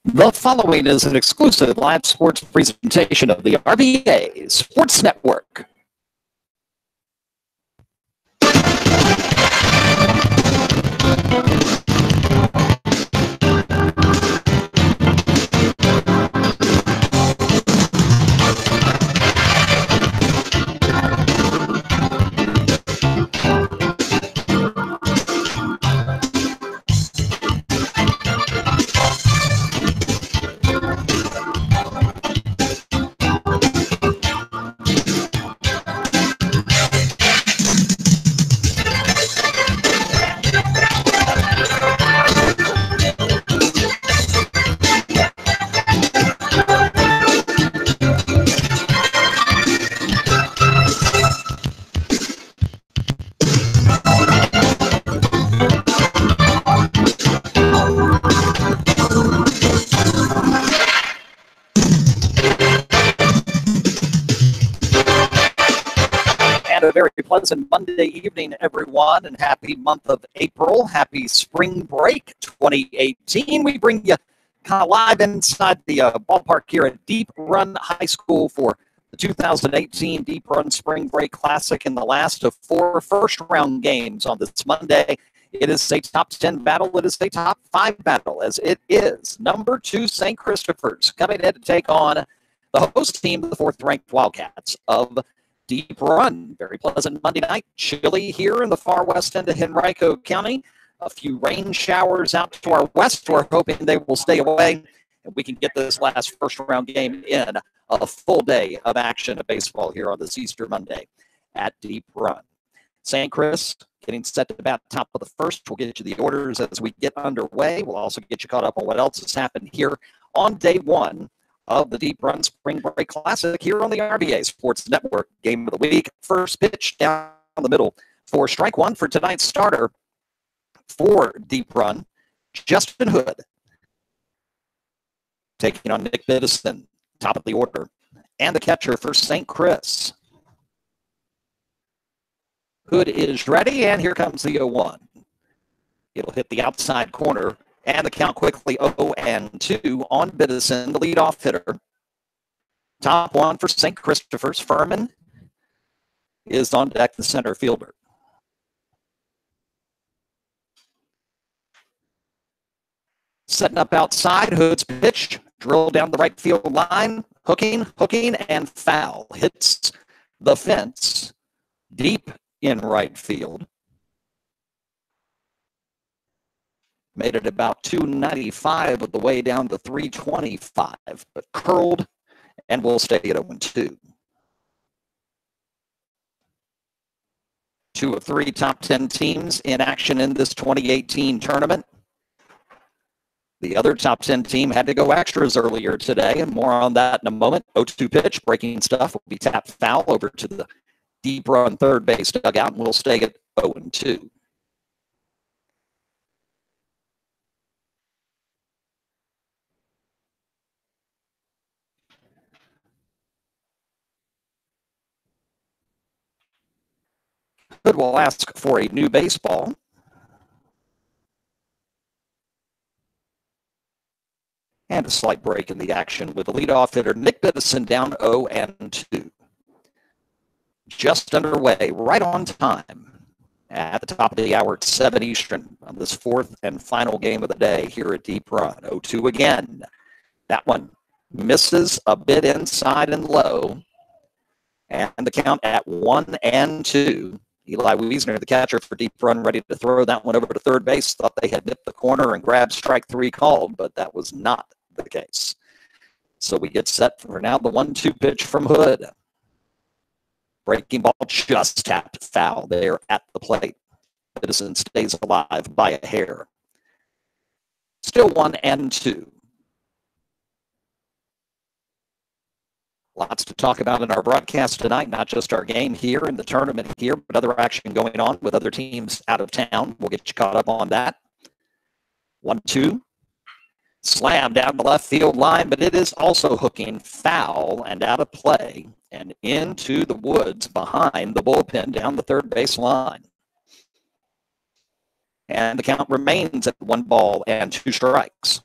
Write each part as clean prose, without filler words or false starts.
The following is an exclusive live sports presentation of the RVA Sports Network. A very pleasant Monday evening, everyone, and happy month of April. Happy spring break 2018. We bring you kind of live inside the ballpark here at Deep Run High School for the 2018 Deep Run Spring Break Classic in the last of 4 first-round games on this Monday. It is a top 10 battle. It is a top 5 battle, as it is number 2 St. Christopher's coming in to take on the host team, the 4th-ranked Wildcats of Deep Run. Very pleasant Monday night. Chilly here in the far west end of Henrico County. A few rain showers out to our west. We're hoping they will stay away and we can get this last first round game in. A full day of action of baseball here on this Easter Monday at Deep Run. St. Chris getting set to bat top of the first. We'll get you the orders as we get underway. We'll also get you caught up on what else has happened here on day 1 of the Deep Run Spring Break Classic here on the RVA Sports Network. Game of the week. First pitch down the middle for strike 1 for tonight's starter for Deep Run, Justin Hood. Taking on Nick Biddison, top of the order. And the catcher for St. Chris. Hood is ready, and here comes the 0-1. It'll hit the outside corner. And the count quickly 0-2 on Biddison, the leadoff hitter. Top 1 for St. Christopher's. Furman is on deck, the center fielder. Setting up outside, Hood's pitch. Drill down the right field line. Hooking, and foul. Hits the fence deep in right field. Made it about 295 of the way down to 325, but curled and will stay at 0-2. 2 of 3 top 10 teams in action in this 2018 tournament. The other top 10 team had to go extras earlier today, and more on that in a moment. 0-2 pitch, breaking stuff, will be tapped foul over to the Deep Run third base dugout, and we'll stay at 0-2. Hood will ask for a new baseball. And a slight break in the action with the leadoff hitter, Nick Biddison, down 0-2. Just underway, right on time. At the top of the hour at 7 Eastern on this 4th and final game of the day here at Deep Run. 0-2 again. That one misses a bit inside and low. And the count at 1-2. Eli Wiesner, the catcher for Deep Run, ready to throw that one over to third base. Thought they had nipped the corner and grabbed strike 3 called, but that was not the case. So we get set for now the 1-2 pitch from Hood. Breaking ball just tapped foul there at the plate. Edison stays alive by a hair. Still 1-2. Lots to talk about in our broadcast tonight, not just our game here and the tournament here, but other action going on with other teams out of town. We'll get you caught up on that. 1-2. Slam down the left field line, but it is also hooking foul and out of play and into the woods behind the bullpen down the third base line. And the count remains at 1 ball and 2 strikes.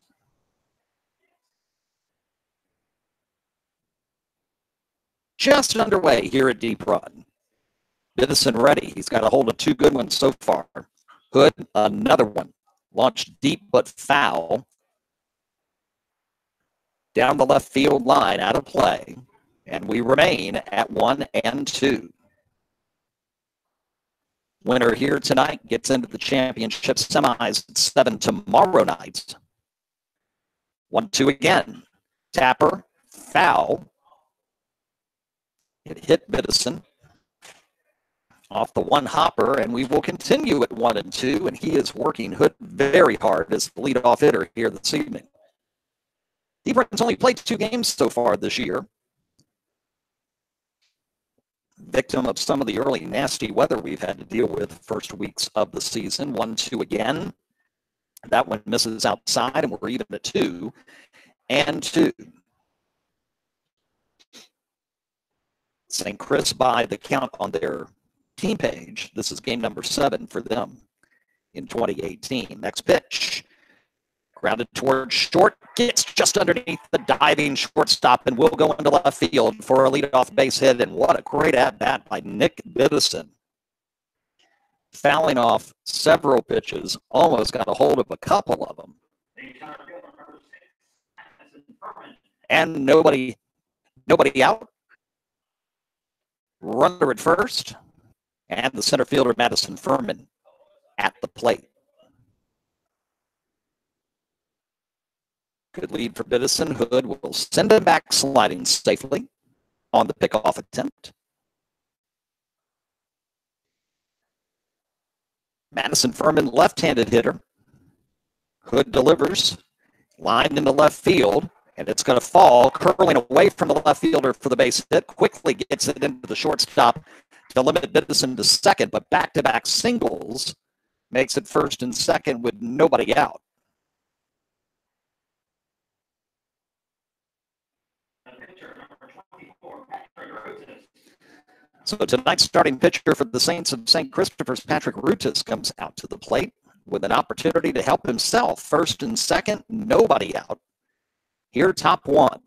just underway here at Deep Run. Biddison ready. He's got a hold of 2 good ones so far. Hood, another one. Launched deep but foul. Down the left field line, out of play. And we remain at 1-2. Winner here tonight gets into the championship semis at 7 tomorrow night. 1-2 again. Tapper, foul. It hit Biddison off the one hopper, and we will continue at 1-2, and he is working Hood very hard as the leadoff hitter here this evening. Deep Run's only played 2 games so far this year. Victim of some of the early nasty weather we've had to deal with first weeks of the season. 1-2 again. That one misses outside, and we're even at 2-2. St. Chris by the count on their team page. This is game number 7 for them in 2018. Next pitch. Grounded towards short. Gets just underneath the diving shortstop and will go into left field for a leadoff base hit. And what a great at-bat by Nick Biddison. Fouling off several pitches. Almost got a hold of a couple of them. And nobody out. Runner at first, and the center fielder, Madison Furman, at the plate. Good lead for Biddison. Hood will send him back sliding safely on the pickoff attempt. Madison Furman, left-handed hitter. Hood delivers, lined into left field. And it's going to fall, curling away from the left fielder for the base hit. Quickly gets it into the shortstop to limit Biddison to second, but back-to-back singles makes it first and second with nobody out. So tonight's starting pitcher for the Saints of St. Christopher's, Patrick Rutis, comes out to the plate with an opportunity to help himself. First and second, nobody out. Here, top 1.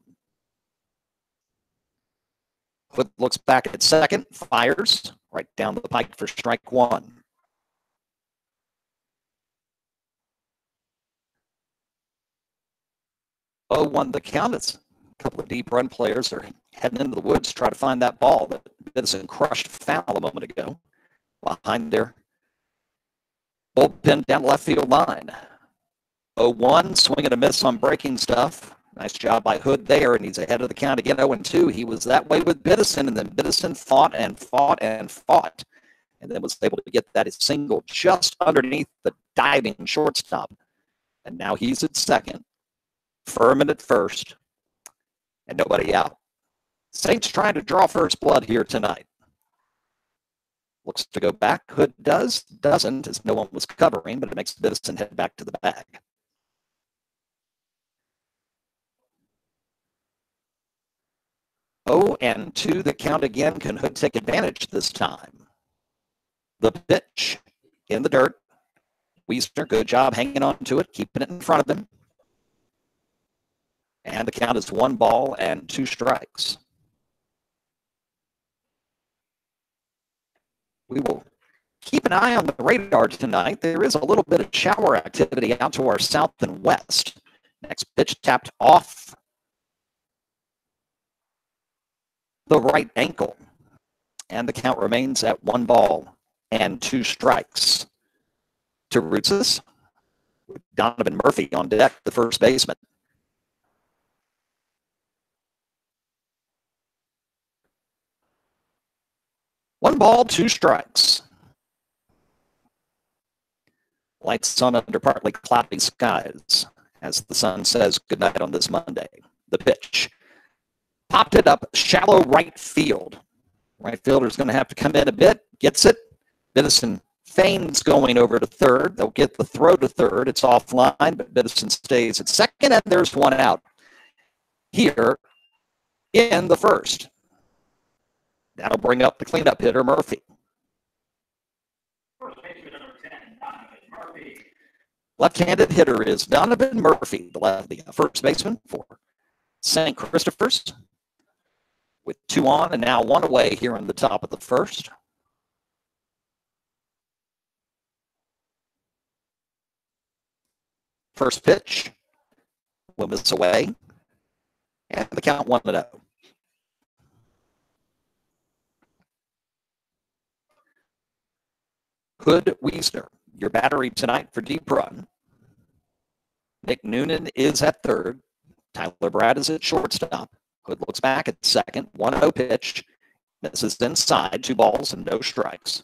Hood looks back at second, fires right down the pike for strike 1. Oh, 1 the count. It's a couple of Deep Run players are heading into the woods to try to find that ball that Biddison crushed foul a moment ago behind their bullpen down left field line. 0-1, swing and a miss on breaking stuff. Nice job by Hood there, and he's ahead of the count again, 0-2. He was that way with Biddison, and then Biddison fought and fought and fought, and then was able to get that single just underneath the diving shortstop. And now he's at second, Furman at first, and nobody out. Saints trying to draw first blood here tonight. Looks to go back. Hood doesn't, as no one was covering, but it makes Biddison head back to the bag. 0-2 the count again. Can Hood take advantage this time? The pitch in the dirt. Wiesner, good job hanging on to it, keeping it in front of him. And the count is 1 ball and 2 strikes. We will keep an eye on the radar tonight. There is a little bit of shower activity out to our south and west. Next pitch tapped off the right ankle. And the count remains at 1 ball and 2 strikes. To Rutis, with Donovan Murphy on deck, the first baseman. One ball, 2 strikes. Lights on under partly cloudy skies as the sun says goodnight on this Monday. The pitch. Popped it up, shallow right field. Right fielder's going to have to come in a bit. Gets it. Biddison feigns going over to third. They'll get the throw to third. It's offline, but Biddison stays at second, and there's 1 out here in the first. That'll bring up the cleanup hitter, Murphy. Left-handed hitter is Donovan Murphy, the first baseman for St. Christopher's. with 2 on and now 1 away here in the top of the first. First pitch, will miss away, and the count 1-0. Hood Wiesner, your battery tonight for deep run. Nick Noonan is at third. Tyler Brad is at shortstop. Hood looks back at second. 1-0 pitch. Misses inside. 2 balls and no strikes.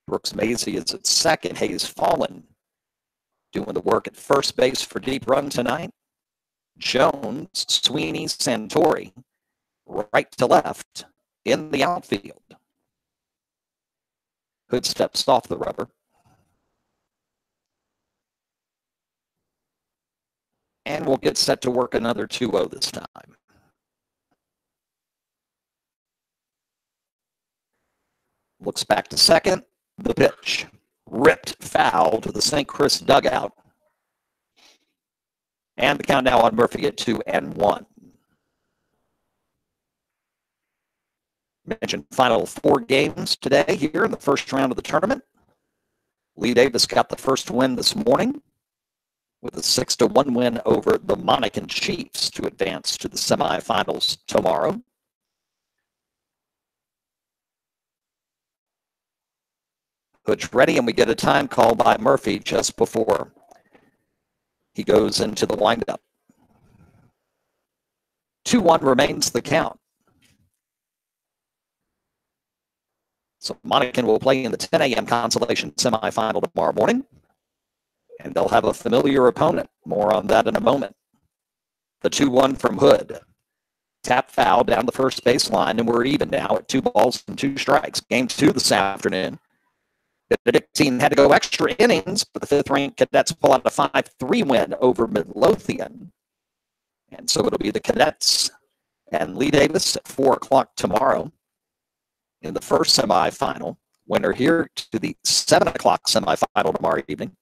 Brooks Mazie is at second. Hayes Fallen doing the work at first base for deep run tonight. Jones, Sweeney, Santori, right to left in the outfield. Hood steps off the rubber. And we'll get set to work another 2-0 this time. Looks back to second. The pitch. Ripped foul to the St. Chris dugout. And the count now on Murphy at 2-1. Mentioned final 4 games today here in the first round of the tournament. Lee Davis got the first win this morning with a 6-1 win over the Monacan Chiefs to advance to the semifinals tomorrow. Hood's ready, and we get a time call by Murphy just before he goes into the windup. 2-1 remains the count. So Monacan will play in the 10 a.m. consolation semifinal tomorrow morning, and they'll have a familiar opponent. More on that in a moment. The 2-1 from Hood. Tap foul down the first baseline, and we're even now at 2 balls and 2 strikes. Game 2 this afternoon. Benedictine had to go extra innings, but the 5th-ranked Cadets pull out a 5-3 win over Midlothian. And so it'll be the Cadets and Lee Davis at 4 o'clock tomorrow in the first semifinal. Winner here to the 7 o'clock semifinal tomorrow evening.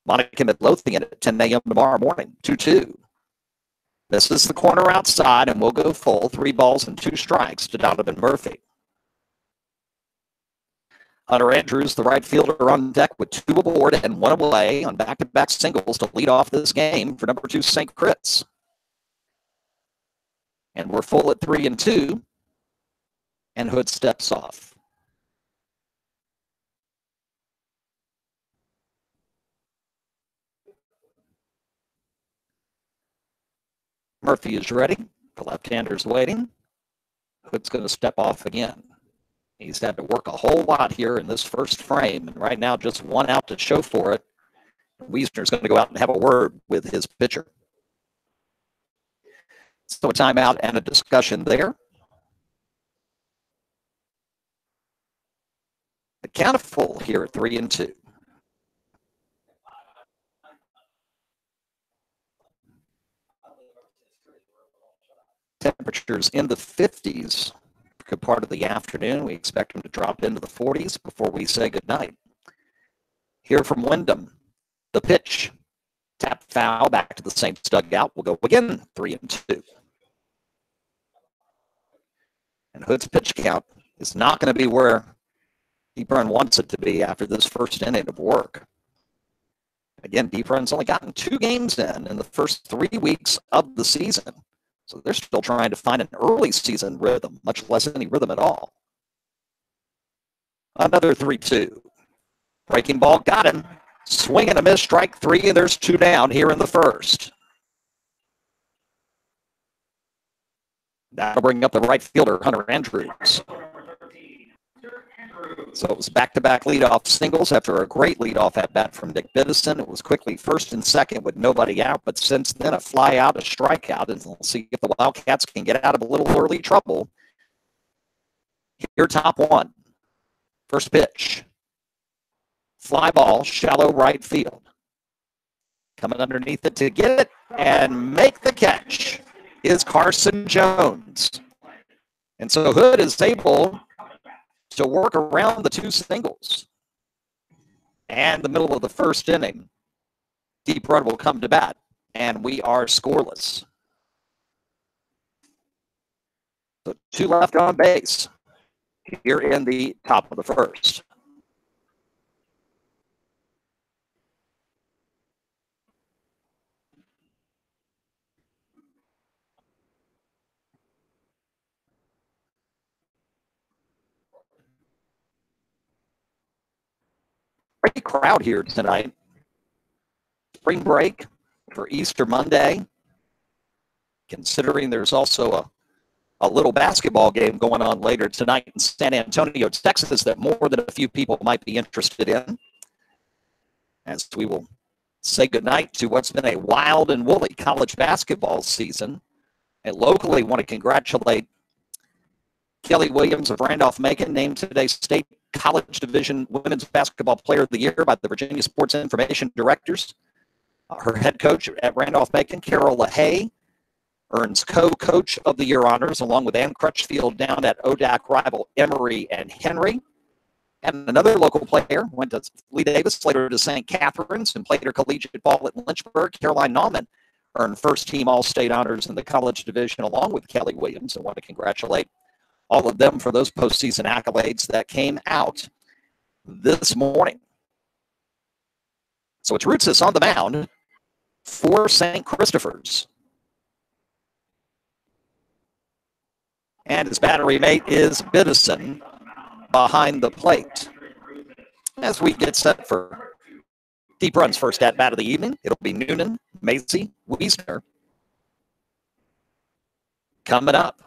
Monacan Midlothian at 10 a.m. tomorrow morning, 2-2. This is the corner outside, and we'll go full. 3 balls and 2 strikes to Donovan Murphy. Hunter Andrews, the right fielder, on deck with 2 aboard and 1 away on back-to-back singles to lead off this game for number 2 St. Chris. And we're full at 3-2, and Hood steps off. Murphy is ready. The left-hander's waiting. Hood's going to step off again. He's had to work a whole lot here in this first frame, and right now just 1 out to show for it. Wiesner's going to go out and have a word with his pitcher. So a timeout and a discussion there. The count of full here at 3-2. Temperatures in the 50s. Good part of the afternoon. We expect them to drop into the 40s before we say goodnight. Here from Wyndham, the pitch. Tap foul back to the Saints dugout. We'll go again, 3-2. And Hood's pitch count is not going to be where Deep Run wants it to be after this first inning of work. Again, Deep Run's only gotten 2 games in the first 3 weeks of the season. So they're still trying to find an early season rhythm, much less any rhythm at all. Another 3-2. Breaking ball, got him. Swing and a miss, strike 3, and there's 2 down here in the first. That'll bring up the right fielder, Hunter Andrews. So it was back-to-back leadoff singles after a great leadoff at-bat from Nick Biddison. It was quickly first and second with nobody out, but since then a fly out, a strikeout, and we'll see if the Wildcats can get out of a little early trouble. Here, top 1. First pitch. Fly ball, shallow right field. Coming underneath it to get it and make the catch is Carson Jones. And so Hood is able to work around the 2 singles. And the middle of the first inning, Deep Run will come to bat, and we are scoreless. So 2 left on base here in the top of the first. Great crowd here tonight. Spring break for Easter Monday. Considering there's also a little basketball game going on later tonight in San Antonio, Texas, that more than a few people might be interested in. As we will say goodnight to what's been a wild and woolly college basketball season. And locally, want to congratulate Kelly Williams of Randolph-Macon, named today's State College Division Women's Basketball Player of the Year by the Virginia Sports Information Directors. Her head coach at Randolph-Macon, Carol LaHaye, earns co-coach of the year honors, along with Ann Crutchfield down at ODAC rival Emory and Henry. And another local player went to Lee Davis, later to St. Catharines, and played her collegiate ball at Lynchburg. Caroline Nauman earned first-team All-State honors in the college division, along with Kelly Williams. I want to congratulate all of them for those postseason accolades that came out this morning. So it's Rootsis on the mound for St. Christopher's. And his battery mate is Biddison behind the plate. As we get set for Deep Run's first at-bat of the evening, it'll be Noonan, Macy, Wiesner coming up.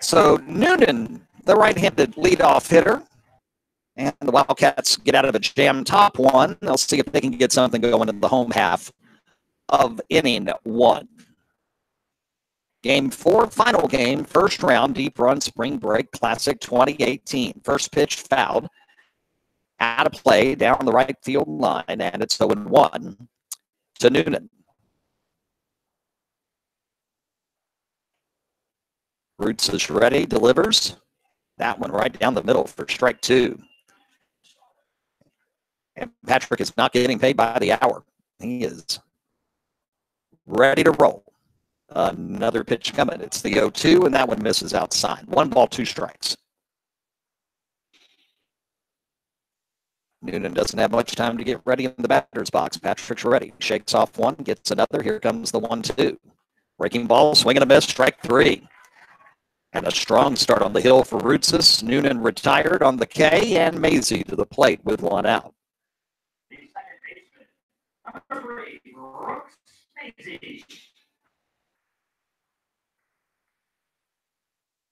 So Noonan, the right-handed leadoff hitter, and the Wildcats get out of a jam top one. They'll see if they can get something going in the home half of inning 1. Game 4, final game, first round, Deep Run Spring Break Classic 2018. First pitch fouled, out of play down the right field line, and it's 0-1 to Noonan. Roots is ready, delivers. That one right down the middle for strike 2. And Patrick is not getting paid by the hour. He is ready to roll. Another pitch coming. It's the 0-2, and that one misses outside. 1 ball, 2 strikes. Noonan doesn't have much time to get ready in the batter's box. Patrick's ready. Shakes off one, gets another. Here comes the 1-2. Breaking ball, swing and a miss, strike 3. And a strong start on the hill for Rootsis. Noonan retired on the K, and Maisie to the plate with 1 out.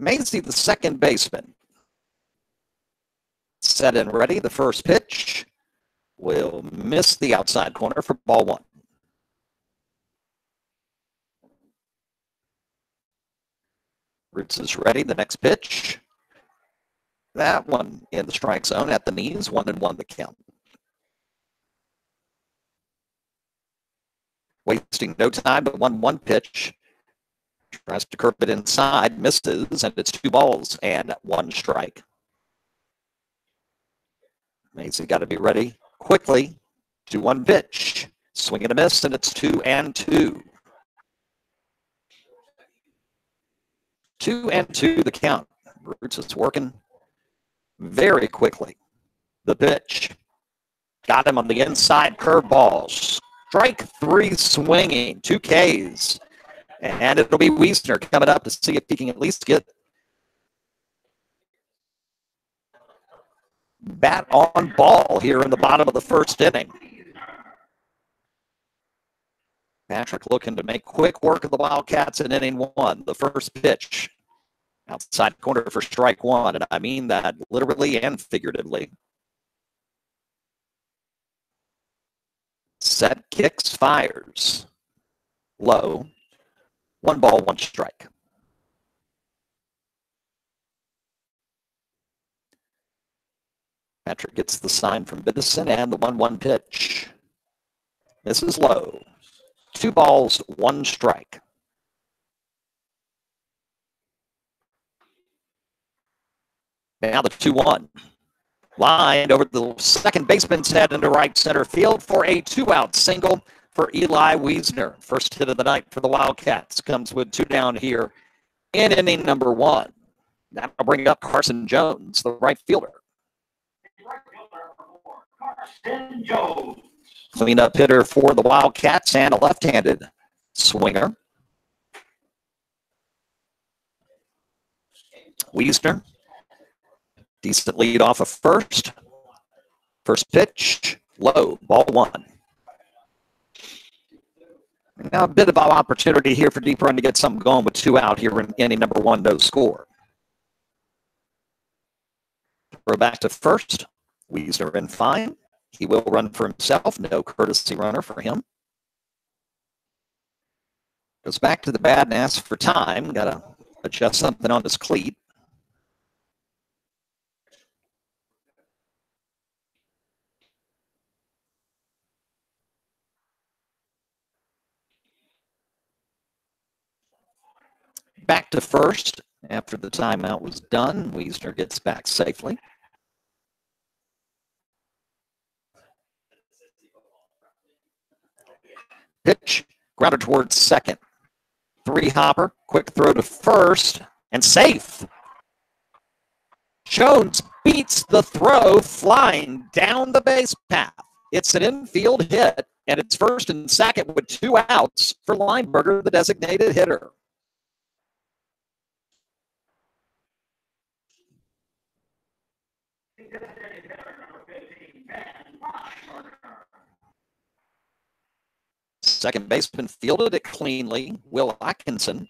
Maisie, the second baseman. Set and ready. The first pitch will miss the outside corner for ball 1. Roots is ready. The next pitch. That one in the strike zone at the knees. 1-1 the count. Wasting no time, but 1-1 pitch. Tries to curve it inside, misses, and it's 2 balls and 1 strike. Mason got to be ready quickly. 2-1 pitch. Swing and a miss, and it's 2-2. 2-2 the count. Roots is working very quickly. The pitch. Got him on the inside curveball. Strike 3 swinging. 2 Ks. And it'll be Wiesner coming up to see if he can at least get bat on ball here in the bottom of the first inning. Patrick looking to make quick work of the Wildcats in inning 1. The first pitch. Outside corner for strike 1, and I mean that literally and figuratively. Set, kicks, fires. Low. 1 ball, 1 strike. Patrick gets the sign from Biddison and the 1-1 pitch. Misses low. 2 balls, 1 strike. Now the 2-1. Lined over the second baseman's head into right center field for a 2-out single for Eli Wiesner. First hit of the night for the Wildcats. Comes with 2 down here in inning number 1. That'll bring up Carson Jones, the right fielder. Carson Jones. Cleanup hitter for the Wildcats and a left-handed swinger. Wiesner. Decent lead off of first. First pitch, low, ball 1. Now a bit of an opportunity here for Deep Run to get something going with 2 out here in inning number 1, no score. Throw back to first. Wiesner in fine. He will run for himself. No courtesy runner for him. Goes back to the bat and asks for time. Got to adjust something on his cleat. Back to first after the timeout was done. Wiesner gets back safely. Pitch, grounded towards second. 3-hopper, quick throw to first, and safe. Jones beats the throw flying down the base path. It's an infield hit, and it's first and second with 2 outs for Lineberger, the designated hitter. Second baseman fielded it cleanly. Will Atkinson.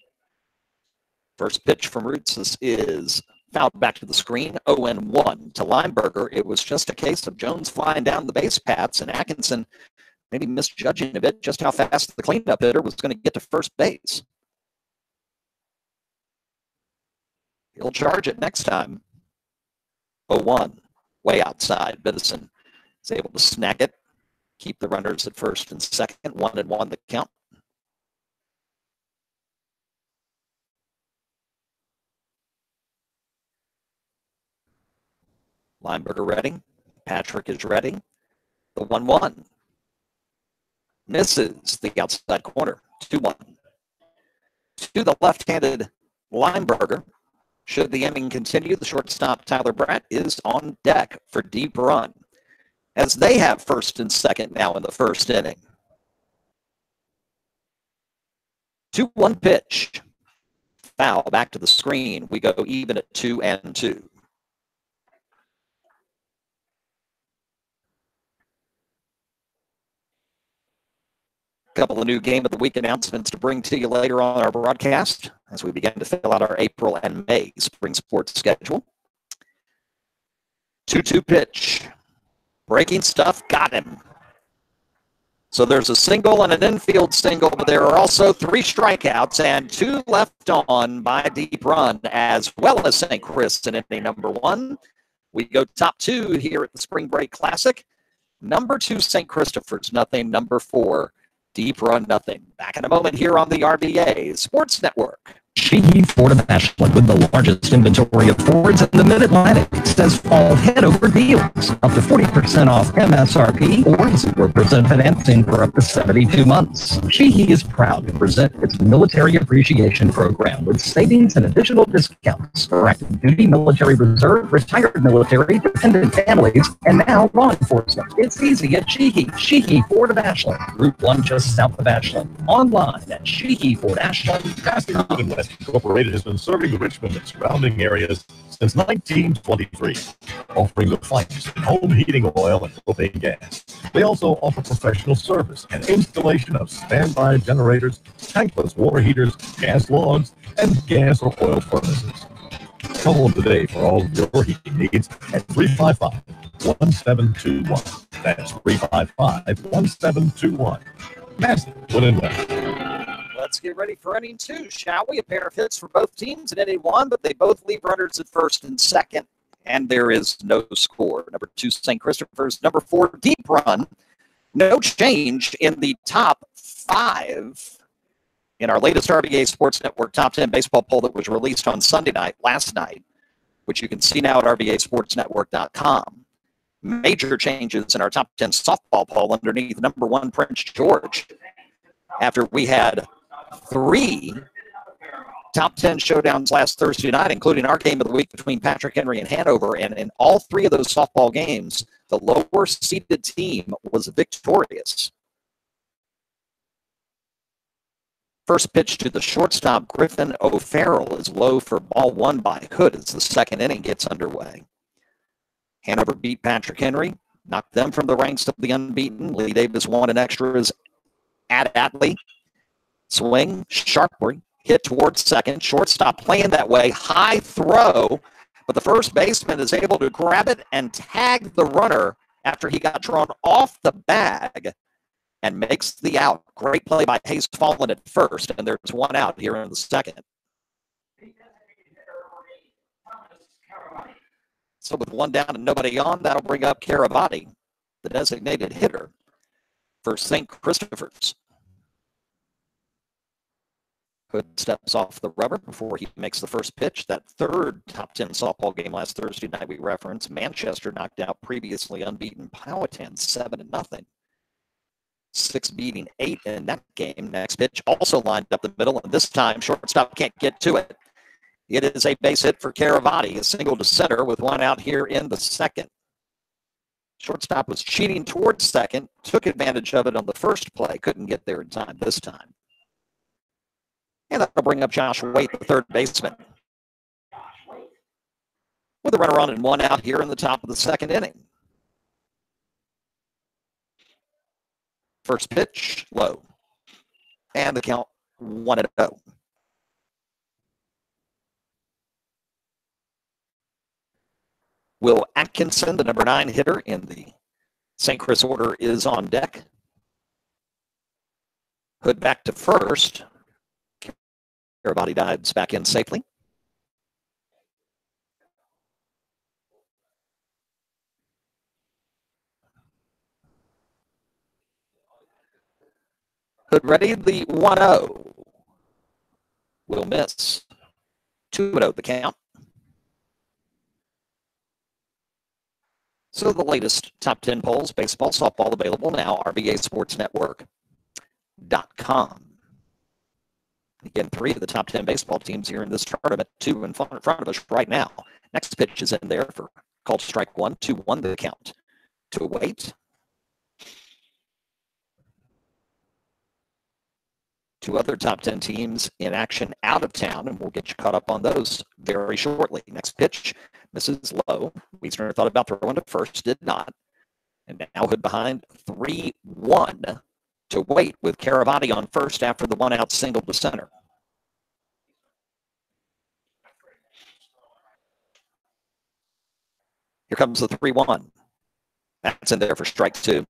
First pitch from Roots is fouled back to the screen. 0-1 to Lineberger. It was just a case of Jones flying down the base paths and Atkinson maybe misjudging a bit just how fast the cleanup hitter was going to get to first base. He'll charge it next time. 0-1. Way outside. Biddison is able to snag it. Keep the runners at first and second. 1-1 the count. Lineberger ready. Patrick is ready. The 1-1. Misses the outside corner. 2-1. To the left-handed Lineberger. Should the inning continue, the shortstop Tyler Bratt is on deck for Deep Run, as they have first and second now in the first inning. 2-1 pitch. Foul back to the screen. We go even at 2-2. A couple of new Game of the Week announcements to bring to you later on our broadcast as we begin to fill out our April and May spring sports schedule. 2-2 pitch. Breaking stuff, got him. So there's a single and an infield single, but there are also 3 strikeouts and 2 left on by Deep Run, as well as St. Chris in inning number 1. We go top 2 here at the Spring Break Classic. Number 2, St. Christopher's, nothing. Number 4, Deep Run, nothing. Back in a moment here on the RVA Sports Network. Sheehy Ford of Ashland, with the largest inventory of Fords in the Mid-Atlantic, says fall head over deals. Up to 40% off MSRP or 0% financing for up to 72 months. Sheehy is proud to present its Military Appreciation Program with savings and additional discounts for active duty, military reserve, retired military, dependent families, and now law enforcement. It's easy at Sheehy. Sheehy Ford of Ashland, Route 1 just south of Ashland. Online at SheehyFordAshland.com. Incorporated has been serving Richmond and surrounding areas since 1923, offering the finest in home heating oil and propane gas. They also offer professional service and installation of standby generators, tankless water heaters, gas logs, and gas or oil furnaces. Call them today for all of your heating needs at 355-1721. That's 355-1721. Massive, put in well. Let's get ready for inning 2, shall we? A pair of hits for both teams in inning 1, but they both leave runners at first and second, and there is no score. Number 2, St. Christopher's. Number 4, Deep Run. No change in the top 5 in our latest RVA Sports Network Top 10 baseball poll that was released on Sunday night, last night, which you can see now at RVASportsNetwork.com. Major changes in our top 10 softball poll underneath number 1 Prince George. After we had 3 top 10 showdowns last Thursday night, including our game of the week between Patrick Henry and Hanover. And in all 3 of those softball games, the lower seeded team was victorious. First pitch to the shortstop, Griffin O'Farrell, is low for ball 1 by Hood as the second inning gets underway. Hanover beat Patrick Henry, knocked them from the ranks of the unbeaten. Lee Davis won in extras at Atlee. Swing, sharply, hit towards second. Shortstop playing that way. High throw, but the first baseman is able to grab it and tag the runner after he got drawn off the bag and makes the out. Great play by Hayes Fallen at first, and there's 1 out here in the second. So with 1 down and nobody on, that'll bring up Caravati, the designated hitter for St. Christopher's. Hood steps off the rubber before he makes the first pitch. That third top 10 softball game last Thursday night we referenced. Manchester knocked out previously unbeaten Powhatan 7-0. 6 beating 8 in that game. Next pitch also lined up the middle, and this time shortstop can't get to it. It is a base hit for Caravati, a single to center with 1 out here in the second. Shortstop was cheating towards second, took advantage of it on the first play, couldn't get there in time this time. And that'll bring up Josh Waite, the third baseman, with a runner on and 1 out here in the top of the second inning. First pitch, low. And the count 1-0. Will Atkinson, the number 9 hitter in the St. Chris order, is on deck. Hood back to first. Caravati dives back in safely. Hood ready, the 1-0. Will miss. 2-0 the count. So the latest top 10 polls, baseball, softball, available now, RVASportsNetwork.com. Again, 3 of the top 10 baseball teams here in this tournament, 2 in front of us right now. Next pitch is in there for called strike 1, 2-1 the count. To Waite. 2 other top 10 teams in action out of town, and we'll get you caught up on those very shortly. Next pitch, misses low. Wiesner thought about throwing to first, did not. And now Hood behind 3-1 to Waite with Caravati on first after the 1 out single to center. Here comes the 3-1. That's in there for strike 2.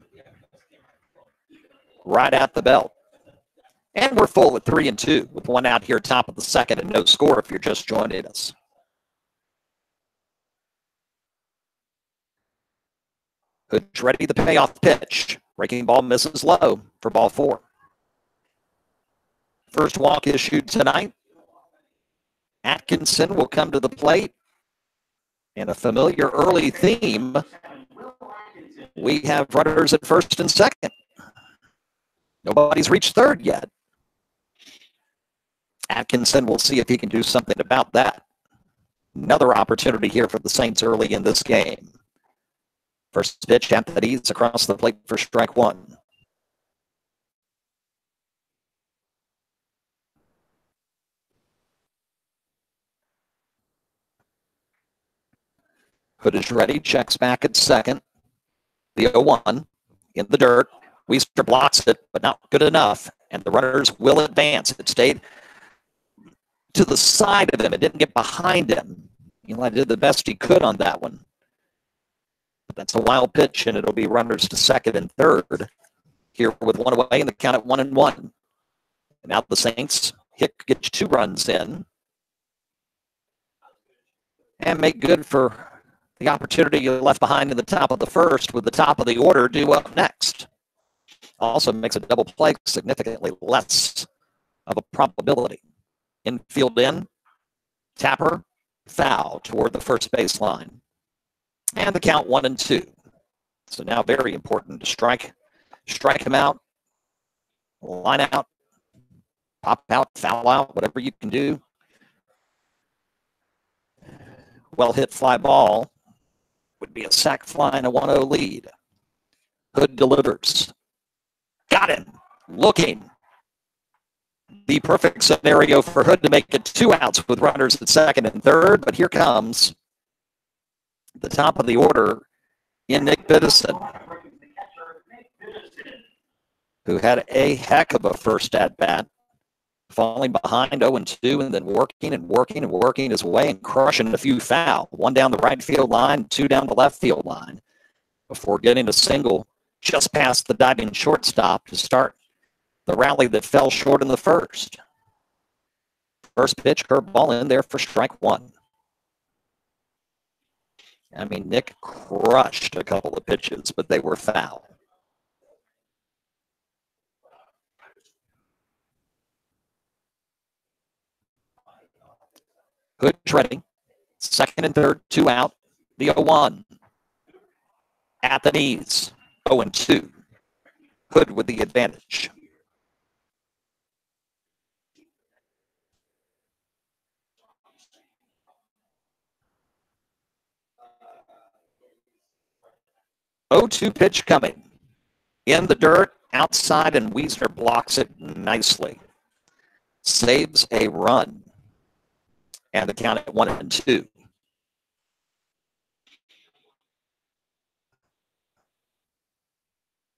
Right at the belt. And we're full at 3-2 with 1 out here top of the second and no score if you're just joining us. Hood's ready, the payoff pitch. Breaking ball misses low for ball 4. First walk issued tonight. Atkinson will come to the plate. And a familiar early theme. We have runners at first and second. Nobody's reached third yet. Atkinson will see if he can do something about that. Another opportunity here for the Saints early in this game. First pitch, Anthony's across the plate for strike 1. Hood is ready, checks back at second. The 0-1 in the dirt. Wiesner blocks it, but not good enough. And the runners will advance. It stayed to the side of him. It didn't get behind him. Eli did the best he could on that one. But that's a wild pitch, and it'll be runners to second and third. Here with 1 away and the count at 1-1. And now the Saints get 2 runs in. And make good for the opportunity you left behind in the top of the first with the top of the order due up next. also makes a double play significantly less of a probability. Infield in, tapper, foul toward the first baseline. And the count 1-2. So now very important to strike him out, line out, pop out, foul out, whatever you can do. Well hit fly ball would be a sac fly and a 1-0 lead. Hood delivers. Got him. Looking. The perfect scenario for Hood to make it 2 outs with runners at second and third, but here comes the top of the order in Nick Biddison, who had a heck of a first at-bat, falling behind 0-2 and then working his way and crushing a few foul. 1 down the right field line, 2 down the left field line before getting a single just past the diving shortstop to start the rally that fell short in the first. First pitch, curveball in there for strike 1. I mean, Nick crushed a couple of pitches, but they were foul. Hood ready. Second and third, 2 out. The 0-1. At the knees. 0-2. Hood with the advantage. Oh-2 pitch coming. In the dirt, outside, and Wiesner blocks it nicely. Saves a run. And the count at 1-2.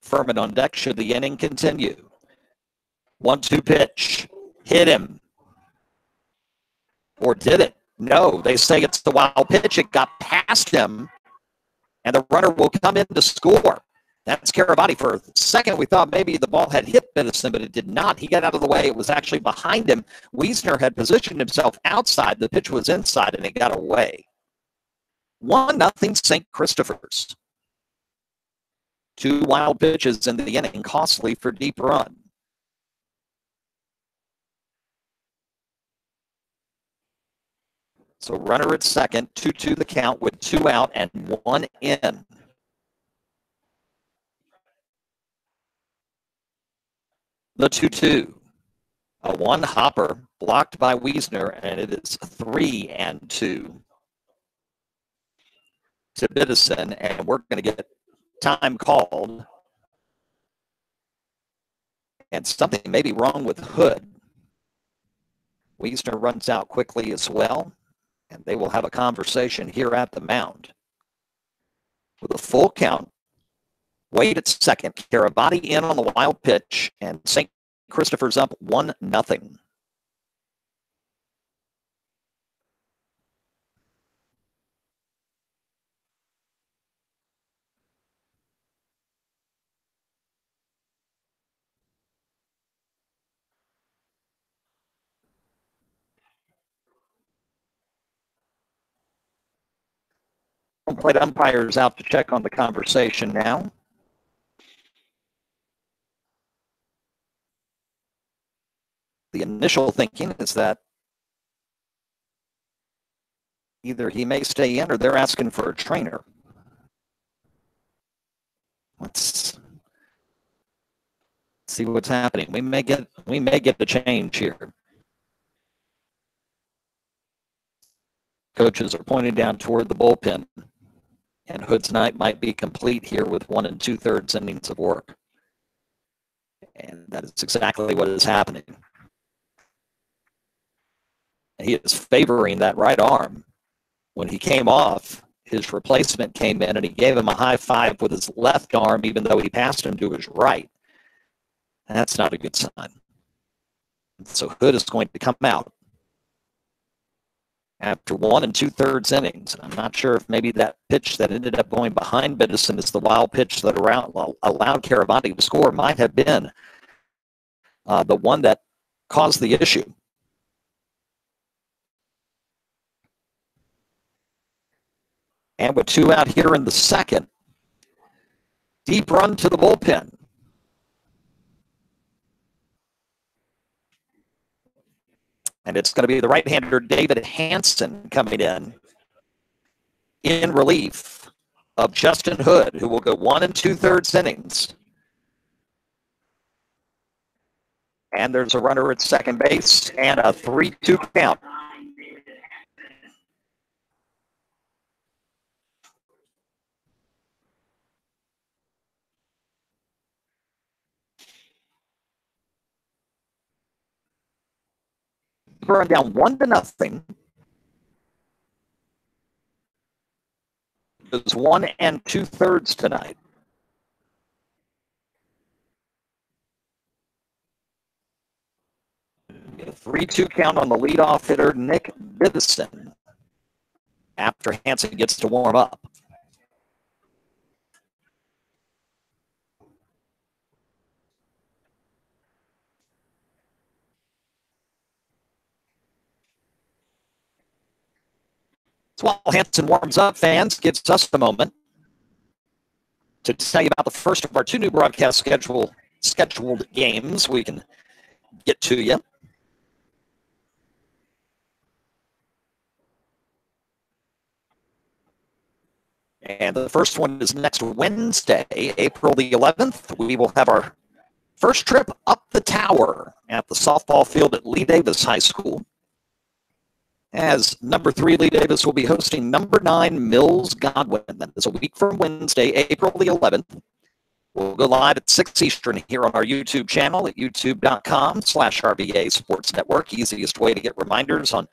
Furman on deck should the inning continue. 1-2 pitch. Hit him. Or did it? No, they say it's the wild pitch. It got past him. And the runner will come in to score. That's Carabati. For a second, we thought maybe the ball had hit Biddison, but it did not. He got out of the way. It was actually behind him. Wiesner had positioned himself outside. The pitch was inside, and it got away. 1-0 St. Christopher's. 2 wild pitches in the inning, costly for deep run. So runner at second, 2-2 the count with 2 out and 1 in. The 2-2. A 1 hopper blocked by Wiesner, and it is 3-2 to Biddison, and we're going to get time called. And something may be wrong with Hood. Wiesner runs out quickly as well, and they will have a conversation here at the mound. With a full count, Wade at second, Carabati in on the wild pitch, and St. Christopher's up 1-0. Plate umpires out to check on the conversation now. The initial thinking is that either he may stay in or they're asking for a trainer. Let's see what's happening. We may get the change here. Coaches are pointing down toward the bullpen, and Hood's night might be complete here with 1 2/3 innings of work. And that is exactly what is happening. He is favoring that right arm. When he came off, his replacement came in and he gave him a high five with his left arm, even though he passed him to his right. That's not a good sign. So Hood is going to come out after 1 2/3 innings. I'm not sure if maybe that pitch that ended up going behind Biddison is the wild pitch that allowed Carabati to score might have been the one that caused the issue. And with 2 out here in the second, deep run to the bullpen. And it's going to be the right-hander David Hansen coming in relief of Justin Hood, who will go 1 2/3 innings. And there's a runner at second base and a 3-2 count. Run down 1-0. It's 1 2/3 tonight. A 3-2 count on the leadoff hitter, Nick Bivison, after Hansen gets to warm up. So while Hansen warms up, fans, gives us a moment to tell you about the first of our 2 new broadcast scheduled games we can get to you. And the first one is next Wednesday, April the 11th. We will have our first trip up the tower at the softball field at Lee Davis High School, as number 3 Lee Davis will be hosting number 9 Mills Godwin. That is a week from Wednesday, April the 11th. We'll go live at 6 Eastern here on our YouTube channel at youtube.com/RVA Sports Network. Easiest way to get reminders on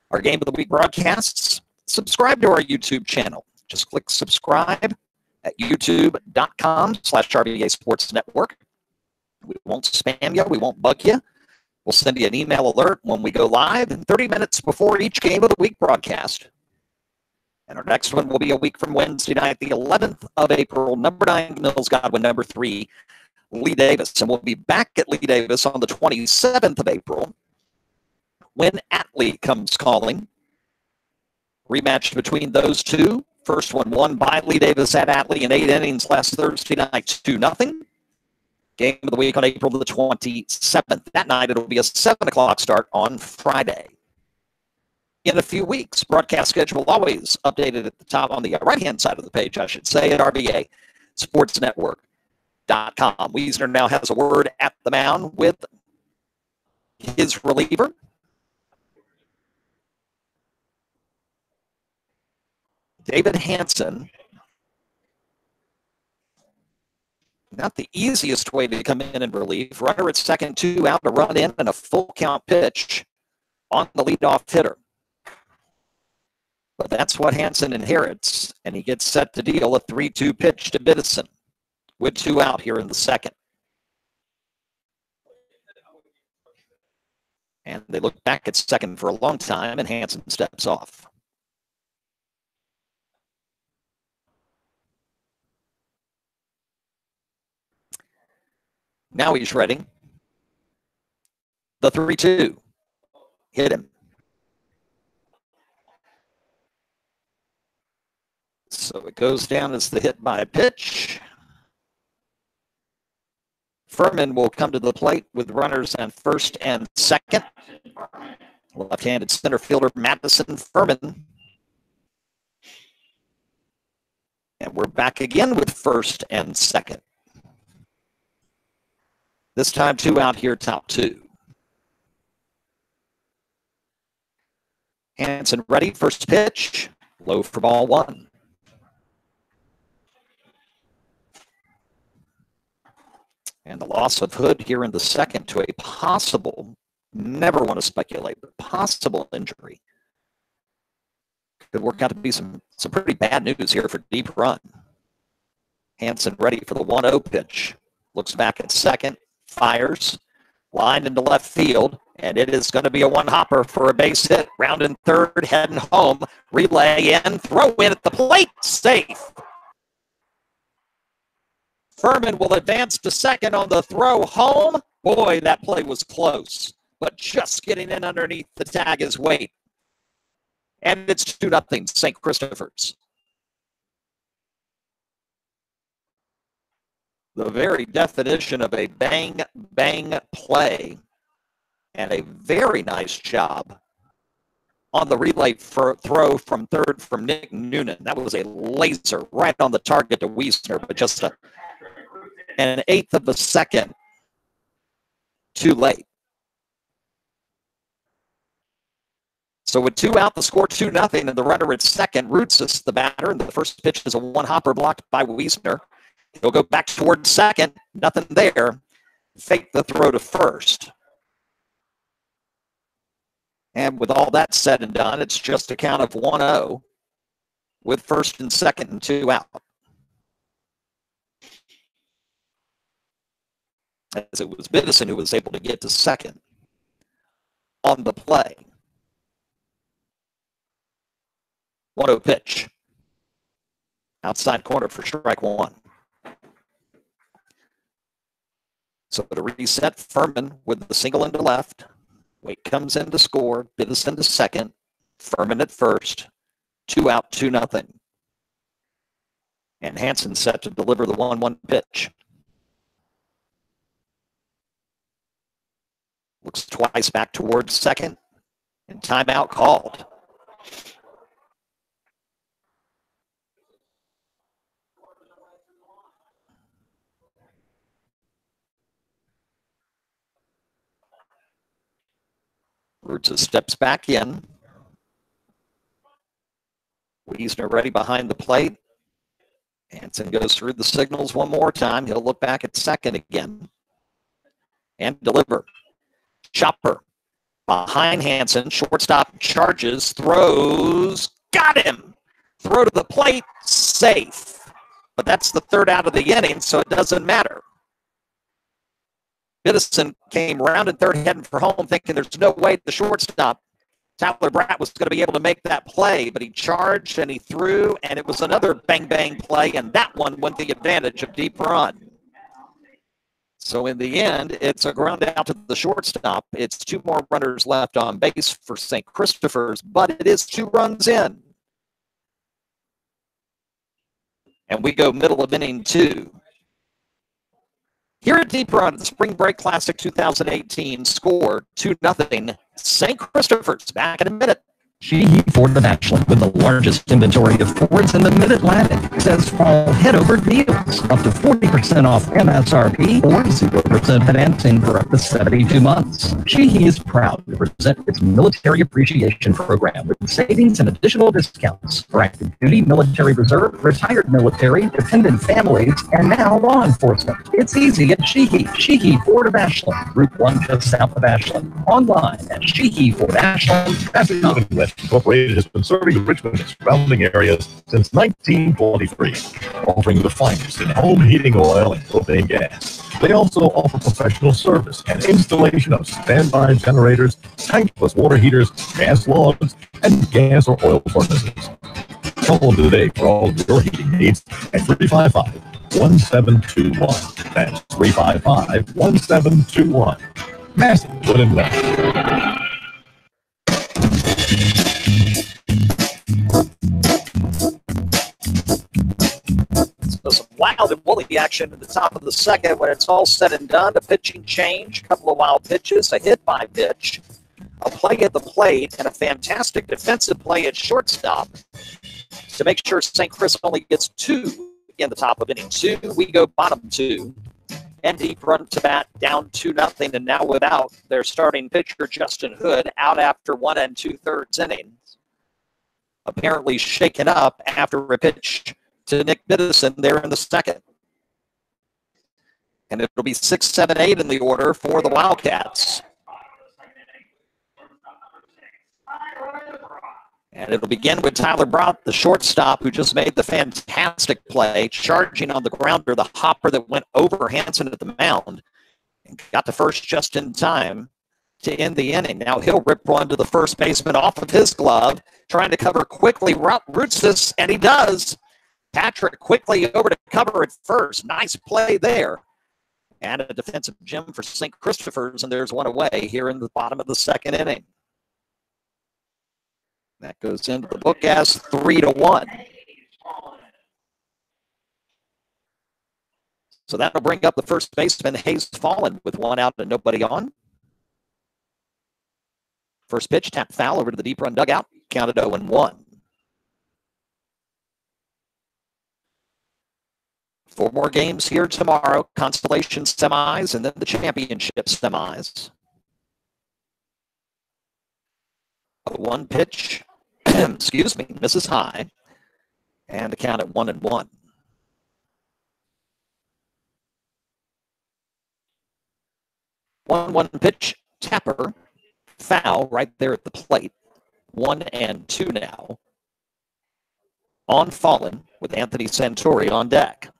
our Game of the Week broadcasts. Subscribe to our YouTube channel. Just click subscribe at youtube.com/RVA Sports Network. We won't spam you. We won't bug you. We'll send you an email alert when we go live and 30 minutes before each Game of the Week broadcast. And our next one will be a week from Wednesday night, the 11th of April, number 9 Mills Godwin, number 3 Lee Davis. And we'll be back at Lee Davis on the 27th of April when Atlee comes calling. Rematch between those two. First one won by Lee Davis at Atlee in 8 innings last Thursday night, 2-0. Game of the week on April the 27th. That night, it'll be a 7 o'clock start on Friday. In a few weeks, broadcast schedule always updated at the top on the right-hand side of the page, I should say, at RVA Sports Network.com. Wiesner now has a word at the mound with his reliever. David Hansen. Not the easiest way to come in and relief. Runner at second, 2 out, to run in, and a full count pitch on the leadoff hitter. But that's what Hansen inherits, and he gets set to deal a 3-2 pitch to Bidison with 2 out here in the second. And they look back at second for a long time, and Hansen steps off. Now he's ready. The 3-2. Hit him. So it goes down as the hit by a pitch. Furman will come to the plate with runners on first and second. Left-handed center fielder Madison Furman. And we're back again with first and second. This time 2 out here, top 2. Hansen ready, first pitch, low for ball 1. And the loss of Hood here in the second to a possible, never want to speculate, but possible injury. Could work out to be some pretty bad news here for deep run. Hansen ready for the 1-0 pitch. Looks back at second, fires, lined into left field, and it is going to be a one-hopper for a base hit. Rounding third, heading home, relay in, throw in at the plate, safe. Furman will advance to second on the throw home. Boy, that play was close, but just getting in underneath the tag is weight. And it's 2-0 St. Christopher's. The very definition of a bang-bang play And a very nice job on the relay throw from third from Nick Noonan. That was a laser right on the target to Wiesner, but just an eighth of a second too late. So with 2 out, the score 2-0, and the runner at second. Roots the batter, and the first pitch is a one-hopper blocked by Wiesner. He'll go back towards second. Nothing there. Fake the throw to first. And with all that said and done, it's just a count of 1-0 with first and second and 2 out. As it was Biddison who was able to get to second on the play. 1-0 pitch. Outside corner for strike one. So to reset, Furman with the single into left. Wake comes in to score. Biddison to second. Furman at first. 2 out, 2-0. And Hansen set to deliver the 1-1 pitch. Looks twice back towards second. And timeout called. Roots steps back in. Wiesner ready behind the plate. Hansen goes through the signals one more time. He'll look back at second again. And deliver. Chopper behind Hansen. Shortstop charges. Throws. Got him. Throw to the plate. Safe. But that's the third out of the inning, so it doesn't matter. Biddison came rounded third, heading for home, thinking there's no way the shortstop, Tyler Bratt, was going to be able to make that play. But he charged and he threw, and it was another bang-bang play, and that one went the advantage of deep run. So in the end, it's a ground out to the shortstop. It's 2 more runners left on base for St. Christopher's, but it is 2 runs in. And we go middle of inning 2. Here at Deep Run, the Spring Break Classic 2018 score 2-0. St. Christopher's back in a minute. Sheehy Ford of Ashland, with the largest inventory of Fords in the Mid-Atlantic, says fall head over deals, up to 40% off MSRP or 0% financing for up to 72 months. Sheehy is proud to present its Military Appreciation Program with savings and additional discounts for active duty, military reserve, retired military, dependent families, and now law enforcement. It's easy at Sheehy. Sheehy Ford of Ashland, Route 1 just south of Ashland. Online at SheehyFordAshland.com. Incorporated has been serving the Richmond and surrounding areas since 1923, offering the finest in home heating oil and propane gas. They also offer professional service and installation of standby generators, tankless water heaters, gas logs, and gas or oil furnaces. Call them today for all of your heating needs at 355-1721. That's 355-1721. Massive Wood and West. So some wild and woolly action at the top of the second. When it's all said and done, a pitching change, a couple of wild pitches, a hit by pitch, a play at the plate, and a fantastic defensive play at shortstop to make sure St. Chris only gets 2 in the top of inning 2. We go bottom 2. And Deep Run to bat down 2-0, and now without their starting pitcher, Justin Hood, out after 1 2/3 innings. Apparently shaken up after a pitch to Nick Biddison there in the second. And it'll be 6, 7, 8 in the order for the Wildcats. And it'll begin with Tyler Bratt, the shortstop, who just made the fantastic play, charging on the grounder, the hopper that went over Hansen at the mound, and got to first just in time to end the inning. Now he'll rip one to the first baseman off of his glove, trying to cover quickly, roots this, and he does. Patrick quickly over to cover at first. Nice play there. And a defensive gem for St. Christopher's, and there's one away here in the bottom of the second inning. That goes into the book as 3-1. So that'll bring up the first baseman, Hayes Fallen, with 1 out and nobody on. First pitch, tap foul over to the deep run dugout. Counted 0-1. 4 more games here tomorrow. Constellation semis and then the championship semis. One pitch, excuse me, misses high. And the count at 1-1. 1-1 pitch, tapper, foul right there at the plate. 1-2 now. On Fallen with Anthony Santori on deck.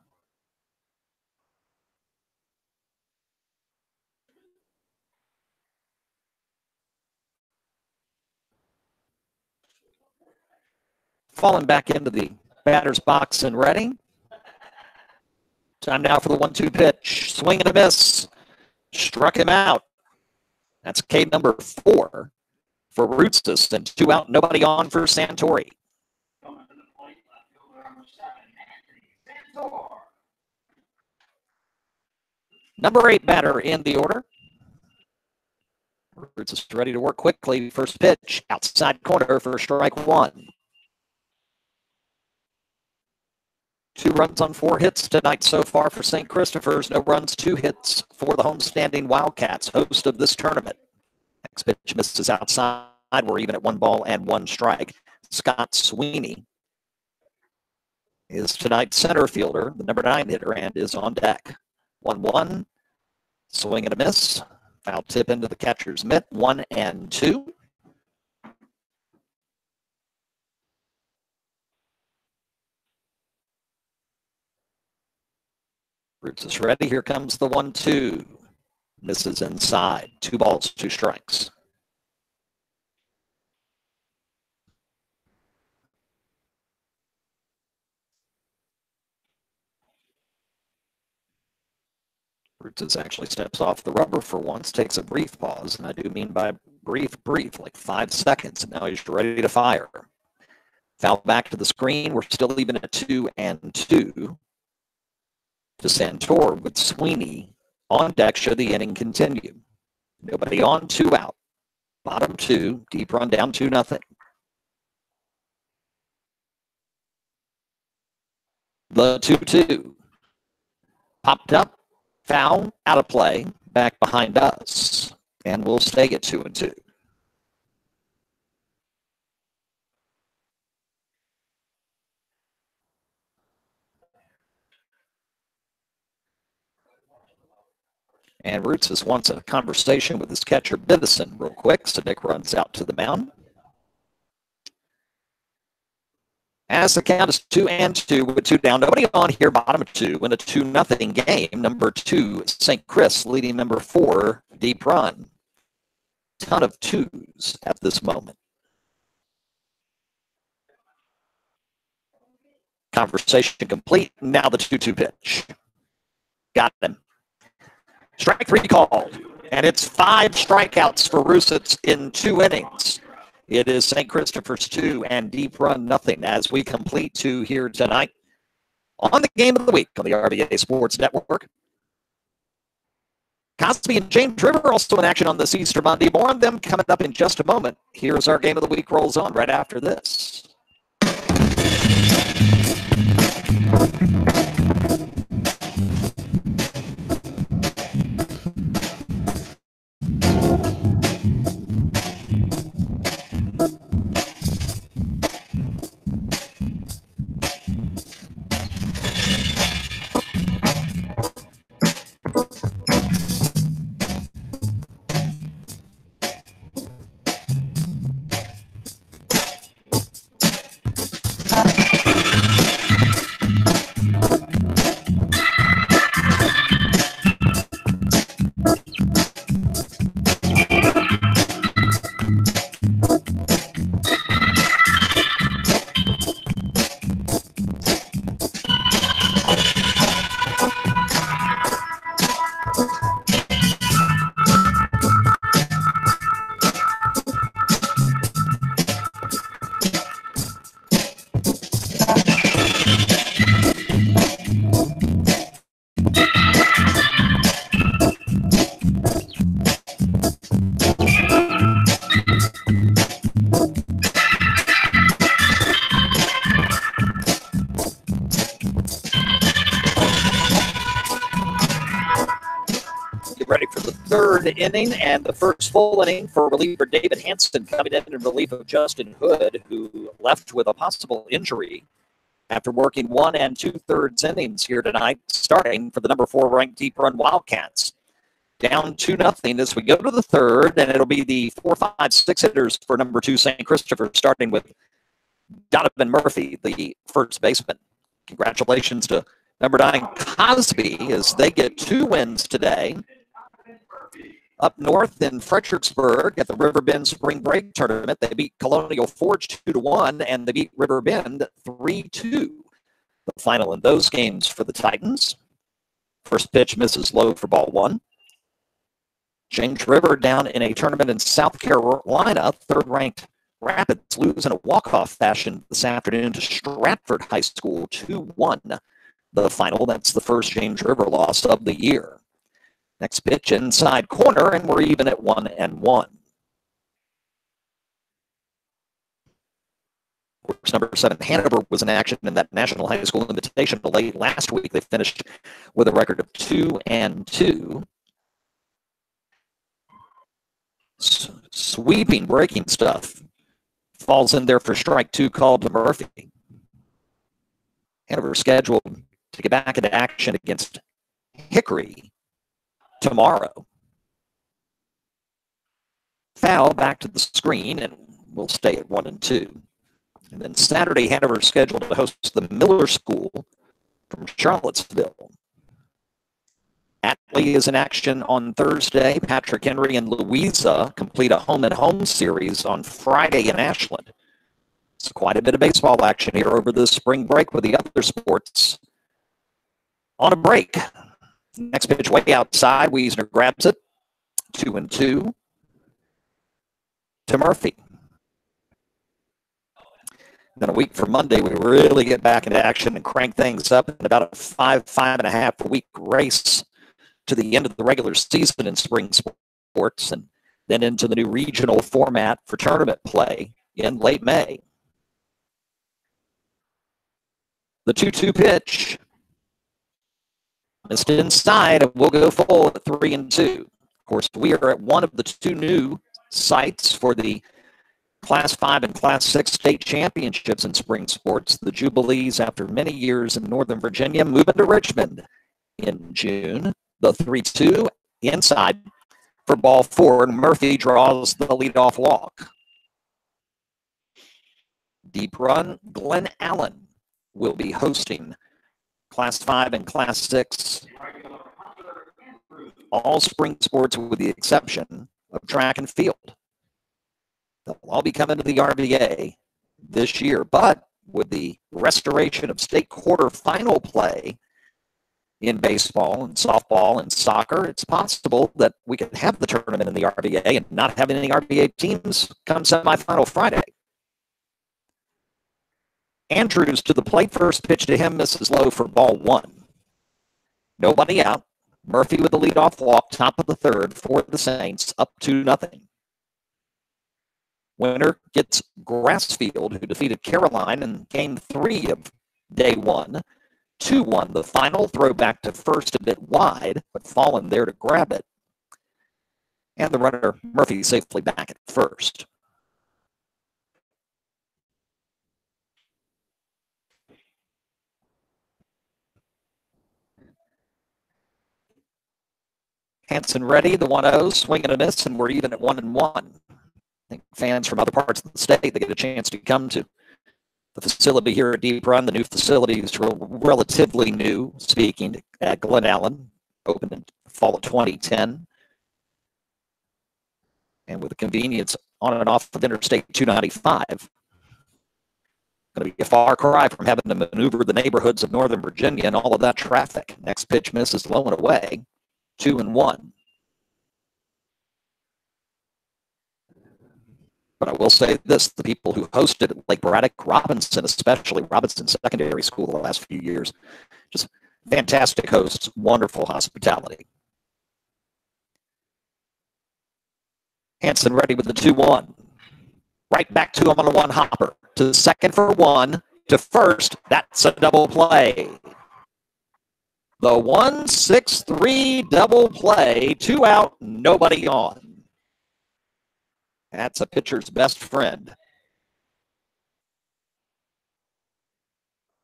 Fallen back into the batter's box and ready. Time now for the 1-2 pitch. Swing and a miss. Struck him out. That's K number 4 for Rootstis, and 2 out, nobody on for Santori. Number 8 batter in the order. Rootstis ready to work quickly. First pitch, outside corner for strike 1. 2 runs on 4 hits tonight so far for St. Christopher's. No runs, 2 hits for the homestanding Wildcats, host of this tournament. Next pitch misses outside. We're even at 1 ball and 1 strike. Scott Sweeney is tonight's center fielder, the number 9 hitter, and is on deck. 1-1. Swing and a miss. Foul tip into the catcher's mitt. 1-2. Roots is ready. Here comes the 1-2. Misses inside. 2 balls, 2 strikes. Roots actually steps off the rubber for once, takes a brief pause, and I do mean by brief, like 5 seconds, and now he's ready to fire. Foul back to the screen. We're still even at 2-2. To Santor with Sweeney on deck should the inning continue. Nobody on, 2 out. Bottom 2, deep run down 2-0. The 2-2. Popped up, foul, out of play, back behind us. And we'll stay at 2-2. And Roots just wants a conversation with his catcher, Bivison, real quick. So Nick runs out to the mound. As the count is 2-2 with 2 down. Nobody on here, bottom of 2 in a 2-0 game. Number 2, St. Chris leading number 4, deep run. Ton of 2s at this moment. Conversation complete. Now the 2-2 pitch. Got him. Strike 3 called, and it's 5 strikeouts for Rusitz in 2 innings. It is St. Christopher's 2 and deep run 0 as we complete 2 here tonight on the Game of the Week on the RVA Sports Network. Cosby and James River also in action on this Easter Monday. More on them coming up in just a moment. Here's our Game of the Week rolls on right after this. third inning and the first full inning for reliever David Hansen coming in relief of Justin Hood, who left with a possible injury after working 1 2/3 innings here tonight, starting for the number 4 ranked Deep Run Wildcats. Down 2-0 as we go to the third, and it'll be the 4, 5, 6 hitters for number 2 St. Christopher, starting with Donovan Murphy, the first baseman. Congratulations to number 9 Cosby as they get 2 wins today. Up north in Fredericksburg at the River Bend Spring Break Tournament, they beat Colonial Forge 2-1, and they beat River Bend 3-2. The final in those games for the Titans. First pitch misses low for ball 1. James River down in a tournament in South Carolina, third-ranked Rapids lose in a walk-off fashion this afternoon to Stratford High School 2-1. The final, that's the first James River loss of the year. Next pitch inside corner, and we're even at 1-1. Course number 7, Hanover was in action in that National High School Invitational late last week. They finished with a record of 2-2. Sweeping, breaking stuff. Falls in there for strike 2 called to Murphy. Hanover scheduled to get back into action against Hickory tomorrow. Foul back to the screen, and we'll stay at 1-2. And then Saturday, Hanover is scheduled to host the Miller School from Charlottesville. Atlee is in action on Thursday. Patrick Henry and Louisa complete a home-and-home series on Friday in Ashland. It's quite a bit of baseball action here over this spring break with the other sports on a break. Next pitch way outside. Wiesner grabs it. 2-2 to Murphy. Then a week from Monday, we really get back into action and crank things up in about a 5.5 week race to the end of the regular season in spring sports, and then into the new regional format for tournament play in late May. The 2-2 pitch. Missed inside, and we'll go full at 3-2. Of course, we are at one of the 2 new sites for the Class 5 and Class 6 state championships in spring sports. The Jubilees, after many years in Northern Virginia, move into Richmond in June. The 3-2 inside for ball 4, and Murphy draws the leadoff walk. Deep Run, Glen Allen will be hosting Class 5 and Class 6, all spring sports with the exception of track and field. They'll all be coming to the RVA this year, but with the restoration of state quarterfinal play in baseball and softball and soccer, it's possible that we could have the tournament in the RVA and not have any RVA teams come semifinal Friday. Andrews to the plate. First pitch to him misses low for ball 1. Nobody out. Murphy with the leadoff walk, top of the third for the Saints, up 2-0. Winner gets Grassfield, who defeated Caroline in game 3 of day 1. 2-1. The final throw back to first a bit wide, but Fallen there to grab it. And the runner, Murphy, safely back at first. Hansen ready, the 1-0, swing and a miss, and we're even at 1-1. I think fans from other parts of the state, they get a chance to come to the facility here at Deep Run. The new facility is relatively new, speaking, at Glen Allen, opened in fall of 2010. And with the convenience on and off of Interstate 295. Going to be a far cry from having to maneuver the neighborhoods of Northern Virginia and all of that traffic. Next pitch misses low and away. 2-1. But I will say this, the people who hosted Lake Braddock, Robinson, especially Robinson Secondary School the last few years, just fantastic hosts, wonderful hospitality. Hansen ready with the 2-1. Right back to him on a 1-hopper. To second for 1, to first, that's a double play. The 1-6-3 double play, 2 out, nobody on. That's a pitcher's best friend.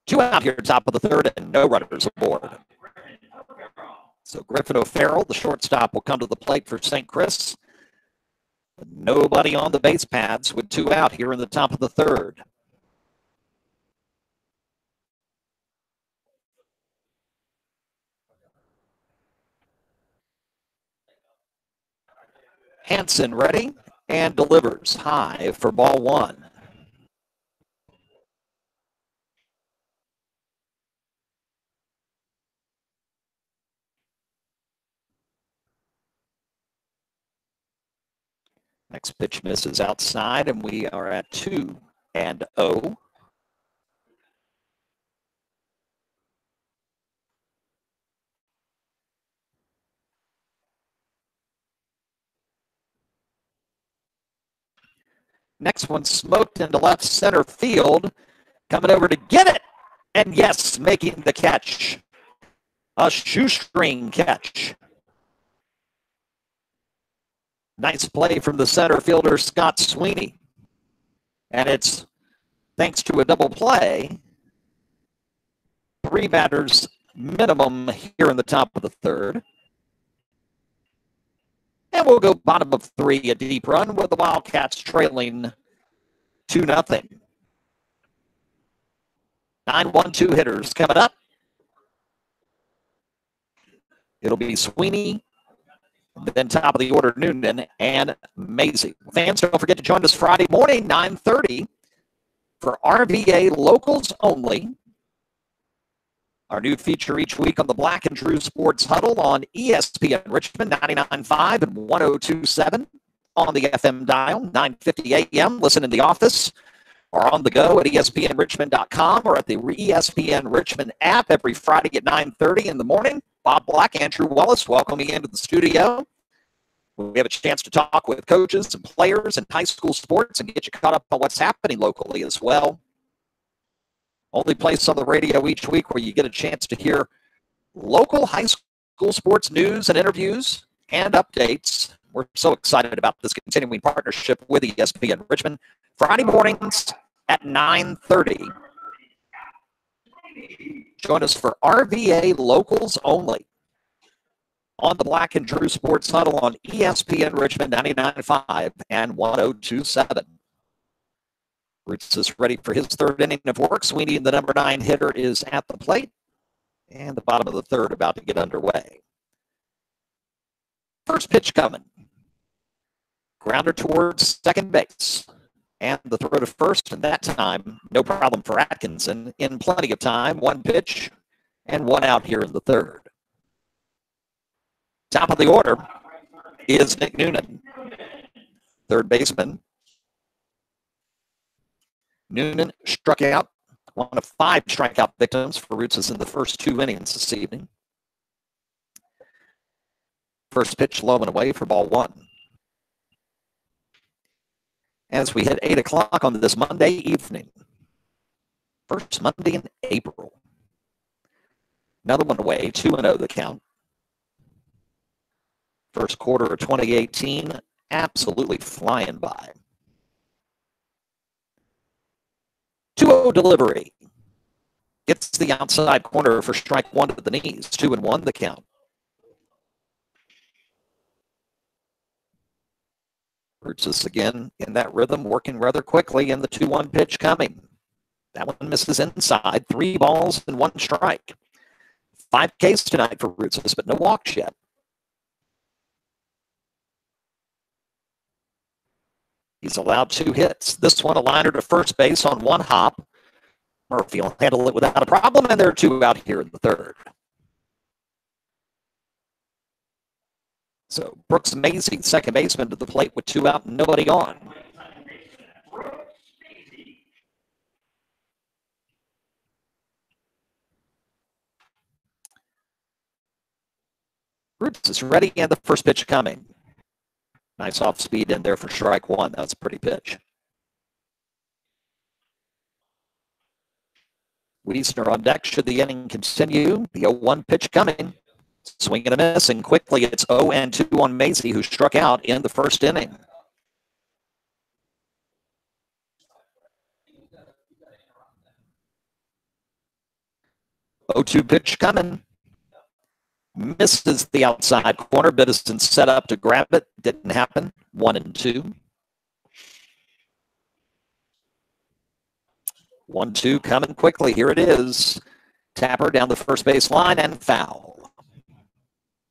2 out here, top of the third, and no runners aboard. So Griffin O'Farrell, the shortstop, will come to the plate for St. Chris. Nobody on the base paths with 2 out here in the top of the third. Hansen ready and delivers high for ball 1. Next pitch misses outside, and we are at 2-0. Next one smoked into left center field. Coming over to get it. And yes, making the catch. A shoestring catch. Nice play from the center fielder, Scott Sweeney. And it's thanks to a double play. 3 batters minimum here in the top of the third. And we'll go bottom of 3, a deep run with the Wildcats trailing 2-0. 9-1-2 hitters coming up. It'll be Sweeney, then top of the order, Noonan and Maisie. Fans, don't forget to join us Friday morning, 9:30, for RVA Locals Only. Our new feature each week on the Black and Drew Sports Huddle on ESPN Richmond, 99.5 and 102.7 on the FM dial, 9:50 a.m. Listen in the office or on the go at espnrichmond.com or at the ESPN Richmond app every Friday at 9:30 in the morning. Bob Black, Andrew Wallace, welcoming you into the studio. We have a chance to talk with coaches and players in high school sports and get you caught up on what's happening locally as well. Only place on the radio each week where you get a chance to hear local high school sports news and interviews and updates. We're so excited about this continuing partnership with ESPN Richmond. Friday mornings at 9:30. Join us for RVA Locals Only on the Black and Drew Sports Huddle on ESPN Richmond 99.5 and 102.7. Roots is ready for his third inning of work. Sweeney, the number 9 hitter, is at the plate. And the bottom of the third about to get underway. First pitch coming. Grounder towards second base. And the throw to first, and that time, no problem for Atkinson. In plenty of time, 1 pitch and 1 out here in the third. Top of the order is Nick Noonan, third baseman. Noonan struck out, one of 5 strikeout victims for Roots in the first 2 innings this evening. First pitch low and away for ball 1. As we hit 8 o'clock on this Monday evening. First Monday in April. Another one away, 2-0 the count. First quarter of 2018, absolutely flying by. 2-0 delivery. Gets the outside corner for strike 1 to the knees. 2-1 the count. Roots is again in that rhythm, working rather quickly, and the 2-1 pitch coming. That one misses inside. 3 balls and 1 strike. 5 Ks tonight for Roots, but no walks yet. He's allowed 2 hits. This one a liner to first base on 1 hop. Murphy will handle it without a problem, and there are 2 out here in the third. So Brooks Maisie, second baseman, to the plate with 2 out and nobody on. Roots is ready, and the first pitch coming. Nice off speed in there for strike 1. That's a pretty pitch. Wiesner on deck should the inning continue. The 0-1 pitch coming. Swing and a miss, and quickly it's 0-2 on Macy, who struck out in the first inning. 0-2 pitch coming. Misses the outside corner. Biddison set up to grab it. Didn't happen. 1-2. 1-2 coming quickly. Here it is. Tapper down the first base line and foul.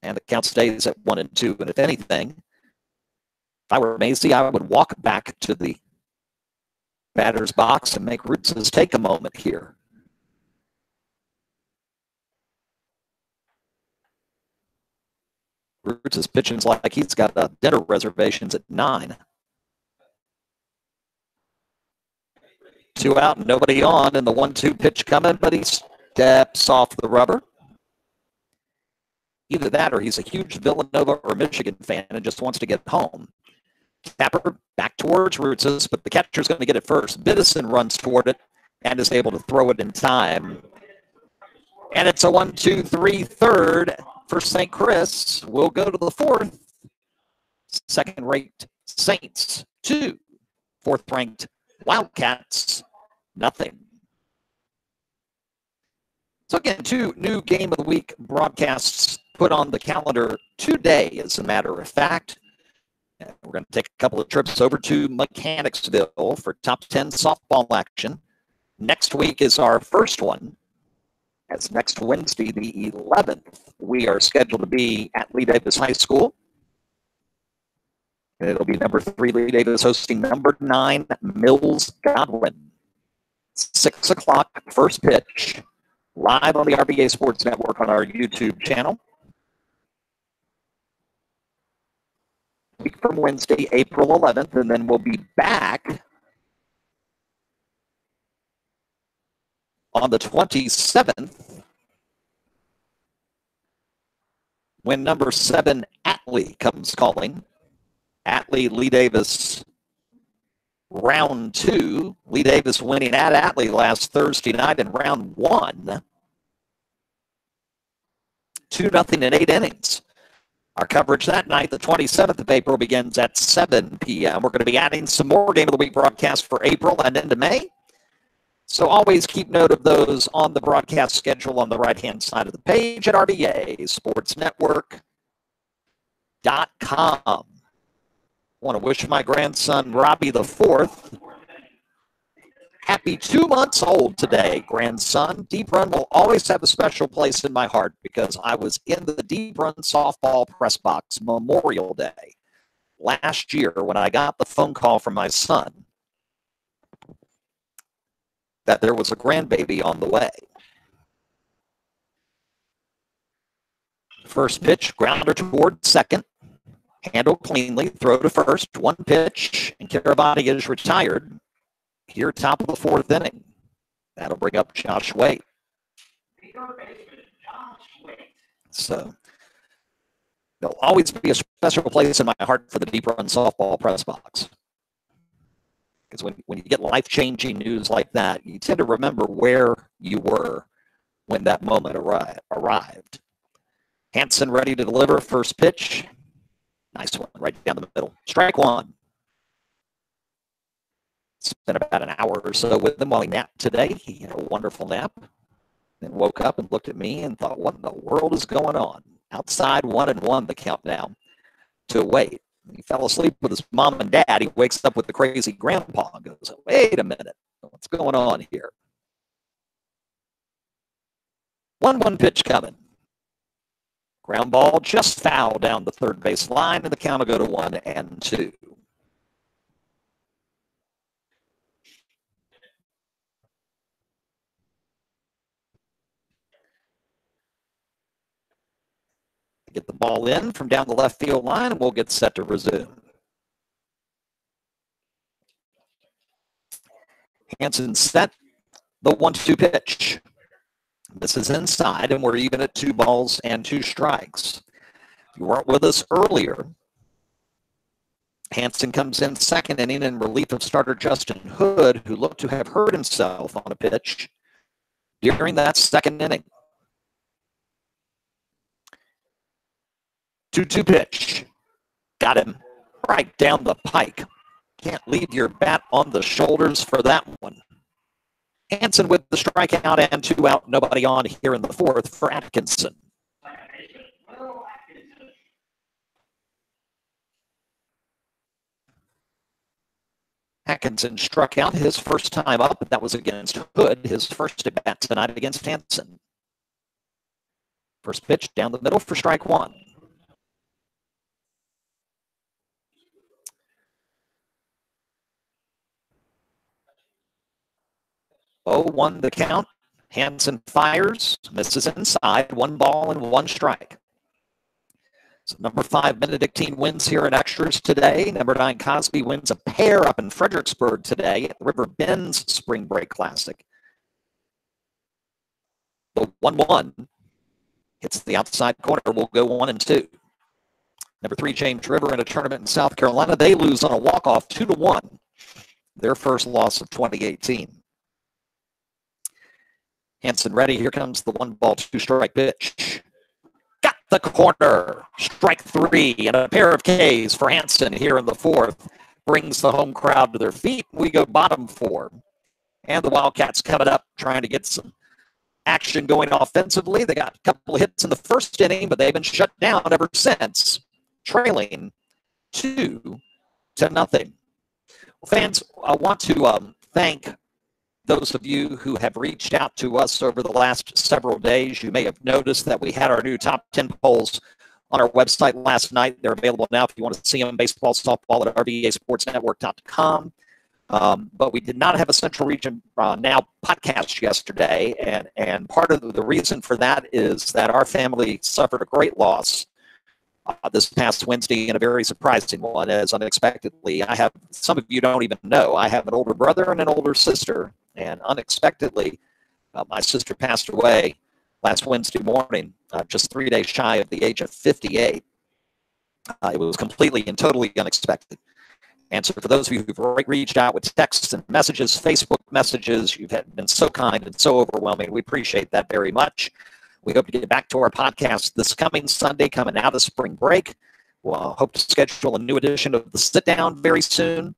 And the count stays at 1-2. And if anything, if I were Macy, I would walk back to the batter's box and make Roots take a moment here. Roots is pitching like he's got dinner reservations at 9. 2 out, nobody on, and the 1-2 pitch coming, but he steps off the rubber. Either that or he's a huge Villanova or Michigan fan and just wants to get home. Tapper back towards Roots, but the catcher's going to get it first. Biddison runs toward it and is able to throw it in time. And it's a 1-2-3 third for St. Chris. We'll go to the 4th. Second-ranked Saints 2. 4th-ranked Wildcats nothing. So again, 2 new Game of the Week broadcasts put on the calendar today, as a matter of fact. And we're going to take a couple of trips over to Mechanicsville for top 10 softball action. Next week is our first one. As next Wednesday, the 11th, we are scheduled to be at Lee Davis High School. And it'll be number 3 Lee Davis hosting number 9 Mills Godwin. 6 o'clock, first pitch, live on the RVA Sports Network on our YouTube channel. Week from Wednesday, April 11th, and then we'll be back on the 27th when number 7 Atlee comes calling. Atlee, Lee Davis, round 2. Lee Davis winning at Atlee last Thursday night in round 1. 2-0 in 8 innings. Our coverage that night, the 27th of April, begins at 7 p.m. We're going to be adding some more Game of the Week broadcasts for April and into May. So always keep note of those on the broadcast schedule on the right-hand side of the page at RVA Sports Network.com. I want to wish my grandson, Robbie the 4th, happy 2 months old today, grandson. Deep Run will always have a special place in my heart because I was in the Deep Run softball press box Memorial Day last year when I got the phone call from my son that there was a grandbaby on the way. First pitch, grounder toward second. Handle cleanly, throw to first, 1 pitch, and Carabati is retired. Here, top of the 4th inning. That'll bring up Josh Waite. So, there'll always be a special place in my heart for the Deep Run softball press box. Because when you get life-changing news like that, you tend to remember where you were when that moment arrived. Hanson ready to deliver, first pitch. Nice one, right down the middle. Strike 1. Spent about an hour or so with him while he napped today. He had a wonderful nap. Then woke up and looked at me and thought, what in the world is going on? Outside 1-1, the countdown to Wait. He fell asleep with his mom and dad. He wakes up with the crazy grandpa and goes, wait a minute. What's going on here? 1-1 pitch coming. Ground ball just foul down the third base line, and the count will go to 1-2. Get the ball in from down the left field line, and we'll get set to resume. Hanson set the 1-2 pitch. This is inside, and we're even at 2 balls and 2 strikes. If you weren't with us earlier, Hanson comes in second inning in relief of starter Justin Hood, who looked to have hurt himself on a pitch during that second inning. 2-2 pitch. Got him right down the pike. Can't leave your bat on the shoulders for that one. Hansen with the strikeout and 2 out, nobody on here in the fourth for Atkinson. Atkinson struck out his first time up, but that was against Hood, his first at bat tonight against Hansen. First pitch down the middle for strike 1. 0-1 the count. Hansen fires, misses inside, 1 ball and 1 strike. So number 5, Benedictine wins here in extras today. Number 9, Cosby wins a pair up in Fredericksburg today at the River Bend's Spring Break Classic. The 1-1 hits the outside corner, will go 1-2. Number 3, James River in a tournament in South Carolina. They lose on a walk-off 2-1. Their first loss of 2018. Hansen ready. Here comes the 1 ball, 2 strike pitch. Got the corner. Strike 3 and a pair of Ks for Hansen here in the fourth. Brings the home crowd to their feet. We go bottom 4. And the Wildcats coming up trying to get some action going offensively. They got a couple of hits in the first inning, but they've been shut down ever since. Trailing 2-0. Fans, I want to thank those of you who have reached out to us over the last several days. You may have noticed that we had our new top 10 polls on our website last night. They're available now if you want to see them, baseball, softball at RVASportsNetwork.com. But we did not have a Central Region Now podcast yesterday, and part of the reason for that is that our family suffered a great loss this past Wednesday, in a very surprising one, as unexpectedly. Some of you don't even know, I have an older brother and an older sister, and unexpectedly, my sister passed away last Wednesday morning, just 3 days shy of the age of 58. It was completely and totally unexpected. And so for those of you who've reached out with texts and messages, Facebook messages, you've been so kind and so overwhelming. We appreciate that very much. We hope to get back to our podcast this coming Sunday, coming out of spring break. We'll hope to schedule a new edition of The Sit Down very soon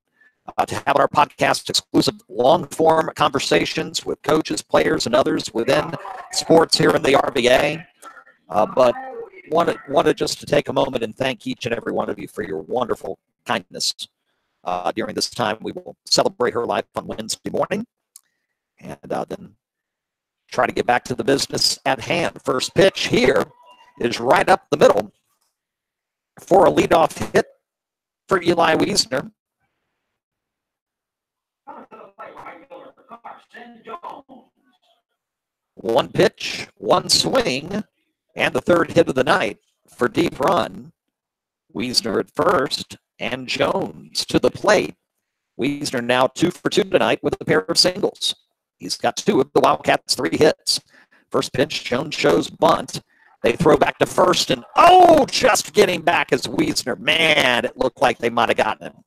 to have our podcast exclusive long-form conversations with coaches, players, and others within sports here in the RVA. But wanted just to take a moment and thank each and every one of you for your wonderful kindness during this time. We will celebrate her life on Wednesday morning, and then try to get back to the business at hand. First pitch here is right up the middle for a leadoff hit for Eli Wiesner. One pitch, one swing, and the third hit of the night for deep run. Wiesner at first, and Jones to the plate. Wiesner now 2 for 2 tonight with a pair of singles. He's got 2 of the Wildcats' 3 hits. First pitch, Jones shows bunt. They throw back to first, and just getting back is Wiesner. Man, it looked like they might have gotten him.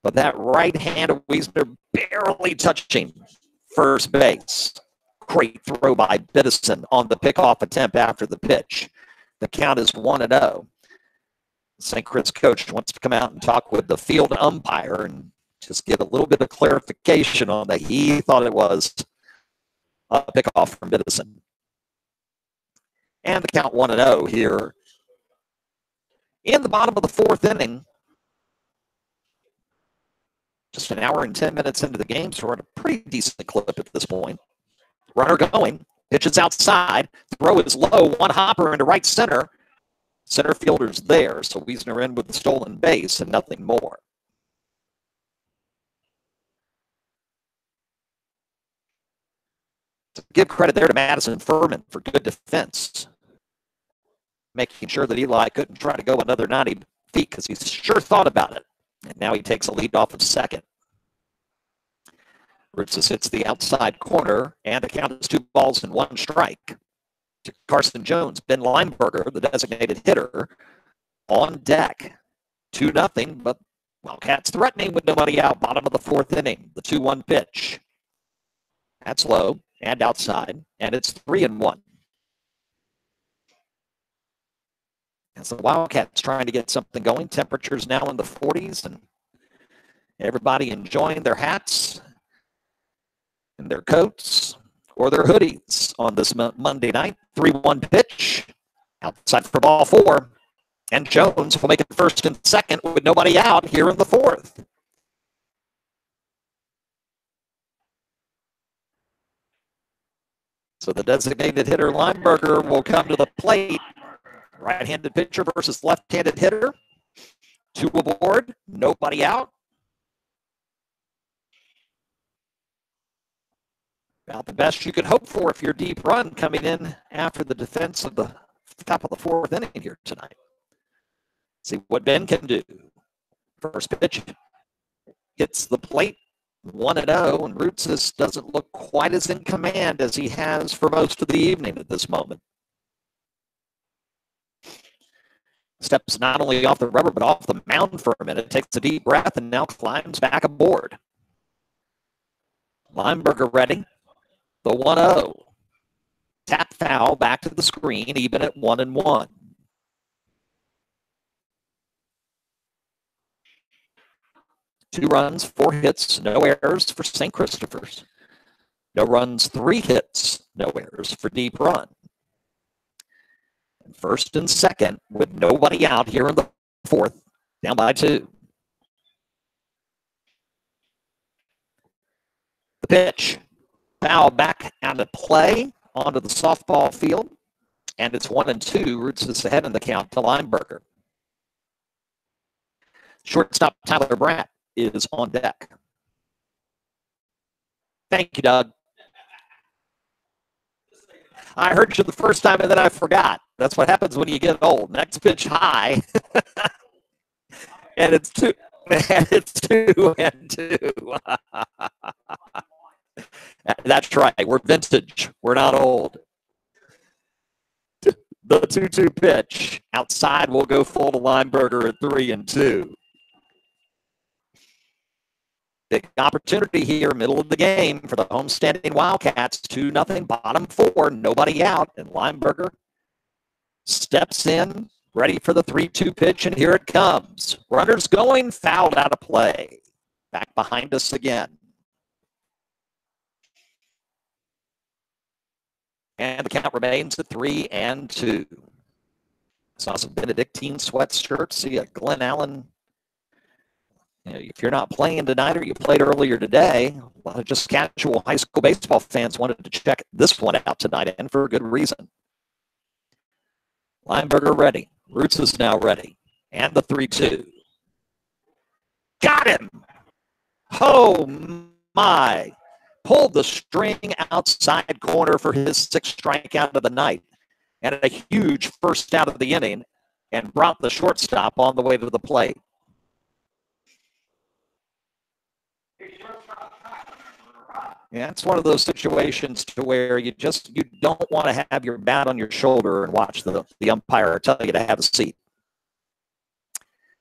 But that right hand of Wiesner barely touching first base. Great throw by Biddison on the pickoff attempt after the pitch. The count is 1-0. St. Chris coach wants to come out and talk with the field umpire and just get a little bit of clarification on that. He thought it was a pickoff from Biddison. And the count 1-0 here in the bottom of the fourth inning. Just an hour and 10 minutes into the game, so we're at a pretty decent clip at this point. Runner going, pitches outside, throw is low, one hopper into right center. Center fielder's there, so Wiesner in with the stolen base and nothing more. To give credit there to Madison Furman for good defense, making sure that Eli couldn't try to go another 90 feet because he sure thought about it. And now he takes a lead off of second. Ritzis hits the outside corner, and the count is 2 balls and 1 strike. To Carson Jones, Ben Lineberger, the designated hitter, on deck. 2-0, but Wildcats threatening with nobody out. Bottom of the fourth inning, the 2-1 pitch. That's low. and outside, and it's 3-1. As the Wildcats trying to get something going, temperatures now in the 40s, and everybody enjoying their hats and their coats or their hoodies on this Monday night. 3-1 pitch, outside for ball 4, and Jones will make it first and second with nobody out here in the 4th. So the designated hitter, Lineberger, will come to the plate. Right-handed pitcher versus left-handed hitter. 2 aboard, nobody out. About the best you could hope for if you're deep run coming in after the defense of the top of the 4th inning here tonight. See what Ben can do. First pitch hits the plate, 1-0, and Roots doesn't look quite as in command as he has for most of the evening at this moment. Steps not only off the rubber, but off the mound for a minute, takes a deep breath, and now climbs back aboard. Lineberger ready. The 1-0. Tap foul back to the screen, even at 1-1. Two runs, 4 hits, no errors for St. Christopher's. No runs, 3 hits, no errors for Deep Run. And first and second with nobody out here in the 4th, down by 2. The pitch, foul back out of play onto the softball field, and it's 1-2. Roots is ahead in the count to Lineberger. Shortstop Tyler Bratt is on deck. Thank you, Doug. I heard you the first time and then I forgot. That's what happens when you get old. Next pitch high. And it's 2. And it's 2-2. That's right. We're vintage. We're not old. The 2-2 pitch. Outside will go full to Lineberger at 3-2. Big opportunity here, middle of the game for the homestanding Wildcats. 2-0, bottom 4, nobody out. And Lineberger steps in, ready for the 3-2 pitch, and here it comes. Runners going, fouled out of play. Back behind us again. And the count remains at 3-2. Saw some Benedictine sweatshirts. See a Glen Allen. You know, if you're not playing tonight or you played earlier today, a lot of just casual high school baseball fans wanted to check this one out tonight, and for a good reason. Lineberger ready. Roots is now ready. And the 3-2. Got him! Oh, my. Pulled the string outside corner for his 6th strikeout of the night. And a huge first out of the inning, and brought the shortstop on the way to the plate. Yeah, it's one of those situations to where you don't want to have your bat on your shoulder and watch the umpire tell you to have a seat.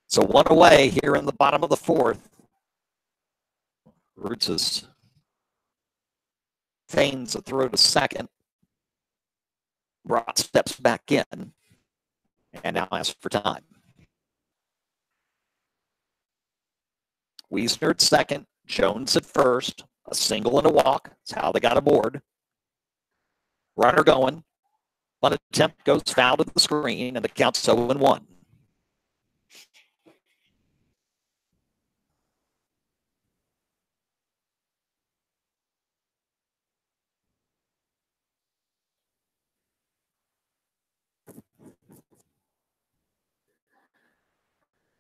So 1 away here in the bottom of the 4th. Roots feigns a throw to second. Brott steps back in and now asks for time. Wiesner at second, Jones at first. A single and a walk. That's how they got aboard. Runner going. One attempt goes foul to the screen, and the count's 0-1.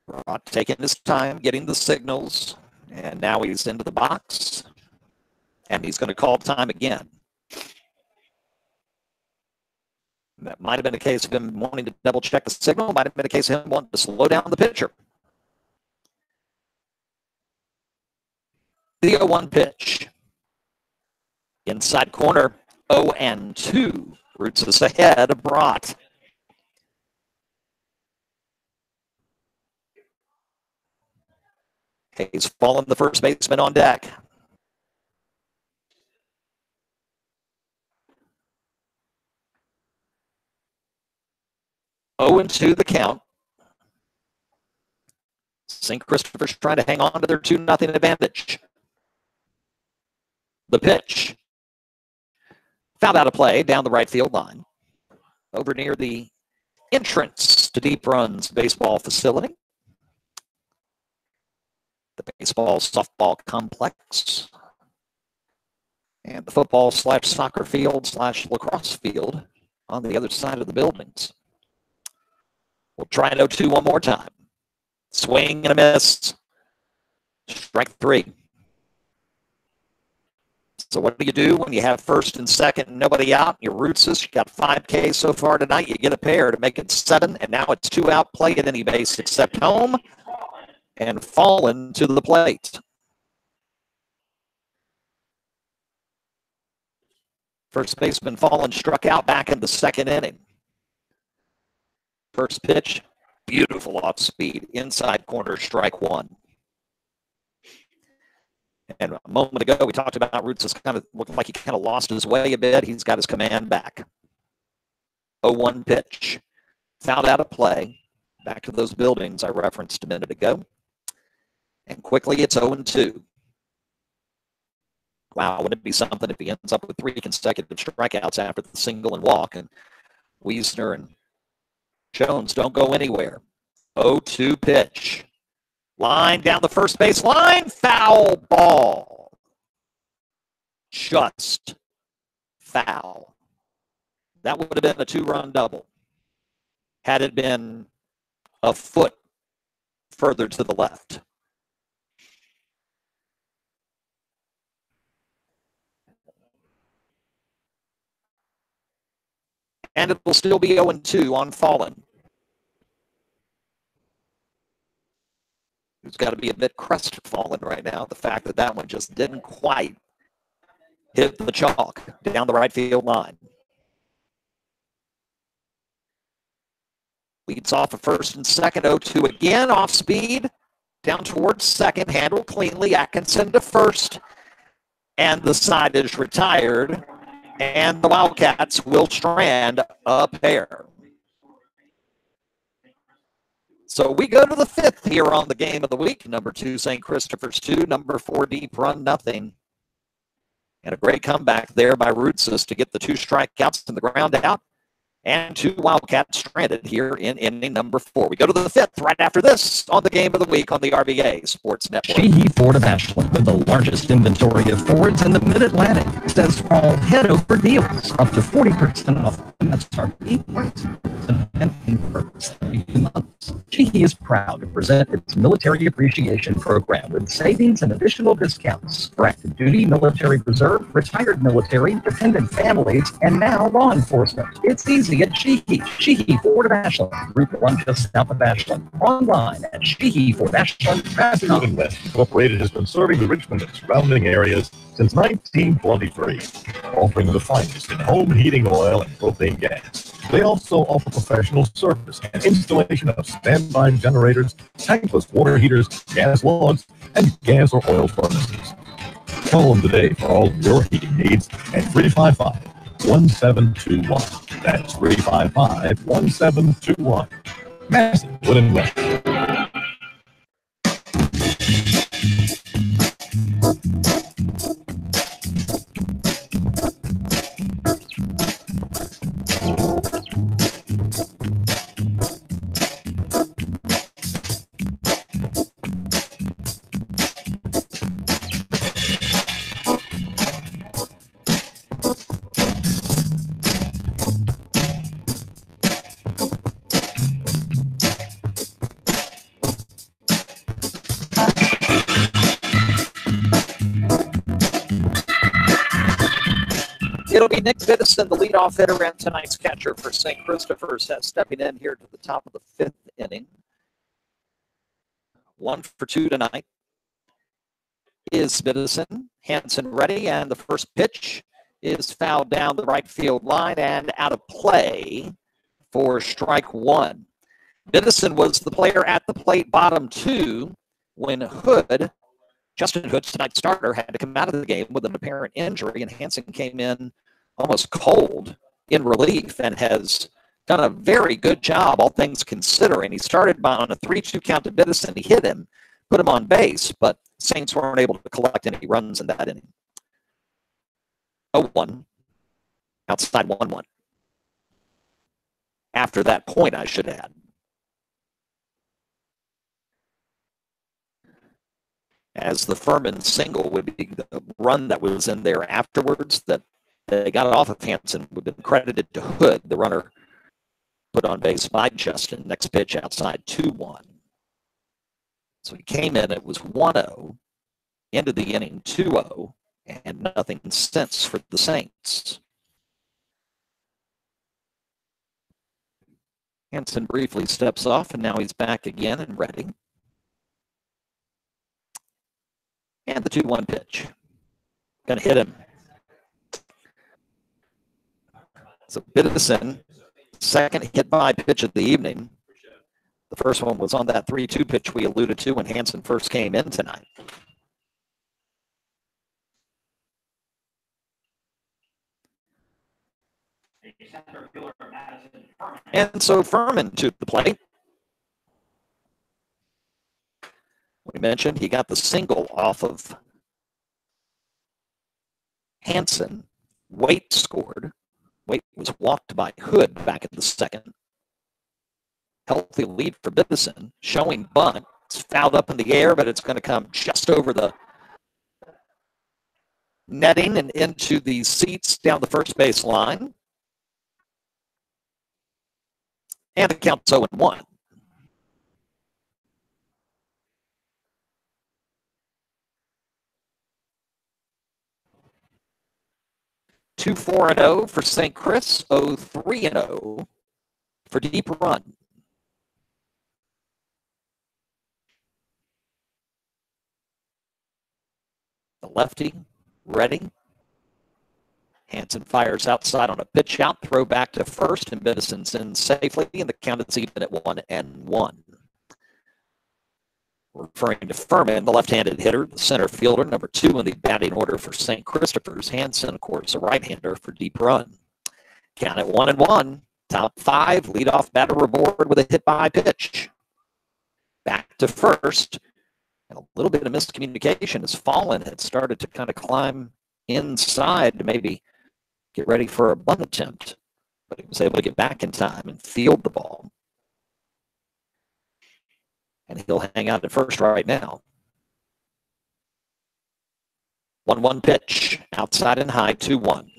Rod taking his time, getting the signals, and now he's into the box, and he's going to call time again. That might have been a case of him wanting to double-check the signal. Might have been a case of him wanting to slow down the pitcher. The 0-1 pitch. Inside corner, 0-2. Roots is ahead of Brott. He's fallen the first baseman on deck. 0-2 the count. St. Christopher's trying to hang on to their 2-0 advantage. The pitch. Fouled out of play down the right field line. Over near the entrance to Deep Run's baseball facility. The baseball softball complex. And the football/soccer field/lacrosse field on the other side of the buildings. We'll try an 0-2 one more time. Swing and a miss. Strike 3. So what do you do when you have first and second and nobody out? Your rootses, you got 5K so far tonight. You get a pair to make it 7, and now it's 2 out. Play at any base except home, and fallen to the plate. First baseman Fallen struck out back in the second inning. First pitch, beautiful off speed, inside corner, strike 1. And a moment ago, we talked about Roots has kind of looked like he kind of lost his way a bit. He's got his command back. 0-1 pitch. Fouled out of play. Back to those buildings I referenced a minute ago. And quickly it's 0-2. Wow, wouldn't it be something if he ends up with 3 consecutive strikeouts after the single and walk? And Wiesner and Jones don't go anywhere. 0-2 pitch. Line down the first base line. Foul ball. Just foul. That would have been a 2-run double had it been a foot further to the left. And it will still be 0-2 on Fallen. Who's got to be a bit crestfallen right now. The fact that that one just didn't quite hit the chalk down the right field line. Leads off of first and second, 0-2 again, off speed, down towards second, handled cleanly, Atkinson to first, and the side is retired, and the Wildcats will strand a pair. So we go to the 5th here on the game of the week. Number 2, St. Christopher's 2. Number 4, Deep Run, nothing. And a great comeback there by Rootses to get the 2 strikeouts and the ground out. And 2 Wildcats stranded here in inning number 4. We go to the 5th right after this on the game of the week on the RVA Sports Network. Sheehy Ford of Ashland, with the largest inventory of Fords in the Mid-Atlantic, says all head-over deals up to 40% off MSRP for 72 months. Sheehy is proud to present its Military Appreciation Program with savings and additional discounts for active duty, military reserve, retired military, dependent families, and now law enforcement. It's easy at Sheehy. Sheehy Ford of Ashland, Route 1 just south of Ashland. Online at SheehyFordAshland.com. Food and West Incorporated has been serving the Richmond and surrounding areas since 1923, offering the finest in home heating oil and propane gas. They also offer professional service and installation of standby generators, tankless water heaters, gas logs, and gas or oil furnaces. Call them today for all your heating needs at 355-1721. That's 355-1721. Massive Wood and West. It'll be Nick Biddison, the leadoff hitter and tonight's catcher for St. Christopher's, stepping in here to the top of the 5th inning. 1 for 2 tonight is Biddison. Hanson ready, and the first pitch is fouled down the right field line and out of play for strike 1. Biddison was the player at the plate, bottom 2, when Justin Hood, tonight's starter, had to come out of the game with an apparent injury, and Hanson came in almost cold in relief and has done a very good job, all things considering. He started on a 3-2 count to Biddison. He hit him, put him on base, but Saints weren't able to collect any runs in that inning. 0-1, outside 1-1. After that point, I should add. As the Furman single would be the run that was in there afterwards that they got off of Hansen would have been credited to Hood, the runner put on base by Justin. Next pitch outside 2-1. So he came in, it was 1-0, into the inning 2-0, and nothing since for the Saints. Hansen briefly steps off, and now he's back again and ready. And the 2-1 pitch. Gonna hit him. So Biddison, second hit by pitch of the evening. The first one was on that 3-2 pitch we alluded to when Hansen first came in tonight. And so Furman to the plate. We mentioned he got the single off of Hansen. Waite scored. Waite was walked by Hood back in the second. Healthy lead for Biddison. Showing bunt. It's fouled up in the air, but it's going to come just over the netting and into the seats down the first base line. And the count's 0-1. Two 4-0 for St. Chris, 3-0 for Deep Run. The lefty, ready. Hansen fires outside on a pitch out, throw back to first, and Biddison's in safely, and the count is even at 1-1. Referring to Furman, the left-handed hitter, the center fielder, number 2 in the batting order for St. Christopher's. Hansen, of course, a right-hander for Deep Run. Count at 1-1. Top 5, leadoff batter aboard with a hit-by pitch. Back to first. And a little bit of miscommunication as Fallen had started to kind of climb inside to maybe get ready for a bunt attempt. But he was able to get back in time and field the ball. And he'll hang out at first right now. 1-1 pitch, outside and high, 2-1.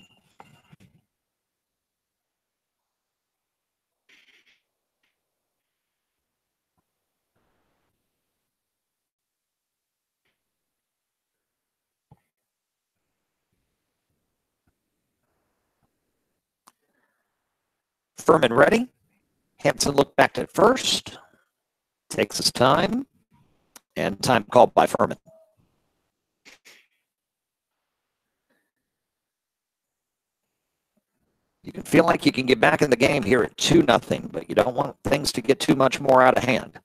Furman ready. Hansen looked back at first. Takes his time, and time called by Furman. You can feel like you can get back in the game here at 2-0, but you don't want things to get too much more out of hand.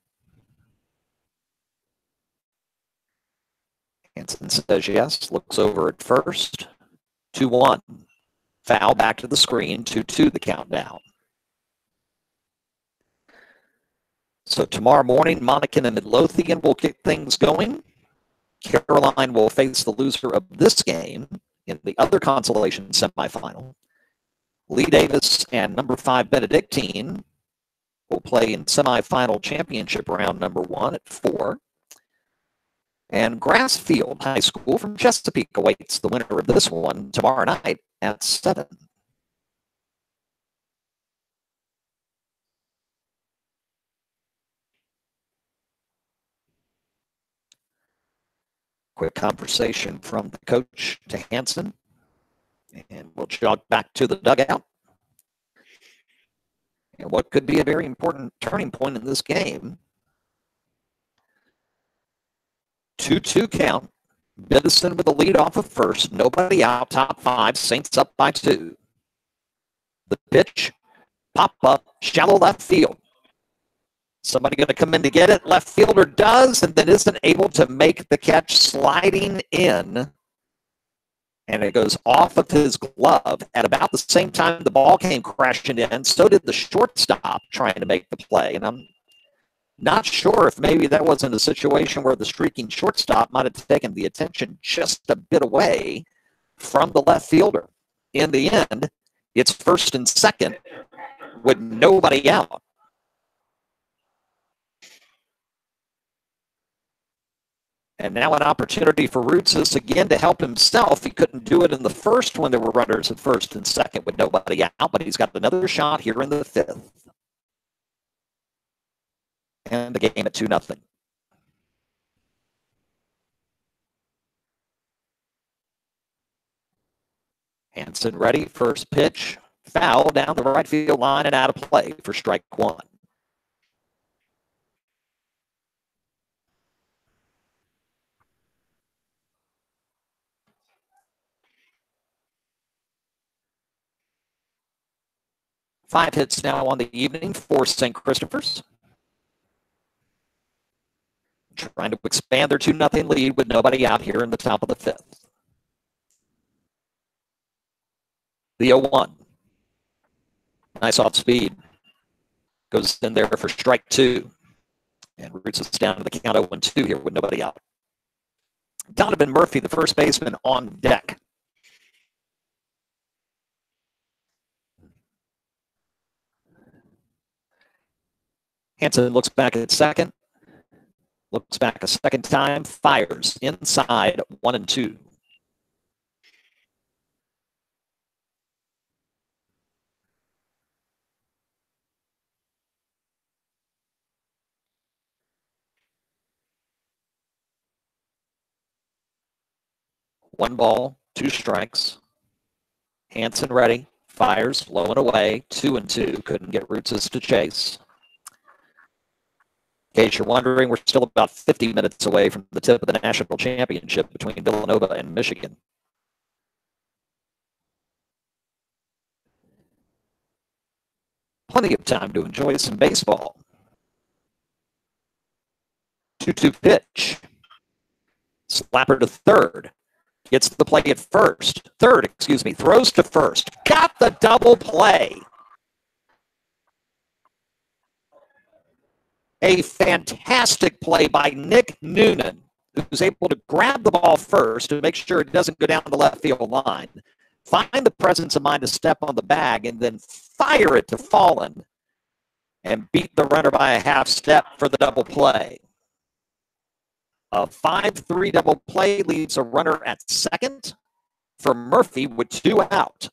Hansen says yes, looks over at first. 2-1. Foul back to the screen, 2-2 the countdown. So tomorrow morning, Monacan and Midlothian will get things going. Caroline will face the loser of this game in the other consolation semifinal. Lee Davis and number 5 Benedictine will play in semifinal championship round number 1 at 4. And Grassfield High School from Chesapeake awaits the winner of this one tomorrow night at 7. Quick conversation from the coach to Hansen. And we'll jog back to the dugout. And what could be a very important turning point in this game. 2-2 count. Biddison with the lead off of first. Nobody out. Top 5. Saints up by 2. The pitch. Pop up. Shallow left field. Somebody going to come in to get it. Left fielder does, and then isn't able to make the catch, sliding in And it goes off of his glove at about the same time the ball came crashing in. So did the shortstop trying to make the play. And I'm not sure if maybe that wasn't a situation where the streaking shortstop might have taken the attention just a bit away from the left fielder. In the end, it's first and second with nobody out. And now an opportunity for Roots again to help himself. He couldn't do it in the first when there were runners at first and second with nobody out, but he's got another shot here in the fifth. And the game at 2-0. Hansen ready, first pitch, foul down the right field line and out of play for strike one. Five hits now on the evening for St. Christopher's. Trying to expand their 2-0 lead with nobody out here in the top of the fifth. The 0-1. Nice off speed. Goes in there for strike two. And Roots is down to the count 0-2 here with nobody out. Donovan Murphy, the first baseman, on deck. Hansen looks back at second. Looks back a second time. Fires inside 1-2. One ball, two strikes. Hansen ready. Fires, low and away. 2-2. Couldn't get Roots to chase. In case you're wondering, we're still about 50 minutes away from the tip of the national championship between Villanova and Michigan. Plenty of time to enjoy some baseball. 2-2 pitch. Slapper to third. Gets the play at first. Throws to first. Got the double play. A fantastic play by Nick Noonan, who's able to grab the ball first to make sure it doesn't go down the left field line. Find the presence of mind to step on the bag and then fire it to Fallen and beat the runner by a half step for the double play. A 5-3 double play leaves a runner at second for Murphy with two out.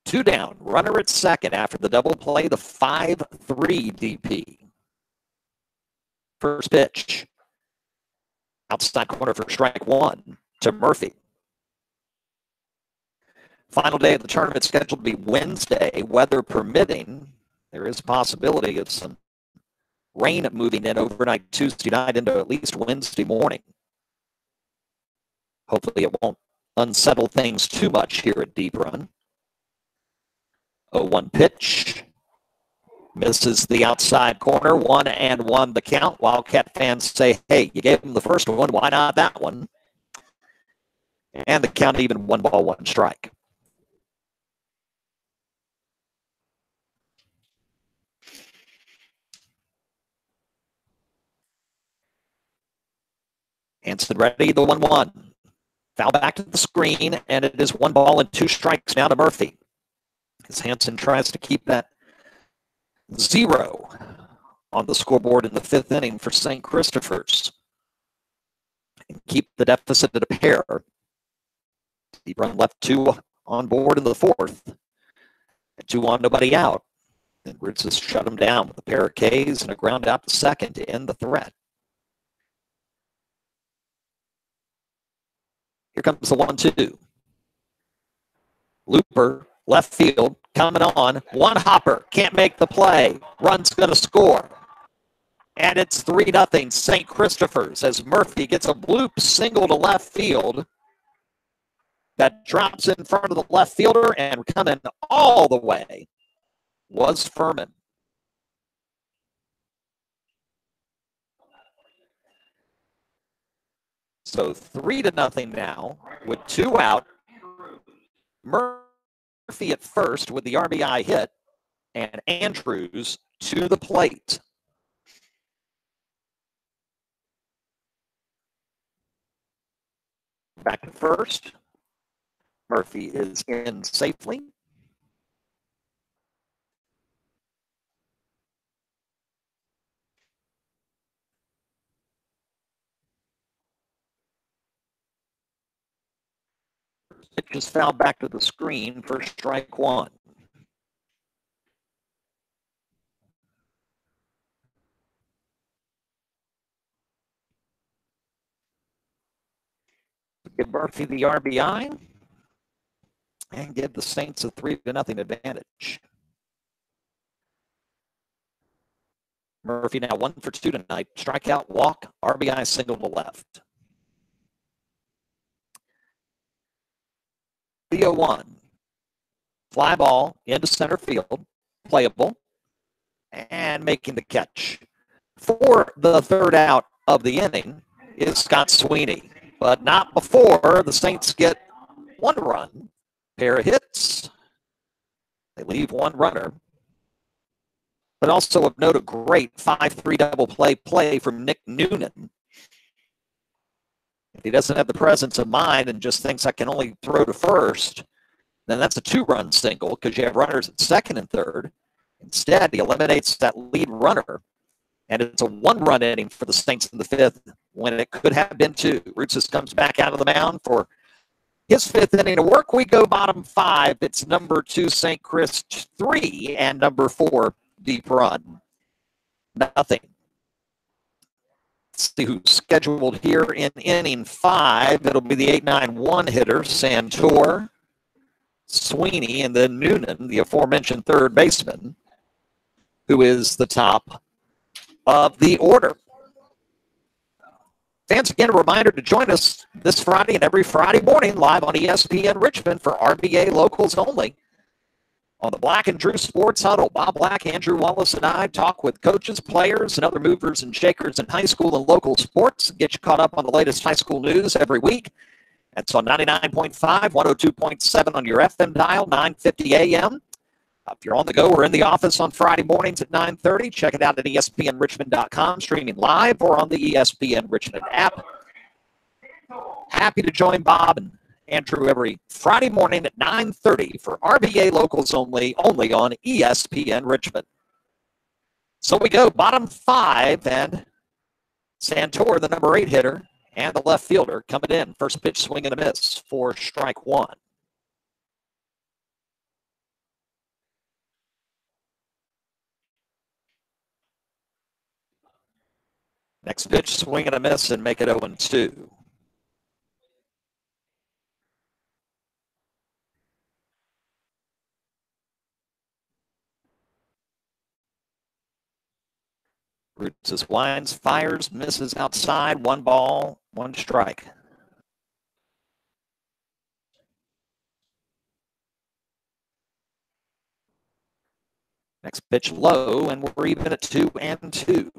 Two down, runner at second after the double play, the 5-3 DP. First pitch. Outside corner for strike one to Murphy. Final day of the tournament scheduled to be Wednesday, weather permitting. There is a possibility of some rain moving in overnight Tuesday night into at least Wednesday morning. Hopefully it won't unsettle things too much here at Deep Run. 0-1 pitch. Misses the outside corner. 1-1 the count. Wildcat fans say, hey, you gave him the first one. Why not that one? And the count even 1 ball, 1 strike. Hansen ready, the 1-1. Foul back to the screen, and it is 1 ball and 2 strikes now to Murphy. As Hansen tries to keep that 0 on the scoreboard in the 5th inning for St. Christopher's. And keep the deficit at a pair. Deep Run left 2 on board in the 4th. And 2 on, nobody out. And Roots has shut him down with a pair of Ks and a ground out to second to end the threat. Here comes the 1-2. Looper, left field, coming on. One hopper, can't make the play. Run's going to score. And it's 3-0 St. Christopher's as Murphy gets a bloop single to left field that drops in front of the left fielder, and coming all the way was Furman. So 3-0 now with 2 out. Murphy at first with the RBI hit, and Andrews to the plate. Back to first. Murphy is in safely. It just fouled back to the screen for strike 1. Give Murphy the RBI and give the Saints a 3-0 advantage. Murphy now 1 for 2 tonight. Strikeout, walk, RBI, single to left. The 0-1. Fly ball into center field, playable, and making the catch. For the 3rd out of the inning is Scott Sweeney, but not before the Saints get 1 run. Pair of hits. They leave 1 runner. But also of note, a great 5-3 double play from Nick Noonan. If he doesn't have the presence of mind and just thinks I can only throw to first, then that's a 2-run single because you have runners at second and third. Instead, he eliminates that lead runner, and it's a 1-run inning for the Saints in the 5th when it could have been 2. Rutsis comes back out of the mound for his 5th inning of work. We go bottom 5. It's number 2, St. Chris 3, and number 4, Deep Run. Nothing. Let's see who's scheduled here in inning 5. It'll be the 8-9-1 hitter, Santor, Sweeney, and then Noonan, the aforementioned 3rd baseman, who is the top of the order. Fans, again, a reminder to join us this Friday and every Friday morning live on ESPN Richmond for RVA Locals Only. On the Black and Drew Sports Huddle, Bob Black, Andrew Wallace, and I talk with coaches, players, and other movers and shakers in high school and local sports. Get you caught up on the latest high school news every week. That's on 99.5, 102.7 on your FM dial, 9:50 a.m. If you're on the go or in the office on Friday mornings at 9:30, check it out at ESPNRichmond.com, streaming live or on the ESPN Richmond app. Happy to join Bob and Andrew every Friday morning at 9:30 for RVA Locals only on ESPN Richmond. So we go bottom 5, and Santor, the number 8 hitter, and the left fielder coming in. First pitch, swing and a miss for strike 1. Next pitch, swing and a miss, and make it 0-2. Roots winds, fires, misses outside. 1 ball, 1 strike. Next pitch low, and we're even at 2-2.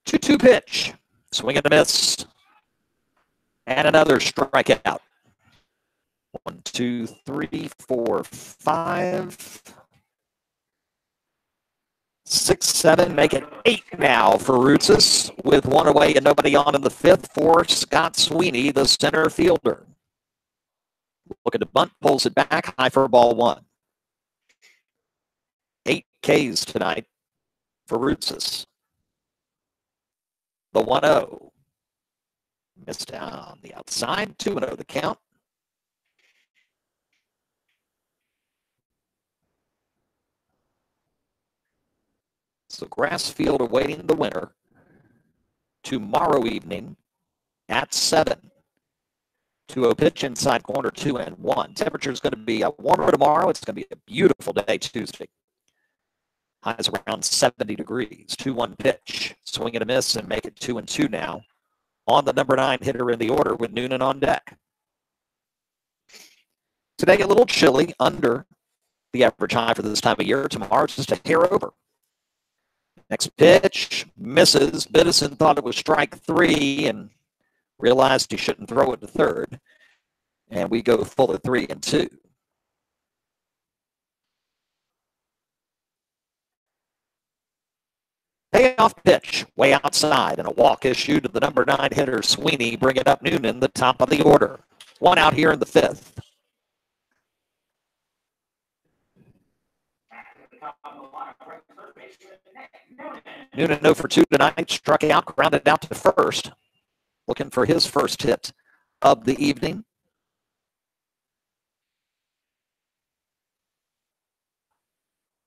2-2 pitch. Swing and a miss. And another strikeout. 1, 2, 3, 4, 5, 6, 7. Make it 8 now for Rutsis with 1 away and nobody on in the 5th for Scott Sweeney, the center fielder. Looking to bunt, pulls it back, high for ball 1. 8 Ks tonight for Rutsis. The 1-0. Missed down the outside. 2-0 the count. So grass field awaiting the winner tomorrow evening at 7. 2-0 pitch inside corner, 2-1. Temperature is going to be warmer tomorrow. It's going to be a beautiful day Tuesday. Highs around 70 degrees. 2-1 pitch. Swing and a miss and make it 2-2 now. On the number 9 hitter in the order with Noonan on deck. Today a little chilly, under the average high for this time of year. Tomorrow it's just a hair over. Next pitch misses. Biddison thought it was strike 3 and realized he shouldn't throw it to third. And we go full of 3-2. Payoff pitch, way outside, and a walk issued to the number 9 hitter, Sweeney, bringing up Noonan, the top of the order. 1 out here in the 5th. Noonan 0 for 2 tonight, struck out, grounded out to first, looking for his first hit of the evening.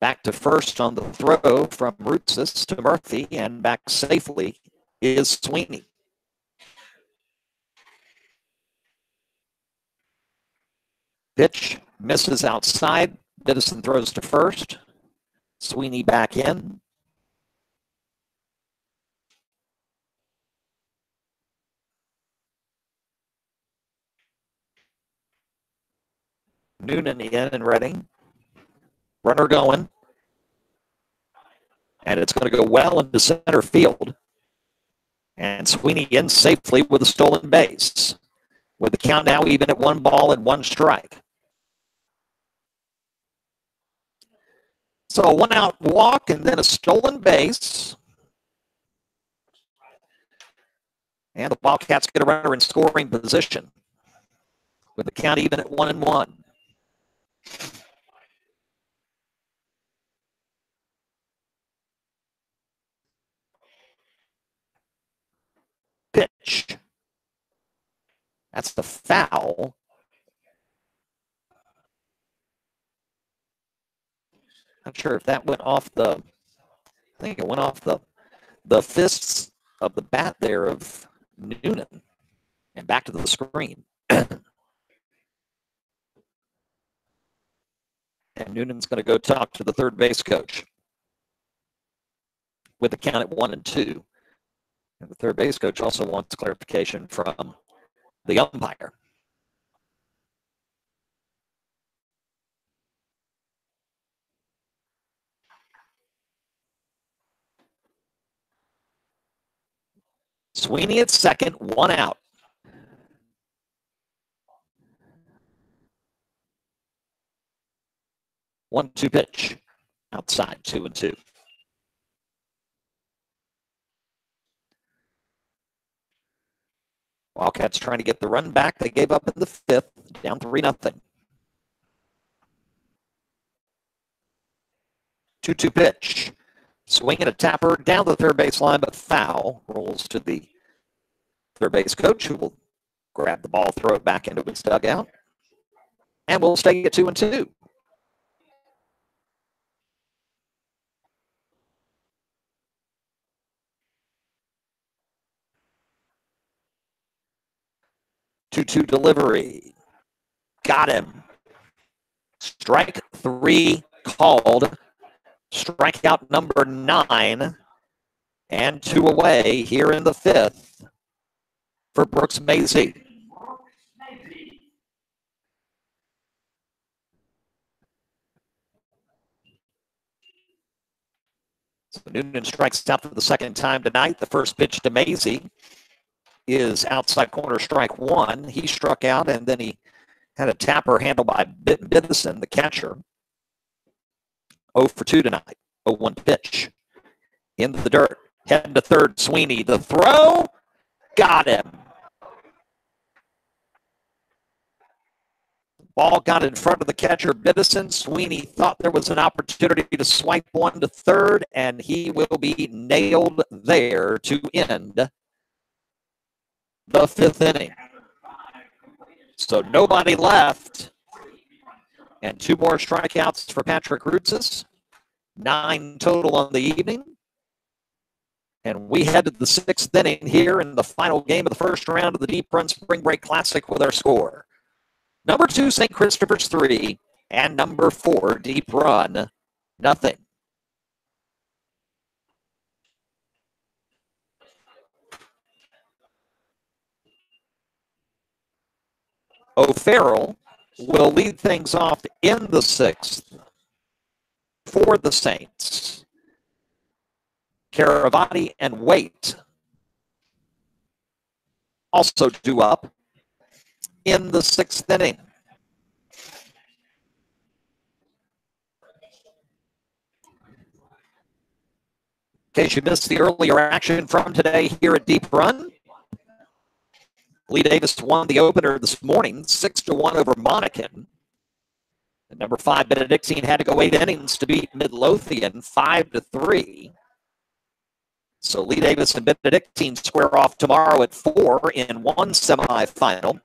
Back to first on the throw from Rootsis to Murphy, and back safely is Sweeney. Pitch misses outside. Biddison throws to first. Sweeney back in. Noonan in and ready. Runner going. And it's going to go well into center field. And Sweeney in safely with a stolen base. With the count now even at 1 ball and 1 strike. So a 1-out walk and then a stolen base. And the Wildcats get a runner in scoring position. With the count even at 1-1. Pitch. That's the foul. Not sure if that went off the, I think it went off the fists of the bat there of Noonan. And back to the screen. And Noonan's going to go talk to the third base coach. With the count at 1-2. And the third base coach also wants clarification from the umpire. Sweeney at second, 1 out. One-two pitch. Outside, 2-2. Wildcats trying to get the run back. They gave up in the 5th, down 3-0. 2-2 pitch. Swinging a tapper down the third base line, but foul. Rolls to the third base coach, who will grab the ball, throw it back into his dugout. And we'll stay at 2-2. Two delivery. Got him. Strike 3 called. Strikeout number 9. And 2 away here in the 5th for Brooks Macy. So Noonan strikes out for the second time tonight. The first pitch to Macy is outside corner strike 1. He struck out, and then he had a tapper handled by Biddison, the catcher. 0 for 2 tonight. 0-1 pitch. In the dirt. Heading to third, Sweeney. The throw. Got him. Ball got in front of the catcher, Biddison. Sweeney thought there was an opportunity to swipe one to third, and he will be nailed there to end the 5th inning. So nobody left. And 2 more strikeouts for Patrick Rootsis. 9 total on the evening. And we head to the 6th inning here in the final game of the first round of the Deep Run Spring Break Classic with our score. Number 2, St. Christopher's 3, and number 4, Deep Run, 0. O'Farrell will lead things off in the 6th for the Saints. Caravati and Waite also due up in the 6th inning. In case you missed the earlier action from today here at Deep Run, Lee Davis won the opener this morning, 6-1 over Monacan. And number 5, Benedictine, had to go 8 innings to beat Midlothian 5-3. So Lee Davis and Benedictine square off tomorrow at 4 in one semifinal.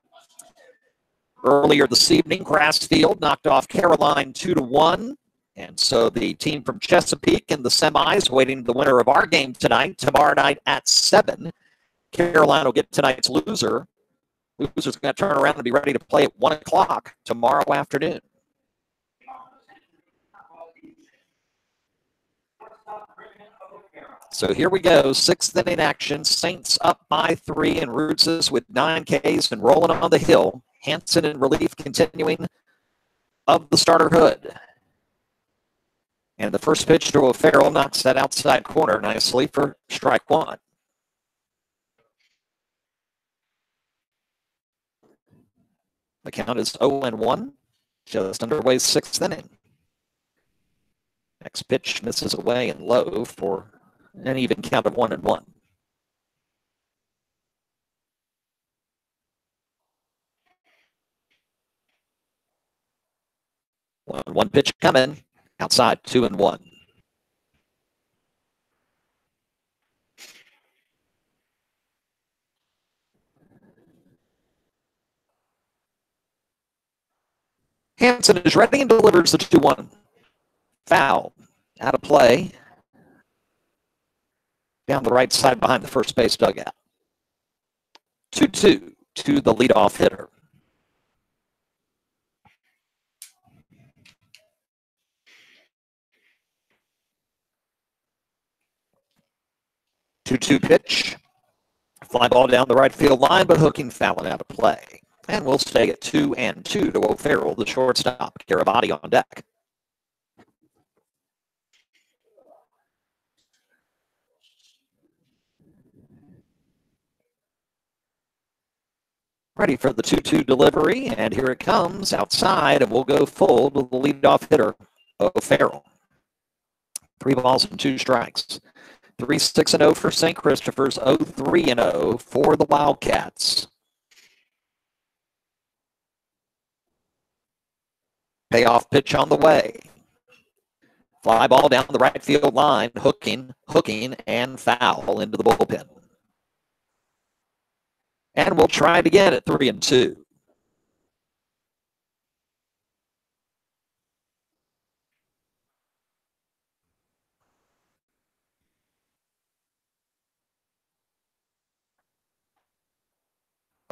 Earlier this evening, Grassfield knocked off Caroline 2-1. And so the team from Chesapeake in the semis waiting the winner of our game tonight, tomorrow night at 7. Caroline will get tonight's loser. Loser's going to turn around and be ready to play at 1 o'clock tomorrow afternoon. So here we go, 6th inning action. Saints up by 3 and Roots with 9 Ks and rolling on the hill. Hanson in relief continuing of the starter Hood. And the first pitch to O'Farrell knocks that outside corner nicely for strike 1. The count is 0-1, just underway 6th inning. Next pitch misses away and low for an even count of 1-1. One pitch coming, outside 2-1. Hanson is ready and delivers the 2-1. Foul. Out of play. Down the right side behind the first base dugout. 2-2 to the leadoff hitter. Two pitch. Fly ball down the right field line, but hooking foul and out of play. And we'll stay at 2-2 to O'Farrell, the shortstop. Caravati on deck. Ready for the 2-2 delivery, and here it comes outside, and we'll go full to the leadoff hitter, O'Farrell. 3 balls and 2 strikes. 3-6-0 for St. Christopher's, 0-3-0 for the Wildcats. Payoff pitch on the way. Fly ball down the right field line, hooking, and foul into the bullpen. And we'll try it again at 3-2.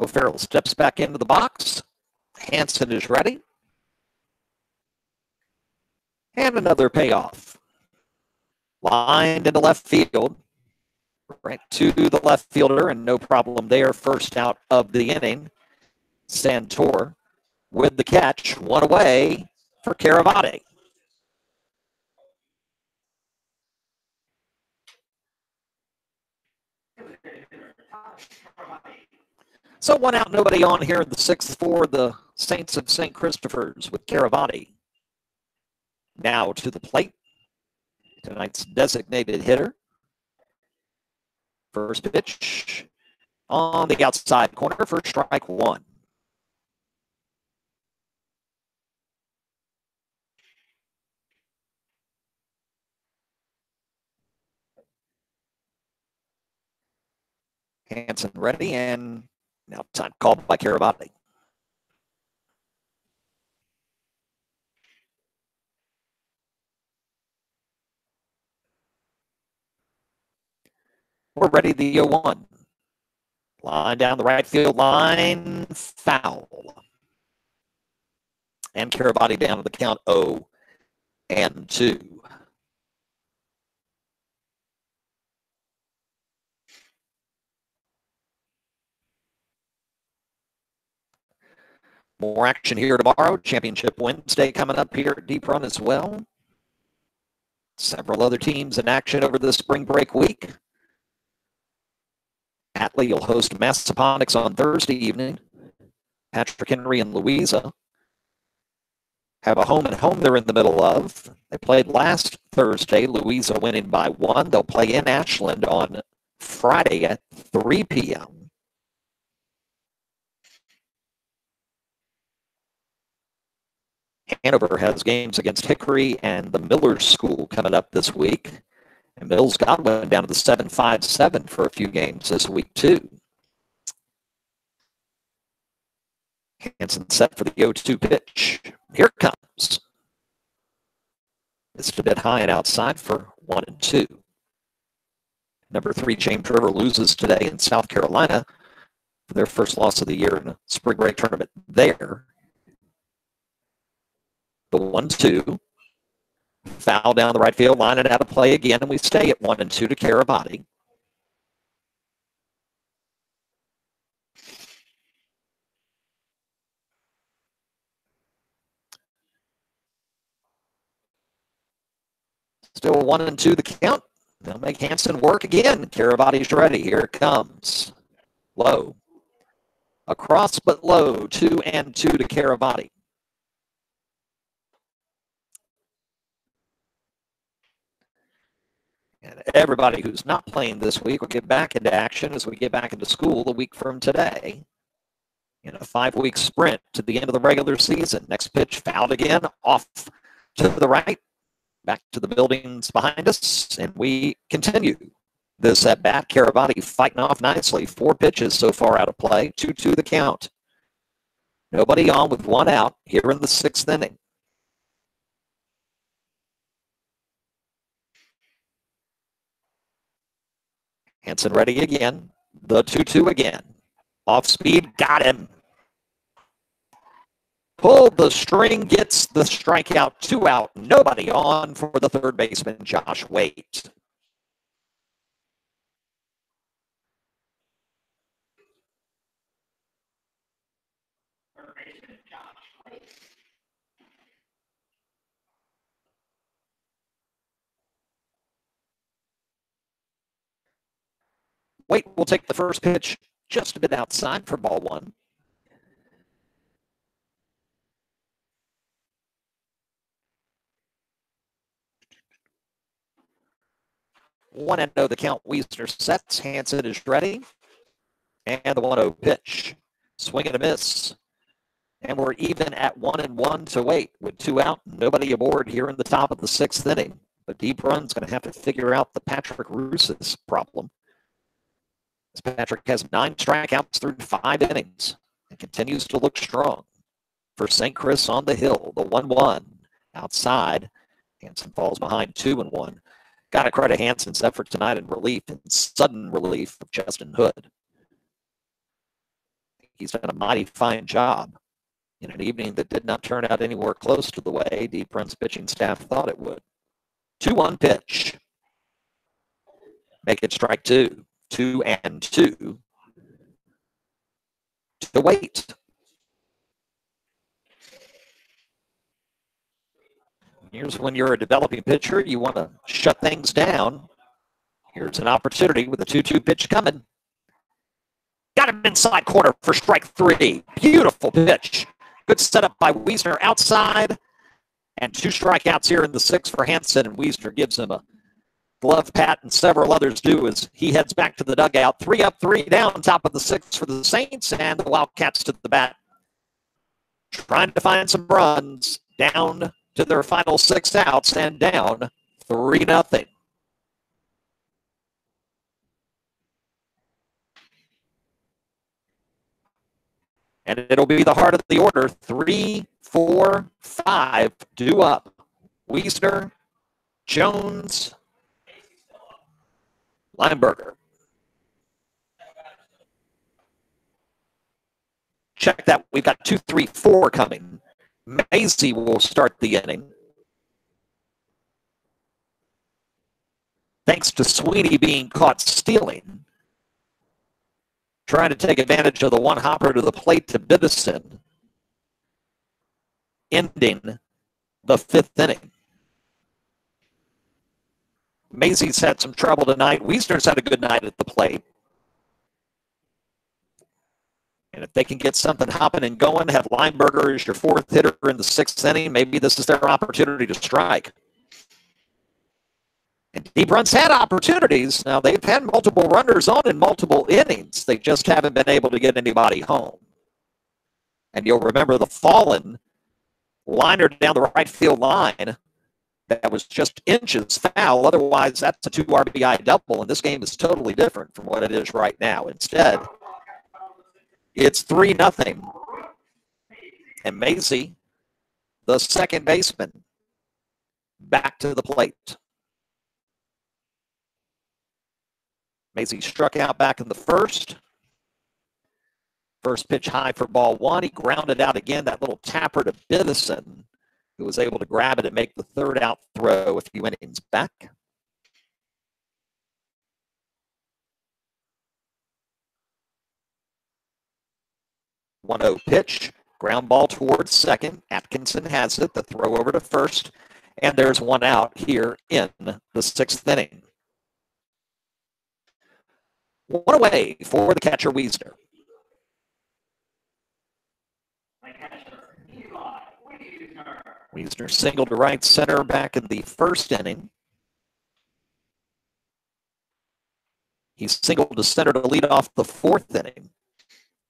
O'Farrell steps back into the box. Hanson is ready. And another payoff. Lined into left field. Right to the left fielder, and no problem there. First out of the inning. Santor with the catch. 1 away for Caravati. So 1 out, nobody on here in the 6th for the Saints of St. Christopher's with Caravati. Now to the plate. Tonight's designated hitter. First pitch on the outside corner for strike 1. Hanson ready, and now time called by Caravati. We're ready, the 0-1. Line down the right field line, foul. And Caravati down to the count 0-2. More action here tomorrow. Championship Wednesday coming up here at Deep Run as well. Several other teams in action over the spring break week. Atlee will host Massaponics on Thursday evening. Patrick Henry and Louisa have a home and home they're in the middle of. They played last Thursday, Louisa winning by 1. They'll play in Ashland on Friday at 3 p.m. Hanover has games against Hickory and the Millers School coming up this week. And Mills Godwin down to the 7-5-7 for a few games this week, too. Hanson set for the 0-2 pitch. Here it comes. It's a bit high and outside for 1-2. Number 3, James River loses today in South Carolina for their first loss of the year in a spring break tournament there. The 1-2. Foul down the right field line and out of play again, and we stay at 1-2 to Carabati. Still 1-2 the count. They'll make Hanson work again. Carabati's ready. Here it comes. Low. Across but low. 2-2 to Carabati. And everybody who's not playing this week will get back into action as we get back into school a week from today. In a 5-week sprint to the end of the regular season. Next pitch fouled again. Off to the right. Back to the buildings behind us. And we continue this at bat. Carabati fighting off nicely. 4 pitches so far out of play. 2-2 the count. Nobody on with 1 out here in the 6th inning. Hanson ready again. The 2-2 again. Off speed, got him. Pulled the string, gets the strikeout, 2 out. Nobody on for the third baseman, Josh Waite. Waite will take the first pitch just a bit outside for ball 1. One and the count. Wiesner sets. Hanson is ready. And the 1-0 pitch. Swing and a miss. And we're even at 1-1 to Waite with 2 out. Nobody aboard here in the top of the 6th inning. But Deep Run's going to have to figure out the Patrick Rousas problem. As Patrick has 9 strikeouts through 5 innings and continues to look strong. For St. Chris on the hill, the 1-1 outside. Hanson falls behind 2-1. Got to credit Hanson's effort tonight in relief and sudden relief of Justin Hood. He's done a mighty fine job in an evening that did not turn out anywhere close to the way Deep Run's pitching staff thought it would. 2-1 pitch. Make it strike 2. 2-2 to Waite. Here's when you're a developing pitcher, you want to shut things down. Here's an opportunity with a 2-2 pitch coming. Got him inside corner for strike 3. Beautiful pitch. Good setup by Wiesner outside. And 2 strikeouts here in the 6th for Hanson. And Wiesner gives him a glove pat, and several others do as he heads back to the dugout. 3 up, 3 down, top of the 6th for the Saints, and the Wildcats to the bat. Trying to find some runs, down to their final 6 outs and down 3-0. And it'll be the heart of the order. 3, 4, 5 due up. Wiesner, Jones, Lineberger. Check that. We've got 2, 3, 4 coming. Macy will start the inning. Thanks to Sweeney being caught stealing. Trying to take advantage of the 1 hopper to the plate to Bibison. Ending the 5th inning. Macy's had some trouble tonight. Wiesner's had a good night at the plate. And if they can get something hopping and going, have Lineberger as your fourth hitter in the sixth inning, maybe this is their opportunity to strike. And Deep Run's had opportunities. Now, they've had multiple runners on in multiple innings. They just haven't been able to get anybody home. And you'll remember the fallen liner down the right field line that was just inches foul. Otherwise, that's a 2 RBI double, and this game is totally different from what it is right now. Instead, it's 3-0. And Macy, the second baseman, back to the plate. Macy struck out back in the first. First pitch high for ball one. He grounded out again. That little tapper to Biddison, who was able to grab it and make the third out throw a few innings back. One 1-0 pitch. Ground ball towards second. Atkinson has it. The throw over to first. And there's one out here in the sixth inning. One away for the catcher, Wiesner. Wiesner singled to right center back in the first inning. He singled to center to lead off the fourth inning.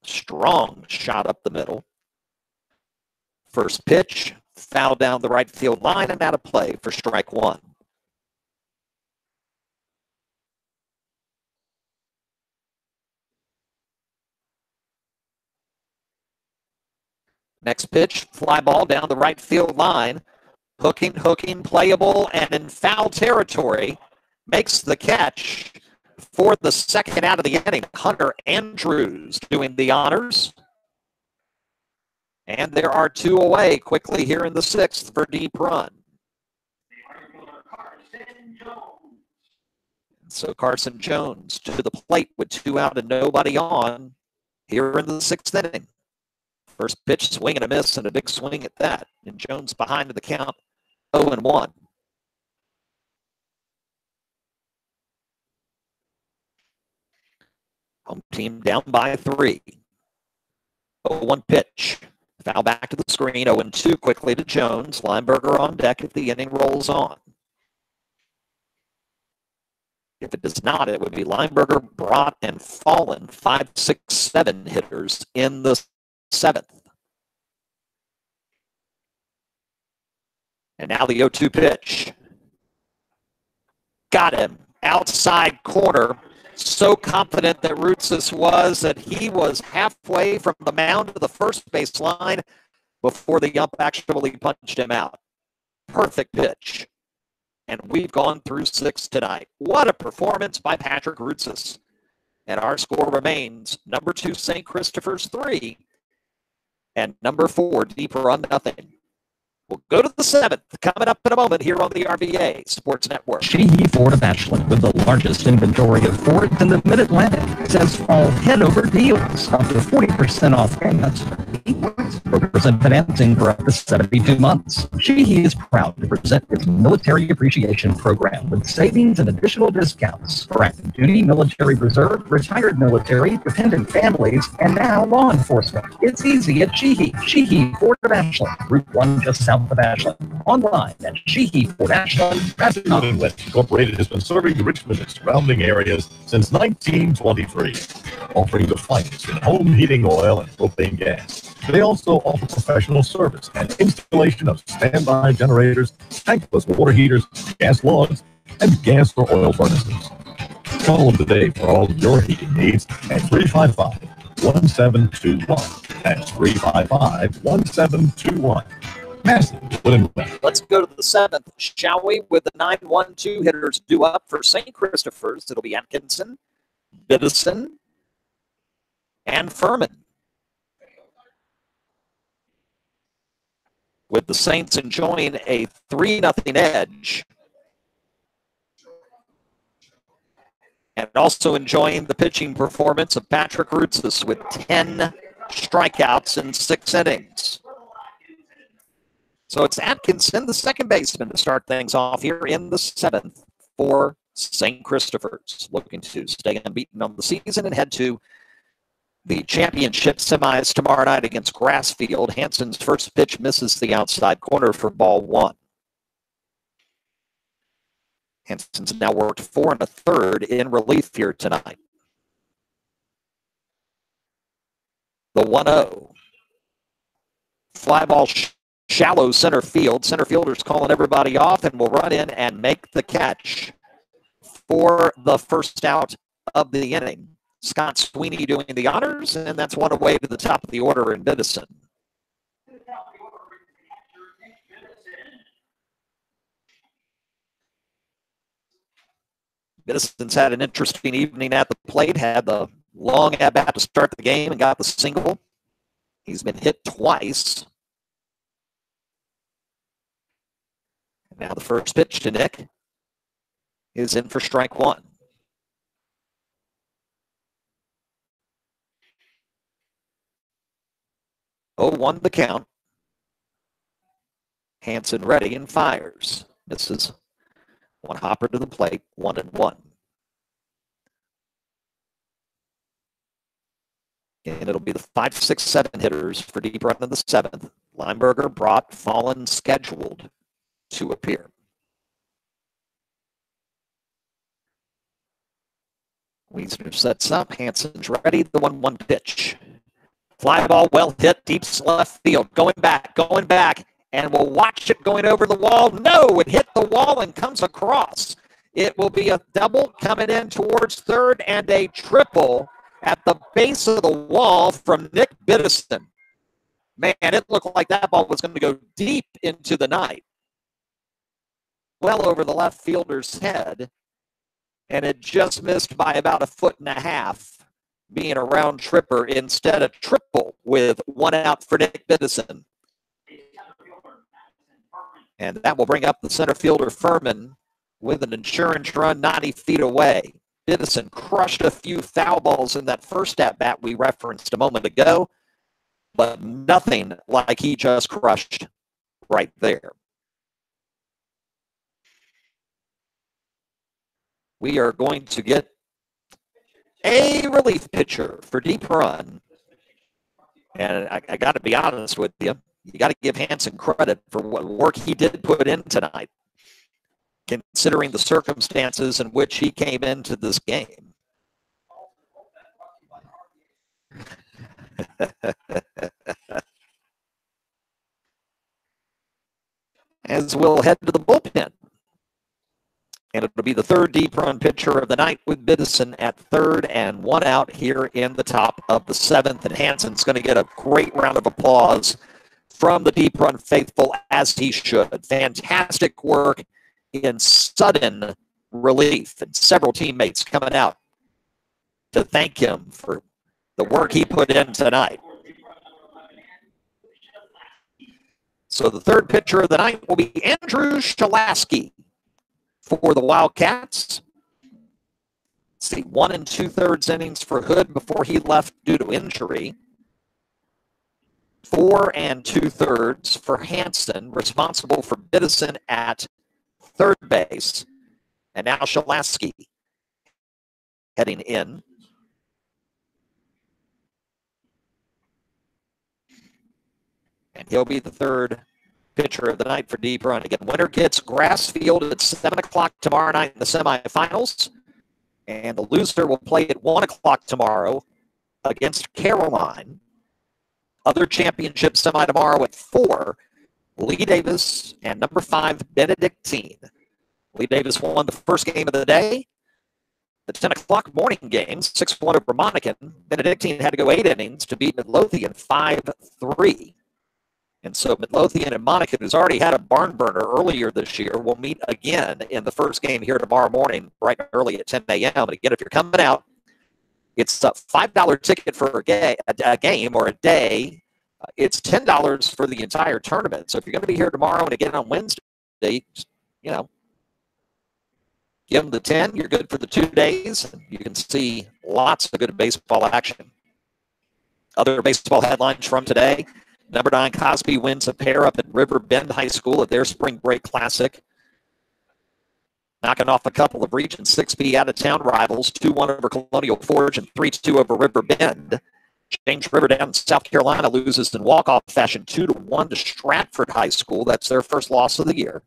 Strong shot up the middle. First pitch, foul down the right field line and out of play for strike one. Next pitch, fly ball down the right field line. Hooking, playable, and in foul territory. Makes the catch for the second out of the inning. Hunter Andrews doing the honors. And there are two away quickly here in the sixth for Deep Run. So Carson Jones to the plate with 2 out and nobody on here in the sixth inning. First pitch, swing and a miss, and a big swing at that. And Jones behind in the count, 0-1. Home team down by 3. 0-1 pitch. Foul back to the screen, 0-2 quickly to Jones. Lineberger on deck if the inning rolls on. If it does not, it would be Lineberger, Brott, and Fallen, 5, 6, 7 hitters in the seventh. And now the 0-2 pitch. Got him. Outside corner. So confident that Rutsis was that he was halfway from the mound to the first base line before the ump actually punched him out. Perfect pitch. And we've gone through 6 tonight. What a performance by Patrick Rutsis. And our score remains number 2, St. Christopher's 3. And number 4, Deep Run 0. We'll go to the 7th, coming up in a moment here on the RVA Sports Network. Sheehy Ford of Ashland, with the largest inventory of Fords in the Mid-Atlantic, says all head-over deals up to 40% off payments, 4% financing for up to 72 months. Sheehy is proud to present its Military Appreciation Program with savings and additional discounts for active duty, military reserve, retired military, dependent families, and now law enforcement. It's easy at Sheehy. Sheehy Ford of Ashland, Route 1 just south of Ashland. Online at SheehyFordAshland.com. Incorporated has been serving Richmond and surrounding areas since 1923, offering the finest in home heating oil and propane gas. They also offer professional service and installation of standby generators, tankless water heaters, gas logs, and gas or oil furnaces. Call them today for all your heating needs at 355-1721. That's 355-1721. Let's go to the 7th, shall we? With the 9-1-2 hitters due up for St. Christopher's. It'll be Atkinson, Biddison, and Furman. With the Saints enjoying a 3-0 edge. And also enjoying the pitching performance of Patrick Rutsis with 10 strikeouts in 6 innings. So it's Atkinson, the second baseman, to start things off here in the 7th for St. Christopher's, looking to stay unbeaten on the season and head to the championship semis tomorrow night against Grassfield. Hanson's first pitch misses the outside corner for ball one. Hanson's now worked 4 1/3 in relief here tonight. The 1-0. Fly ball shallow center field. Center fielder's calling everybody off and will run in and make the catch for the first out of the inning. Scott Sweeney doing the honors, and that's one away to the top of the order in Bidison. Bidison's had an interesting evening at the plate, had the long at-bat to start the game and got the single. He's been hit twice. Now the first pitch to Nick is in for strike one. Oh, 1 the count. Hanson ready and fires. Misses. One hopper to the plate, 1-1. And it'll be the 5, 6, 7 hitters for deep run in the 7th. Lineberger, Brott, Fallen scheduled to appear. Wiesner sets up. Hanson's ready. The 1-1 pitch. Fly ball well hit, deep left field. Going back. And we'll watch it going over the wall. No, it hit the wall and comes across. It will be a double coming in towards third and a triple at the base of the wall from Nick Bidison. Man, it looked like that ball was going to go deep into the night. Well over the left fielder's head. And it just missed by about 1.5 feet, being a round tripper instead of triple with 1 out for Nick Bidison. And that will bring up the center fielder Furman with an insurance run 90 feet away. Bidison crushed a few foul balls in that first at-bat we referenced a moment ago, but nothing like he just crushed right there. We are going to get a relief pitcher for deep run. And I got to be honest with you. You got to give Hanson credit for what work he did put in tonight, considering the circumstances in which he came into this game. As we'll head to the bullpen. And it'll be the third deep run pitcher of the night with Bidison at third and 1 out here in the top of the 7th. And Hanson's going to get a great round of applause from the deep run faithful, as he should. Fantastic work in sudden relief, and several teammates coming out to thank him for the work he put in tonight. So the third pitcher of the night will be Andrew Shalaski for the Wildcats. See, 1 2/3 innings for Hood before he left due to injury. 4 2/3 for Hanson, responsible for Bidison at third base. And now Shalaski heading in. And he'll be the third pitcher of the night for deep run. Again, winner gets Grassfield at 7 o'clock tomorrow night in the semifinals. And the loser will play at 1 o'clock tomorrow against Caroline. Other championship semi tomorrow at 4, Lee Davis and number 5, Benedictine. Lee Davis won the first game of the day. The 10 o'clock morning game, 6-1 over Monacan. Benedictine had to go 8 innings to beat Midlothian 5-3. And so Midlothian and Monacan, who's already had a barn burner earlier this year, will meet again in the first game here tomorrow morning, bright and early at 10 a.m. And again, if you're coming out, it's a $5 ticket for a game or a day. It's $10 for the entire tournament. So if you're going to be here tomorrow and again on Wednesday, just, give them the 10. You're good for the 2 days. You can see lots of good baseball action. Other baseball headlines from today. Number 9, Cosby wins a pair up at River Bend High School at their Spring Break Classic. knocking off a couple of Region 6B out-of-town rivals, 2-1 over Colonial Forge and 3-2 over River Bend. James River down in South Carolina loses in walk-off fashion 2-1 to Stratford High School. That's their first loss of the year.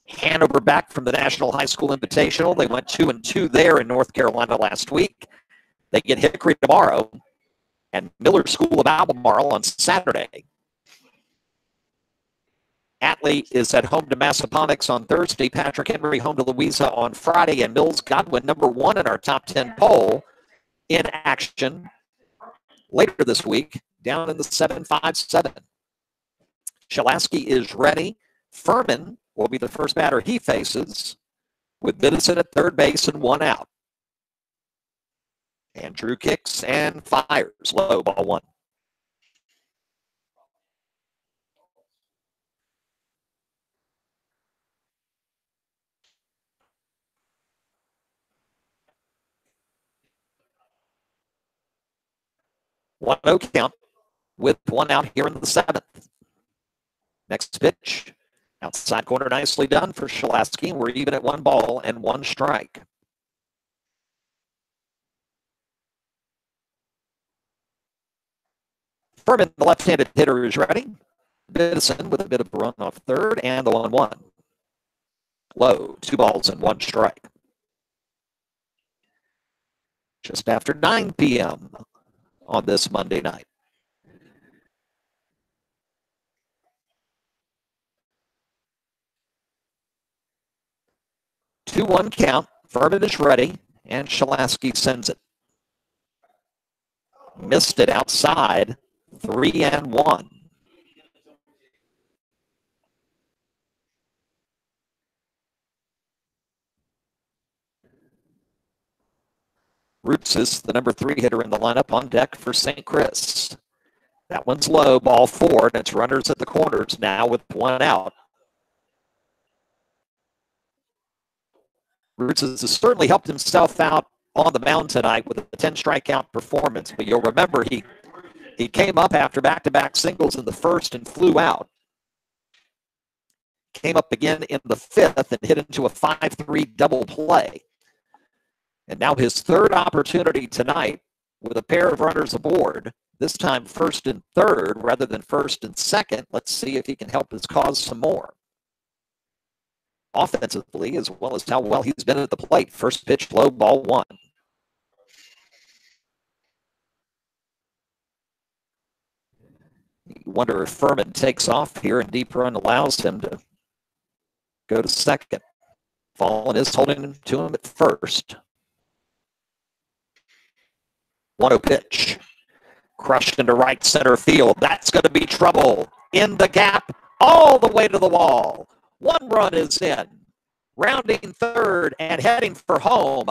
Hanover back from the National High School Invitational. They went 2-2 there in North Carolina last week. They get Hickory tomorrow and Miller School of Albemarle on Saturday. Atlee is at home to Massaponax on Thursday. Patrick Henry home to Louisa on Friday. And Mills Godwin, number 1 in our top 10 poll, in action later this week down in the 7-5-7. Shalaski is ready. Furman will be the first batter he faces with Middleton at third base and 1 out. Andrew kicks and fires. Low, ball 1. One no count with 1 out here in the 7th. Next pitch, outside corner, nicely done for Shalaski. We're even at 1 ball and 1 strike. Furman, the left-handed hitter, is ready. Bidison with a bit of a run off third and the 1-1. Low, 2 balls and 1 strike. Just after 9 p.m. on this Monday night. Two-one count. Furman is ready, and Shalaski sends it. Missed it outside. 3-1. Roots is the number 3 hitter in the lineup on deck for St. Chris. That one's low, ball 4, and it's runners at the corners now with 1 out. Roots has certainly helped himself out on the mound tonight with a 10 strikeout performance, but you'll remember he came up after back-to-back singles in the first and flew out. Came up again in the 5th and hit into a 5-3 double play. And now his third opportunity tonight with a pair of runners aboard, this time first and third rather than first and second. Let's see if he can help his cause some more. Offensively, as well as how well he's been at the plate. First pitch, low, ball 1. You wonder if Furman takes off here and deep run allows him to go to second. Fallen is holding to him at first. 1-0 pitch. Crushed into right center field. That's going to be trouble. In the gap, all the way to the wall. 1 run is in. Rounding third and heading for home.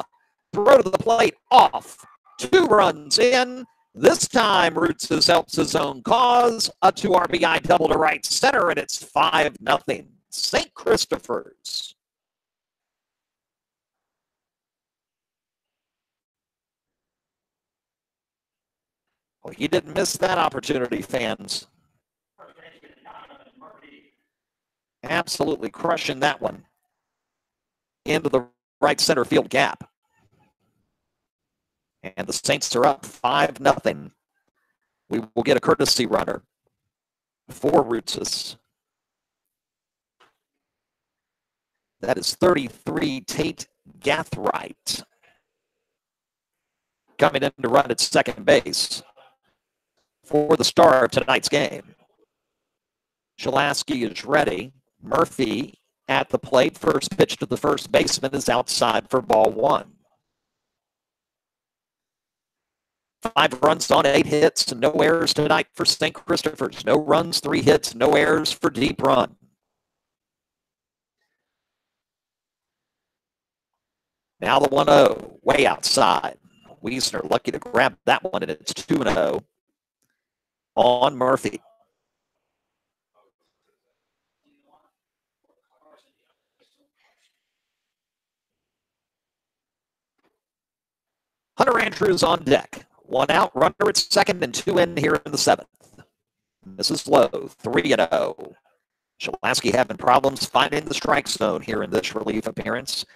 Throw to the plate off. 2 runs in. This time, Roots helps his own cause. A 2 RBI double to right center, and it's 5-0. St. Christopher's. Well, he didn't miss that opportunity, fans. Absolutely crushing that one into the right center field gap. And the Saints are up 5-0. We will get a courtesy runner for Rootses. That is 33 Tate Gathright coming in to run at second base for the star of tonight's game. Shalaski is ready. Murphy at the plate. First pitch to the first baseman is outside for ball 1. 5 runs on 8 hits and no errors tonight for St. Christopher's. No runs, 3 hits, no errors for deep run. Now the 1-0, way outside. Wiesner lucky to grab that one, and it's 2-0 on Murphy. Hunter Andrews on deck. 1 out, runner at second, and 2 in here in the 7th. This is low, 3-0. Shalaski having problems finding the strike zone here in this relief appearance.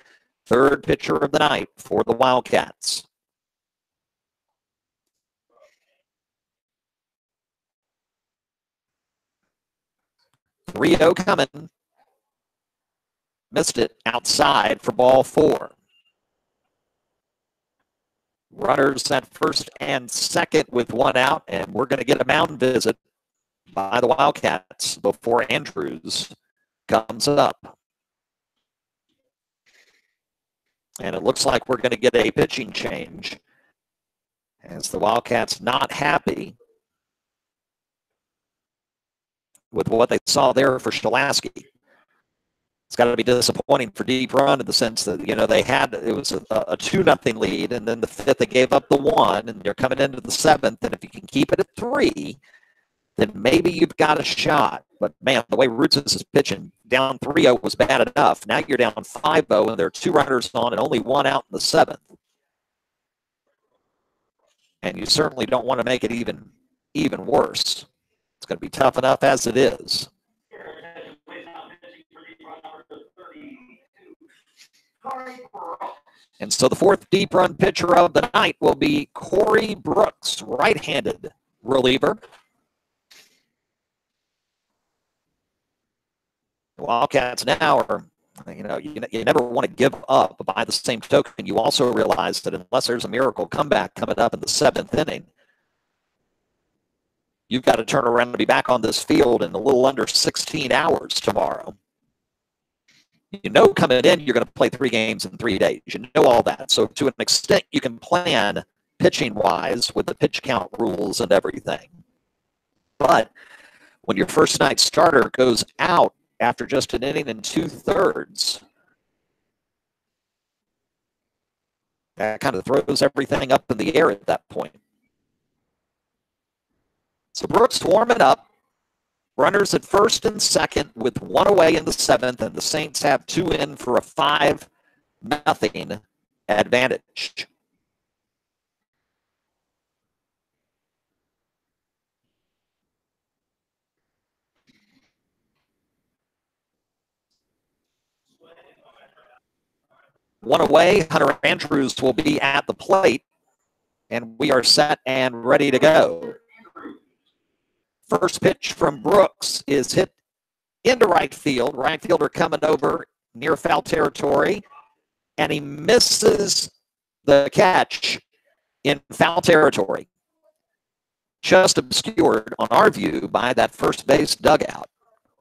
Third pitcher of the night for the Wildcats. Rio coming. Missed it outside for ball 4. Runners at first and second with one out, and we're going to get a mound visit by the Wildcats before Andrews comes up. And it looks like we're going to get a pitching change as the Wildcats not happy with what they saw there for Shalaski. It's got to be disappointing for Deep Run in the sense that, they had, it was a 2-0 lead, and then the 5th they gave up the 1, and they're coming into the 7th, and if you can keep it at 3, then maybe you've got a shot. But, man, the way Roots is pitching, down 3-0 was bad enough. Now you're down 5-0, and there are 2 runners on and only 1 out in the 7th. And you certainly don't want to make it even worse. It's going to be tough enough as it is. And so the 4th Deep Run pitcher of the night will be Corey Brooks, right-handed reliever. The Wildcats now are, you never want to give up. But by the same token, you also realize that unless there's a miracle comeback coming up in the 7th inning, you've got to turn around and be back on this field in a little under 16 hours tomorrow. Coming in, you're going to play 3 games in 3 days. You know all that. So to an extent, you can plan pitching-wise with the pitch count rules and everything. But when your first night starter goes out after just an inning and 2/3, that kind of throws everything up in the air at that point. So Brooks warming up. Runners at first and second with 1 away in the 7th, and the Saints have 2 in for a 5-0 advantage. One away, Hunter Andrews will be at the plate, and we are set and ready to go. First pitch from Brooks is hit into right field. Right fielder coming over near foul territory, and he misses the catch in foul territory. Just obscured on our view by that first base dugout.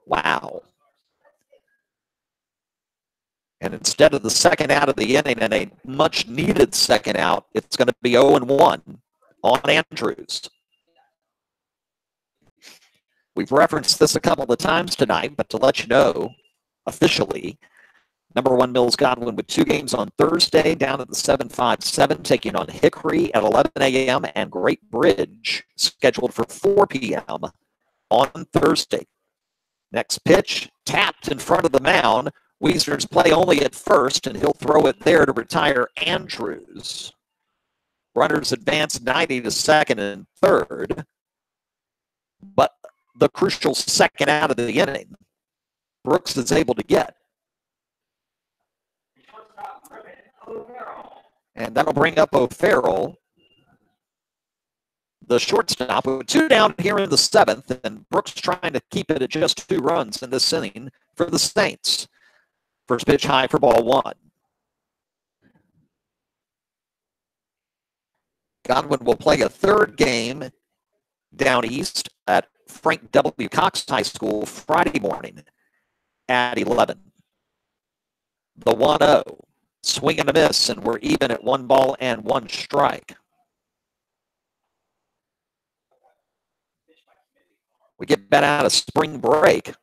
Wow. And instead of the second out of the inning and a much-needed second out, it's going to be 0-1 on Andrews. We've referenced this a couple of times tonight, but to let you know, officially, number 1 Mills Godwin with 2 games on Thursday down at the 757, taking on Hickory at 11 a.m. and Great Bridge scheduled for 4 p.m. on Thursday. Next pitch, tapped in front of the mound. Wiesner's play only at first, and he'll throw it there to retire Andrews. Runners advance 90 to second and third, but the crucial second out of the inning, Brooks is able to get. And that'll bring up O'Farrell, the shortstop, with 2 down here in the 7th, and Brooks trying to keep it at just 2 runs in this inning for the Saints. First pitch high for ball 1. Godwin will play a 3rd game down east at Frank W. Cox High School Friday morning at 11. The 1-0. Swing and a miss, and we're even at 1 ball and 1 strike. We get back out of spring break.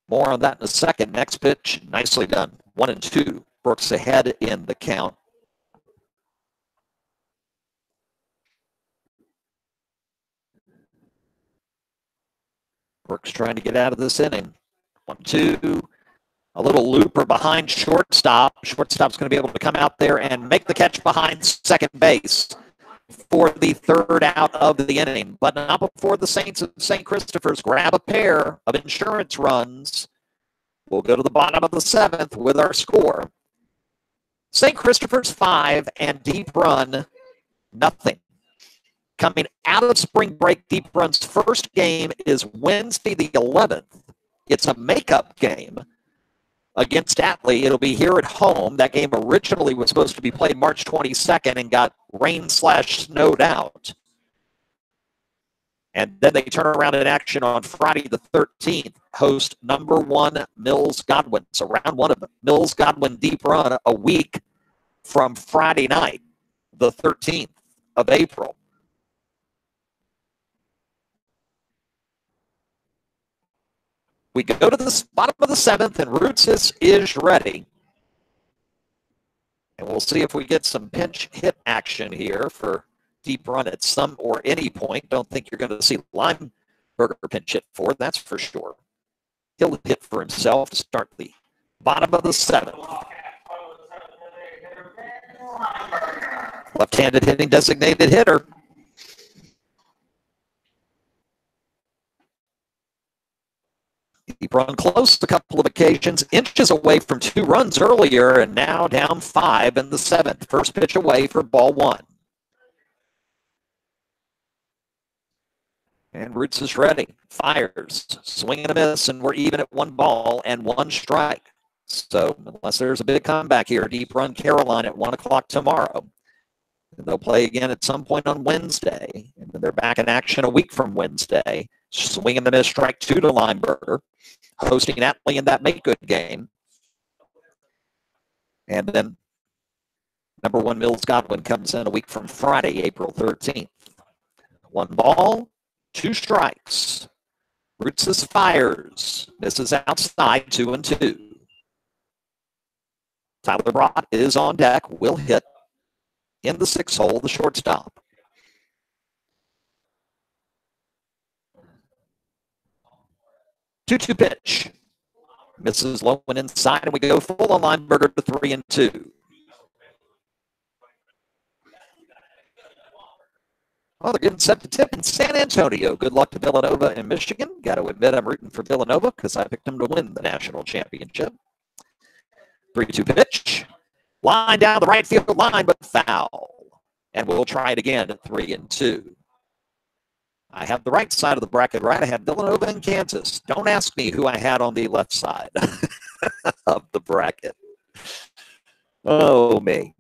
More on that in a second. Next pitch, nicely done. 1-2. Brooks ahead in the count. Brooks trying to get out of this inning. 1-2. A little looper behind shortstop. Shortstop's going to be able to come out there and make the catch behind second base for the third out of the inning. But not before the Saints of St. Christopher's grab a pair of insurance runs. We'll go to the bottom of the seventh with our score. St. Christopher's 5 and Deep Run nothing. Coming out of spring break, Deep Run's first game is Wednesday the 11th. It's a makeup game against Atlee. It'll be here at home. That game originally was supposed to be played March 22nd and got rain/snowed out. And then they turn around in action on Friday the 13th, host number 1 Mills Godwin. So round 1 of Mills Godwin Deep Run a week from Friday night, the 13th of April. We go to the bottom of the seventh, and Roots is ready. And we'll see if we get some pinch hit action here for Deep Run at some or any point. Don't think you're going to see Lineberger pinch hit for, that's for sure. He'll hit for himself to start the bottom of the seventh. Left-handed hitting designated hitter. Deep Run close a couple of occasions, inches away from 2 runs earlier, and now down 5 in the seventh. First pitch away for ball 1. And Roots is ready. Fires. Swing and a miss, and we're even at 1 ball and 1 strike. So unless there's a big comeback here, Deep Run Caroline at 1 o'clock tomorrow. And they'll play again at some point on Wednesday. And then they're back in action a week from Wednesday. Swing and a miss, strike 2 to Lineberger. Hosting Atlee in that make-good game. And then number 1 Mills Godwin comes in a week from Friday, April 13th. 1 ball, 2 strikes. Roots fires. Misses outside, 2-2. Tyler Brott is on deck. Will hit in the 6 hole, the shortstop. Two-two pitch. Misses low and inside, and we go full on Lineberger to 3-2. Well, they're getting set to tip in San Antonio. Good luck to Villanova and Michigan. Got to admit, I'm rooting for Villanova because I picked them to win the national championship. 3-2 pitch. Line down the right field line, but foul. And we'll try it again at 3-2. I have the right side of the bracket right. I have Villanova and Kansas. Don't ask me who I had on the left side of the bracket. Oh, me.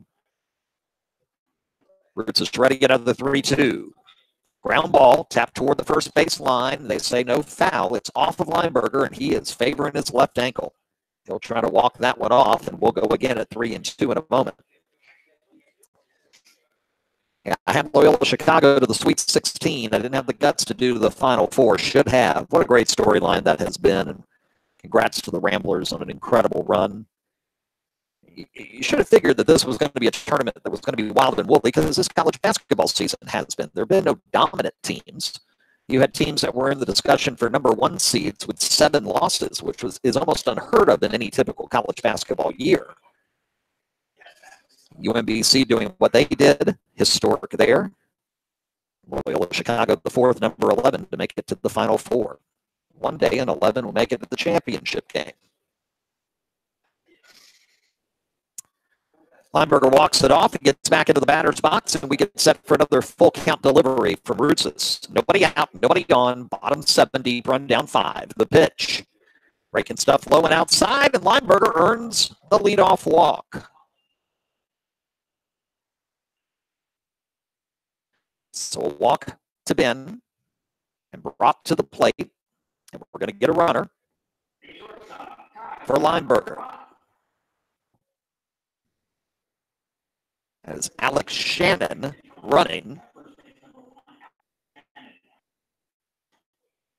Roots is ready to get another 3-2. Ground ball, tapped toward the first base line. They say no foul. It's off of Lineberger, and he is favoring his left ankle. He'll try to walk that one off, and we'll go again at 3-2 in a moment. Yeah, I had Loyola Chicago to the Sweet 16. I didn't have the guts to do the Final Four. Should have. What a great storyline that has been. And congrats to the Ramblers on an incredible run. You should have figured that this was going to be a tournament that was going to be wild and woolly because this college basketball season has been. There have been no dominant teams. You had teams that were in the discussion for number 1 seeds with 7 losses, which is almost unheard of in any typical college basketball year. UMBC doing what they did, historic there. Loyola Chicago, the 4th, number 11, to make it to the Final Four. One day in 11 will make it to the championship game. Lineberger walks it off and gets back into the batter's box, and we get set for another full count delivery from Roots. Nobody out, nobody gone. Bottom 7, Deep Run down 5. The pitch. Breaking stuff low and outside, and Lineberger earns the leadoff walk. So a walk to Ben and brought to the plate. And we're going to get a runner for Lineberger. As Alex Shannon running.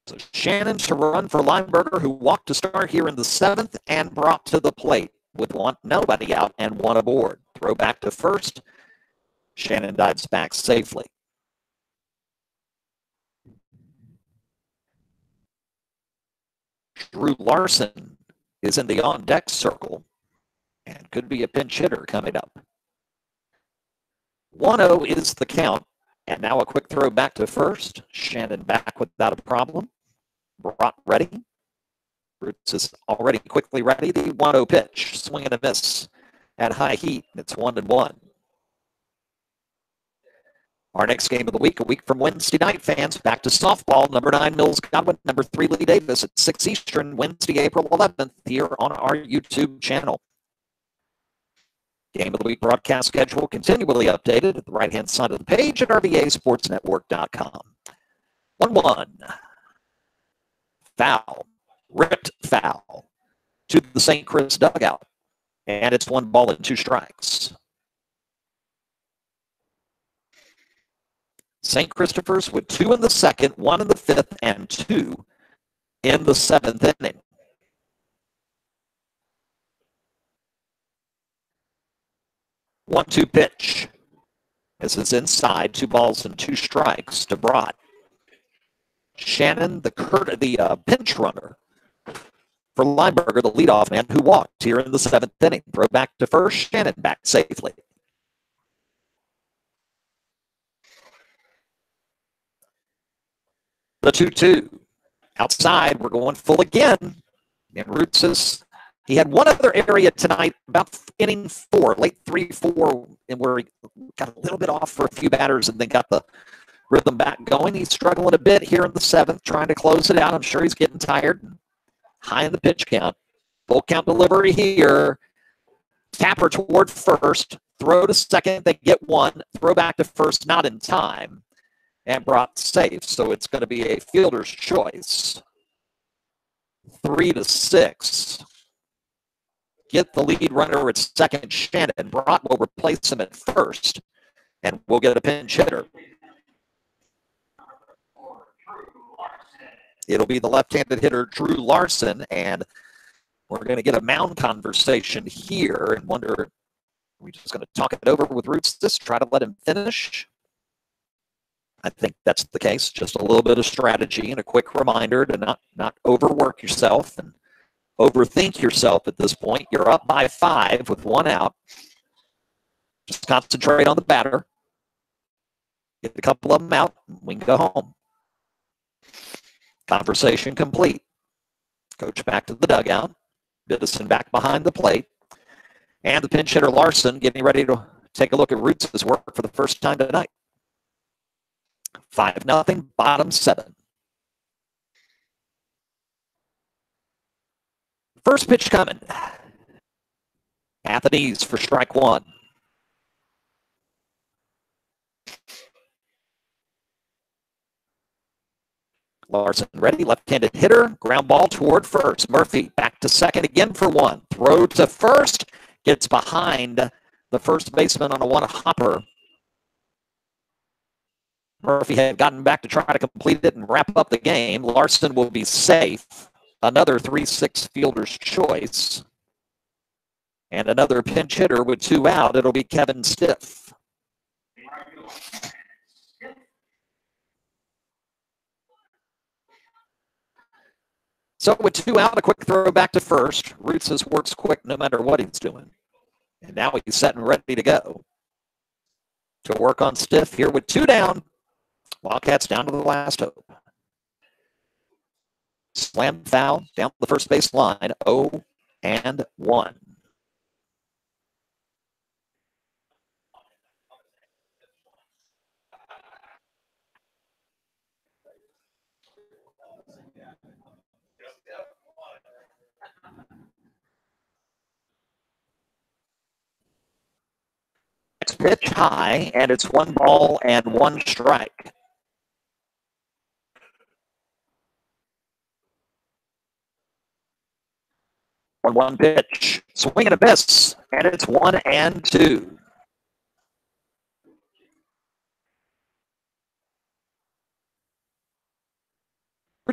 So Shannon to run for Lineberger, who walked to start here in the 7th and brought to the plate with nobody out and 1 aboard. Throw back to first. Shannon dives back safely. Drew Larson is in the on-deck circle and could be a pinch hitter coming up. 1-0 is the count. And now a quick throw back to first. Shannon back without a problem. Brought ready. Roots is already quickly ready. The 1-0 pitch. Swing and a miss at high heat. It's 1-1. Our next game of the week, a week from Wednesday night, fans, back to softball. Number 9, Mills Godwin. Number 3, Lee Davis at 6 Eastern, Wednesday, April 11th, here on our YouTube channel. Game of the week broadcast schedule continually updated at the right-hand side of the page at RVASportsNetwork.com. 1-1. Foul. Ripped foul to the St. Chris dugout. And it's 1 ball and 2 strikes. St. Christopher's with 2 in the second, 1 in the fifth, and 2 in the 7th inning. One-two pitch. This is inside, 2 balls and 2 strikes to Brott. Shannon, the pinch runner for Lineberger, the leadoff man who walked here in the 7th inning. Throw back to first. Shannon back safely. The 2-2. Outside, we're going full again. And Roots he had one other area tonight, about inning 4, late 3-4, and where he got a little bit off for a few batters and then got the rhythm back going. He's struggling a bit here in the 7th, trying to close it out. I'm sure he's getting tired. High in the pitch count. Full count delivery here. Tapper toward first. Throw to second. They get 1. Throw back to first, not in time. And brought safe, so it's going to be a fielder's choice. 3-6. Get the lead runner at second. Shannon. Brott will replace him at first, and we'll get a pinch hitter. It'll be the left-handed hitter, Drew Larson, and we're going to get a mound conversation here and wonder, are we just going to talk it over with Roots this, try to let him finish? I think that's the case. Just a little bit of strategy and a quick reminder to not overwork yourself and overthink yourself at this point. You're up by 5 with 1 out. Just concentrate on the batter. Get a couple of them out, and we can go home. Conversation complete. Coach back to the dugout. Biddison back behind the plate. And the pinch hitter Larson getting ready to take a look at Roots' work for the first time tonight. 5-0, bottom 7. First pitch coming. At the knees for strike 1. Larson ready, left-handed hitter, ground ball toward first. Murphy back to second again for 1. Throw to first, gets behind the first baseman on a 1-hopper. Murphy had gotten back to try to complete it and wrap up the game. Larson will be safe. Another 3-6 fielder's choice. And another pinch hitter with 2 out. It'll be Kevin Stiff. So with 2 out, a quick throw back to first. Roots works quick no matter what he's doing. And now he's set and ready to go. To work on Stiff here with 2 down. Wildcats down to the last hope. Slam foul down the first base line. 0-1. Next pitch high, and it's 1 ball and 1 strike. One pitch, swing and a miss, and it's 1-2.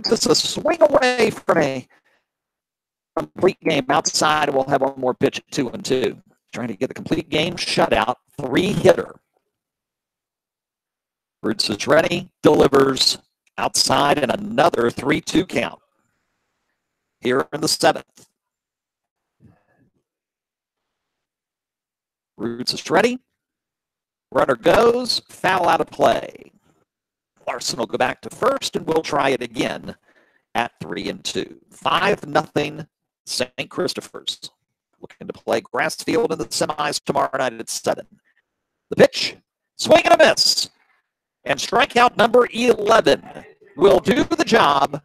Just a swing away from a complete game outside. We'll have one more pitch at 2-2. Trying to get the complete game shutout, 3-hitter. Roots is ready, delivers outside, and another 3-2 count here in the 7th. Roots is ready. Runner goes. Foul out of play. Larson will go back to first, and we'll try it again at 3-2. 5-0 St. Christopher's. Looking to play Grassfield in the semis tomorrow night at 7. The pitch, swing and a miss. And strikeout number 11 will do the job.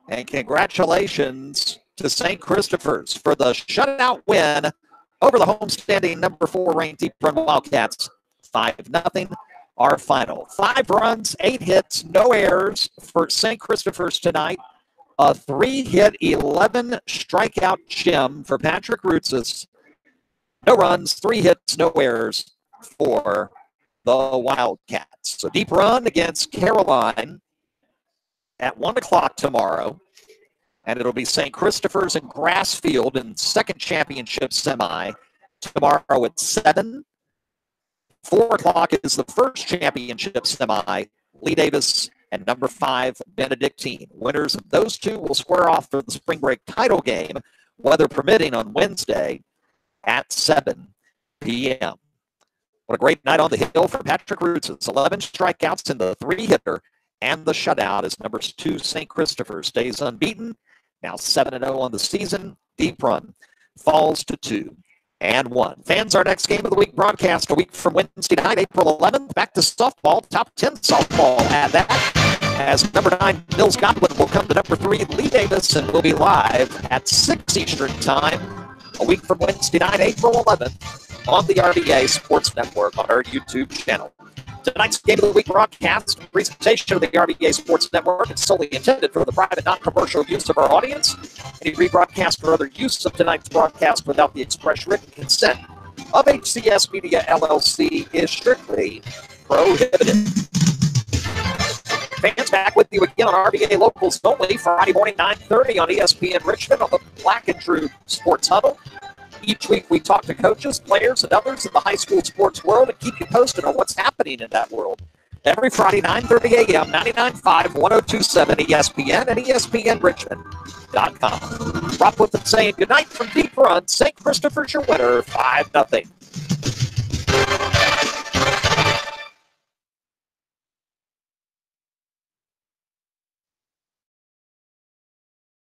And congratulations to St. Christopher's for the shutout win over the homestanding number 4 ranked Deep Run Wildcats. 5-0, our final. 5 runs, 8 hits, no errors for St. Christopher's tonight. A 3-hit, 11 strikeout gem for Patrick Roots. No runs, 3 hits, no errors for the Wildcats. So Deep Run against Caroline at 1 o'clock tomorrow. And it'll be St. Christopher's and Grassfield in second championship semi tomorrow at 7. 4 o'clock is the first championship semi. Lee Davis and number 5, Benedictine. Winners of those two will square off for the spring break title game, weather permitting, on Wednesday at 7 p.m. What a great night on the hill for Patrick Roots. It's 11 strikeouts in the 3-hitter, and the shutout as number 2 St. Christopher stays unbeaten. Now 7-0 on the season. Deep Run falls to 2-1. Fans, our next game of the week broadcast a week from Wednesday night, April 11th. Back to softball, top 10 softball at that. As number 9, Mills Godwin will come to number 3, Lee Davis, and we'll be live at 6 Eastern Time a week from Wednesday night, April 11th, on the RVA Sports Network on our YouTube channel. Tonight's Game of the Week broadcast, presentation of the RVA Sports Network, is solely intended for the private, non-commercial use of our audience. Any rebroadcast or other use of tonight's broadcast without the express written consent of HCS Media LLC is strictly prohibited. Fans, back with you again on RVA Locals Only, Friday morning, 9:30 on ESPN Richmond on the Black and True Sports Huddle. Each week we talk to coaches, players, and others in the high school sports world and keep you posted on what's happening in that world. Every Friday, 9:30 a.m., 99.5, 102.7 ESPN and ESPNRichmond.com. Rob with the saying goodnight from Deep Run. St. Christopher's your winner, 5-0.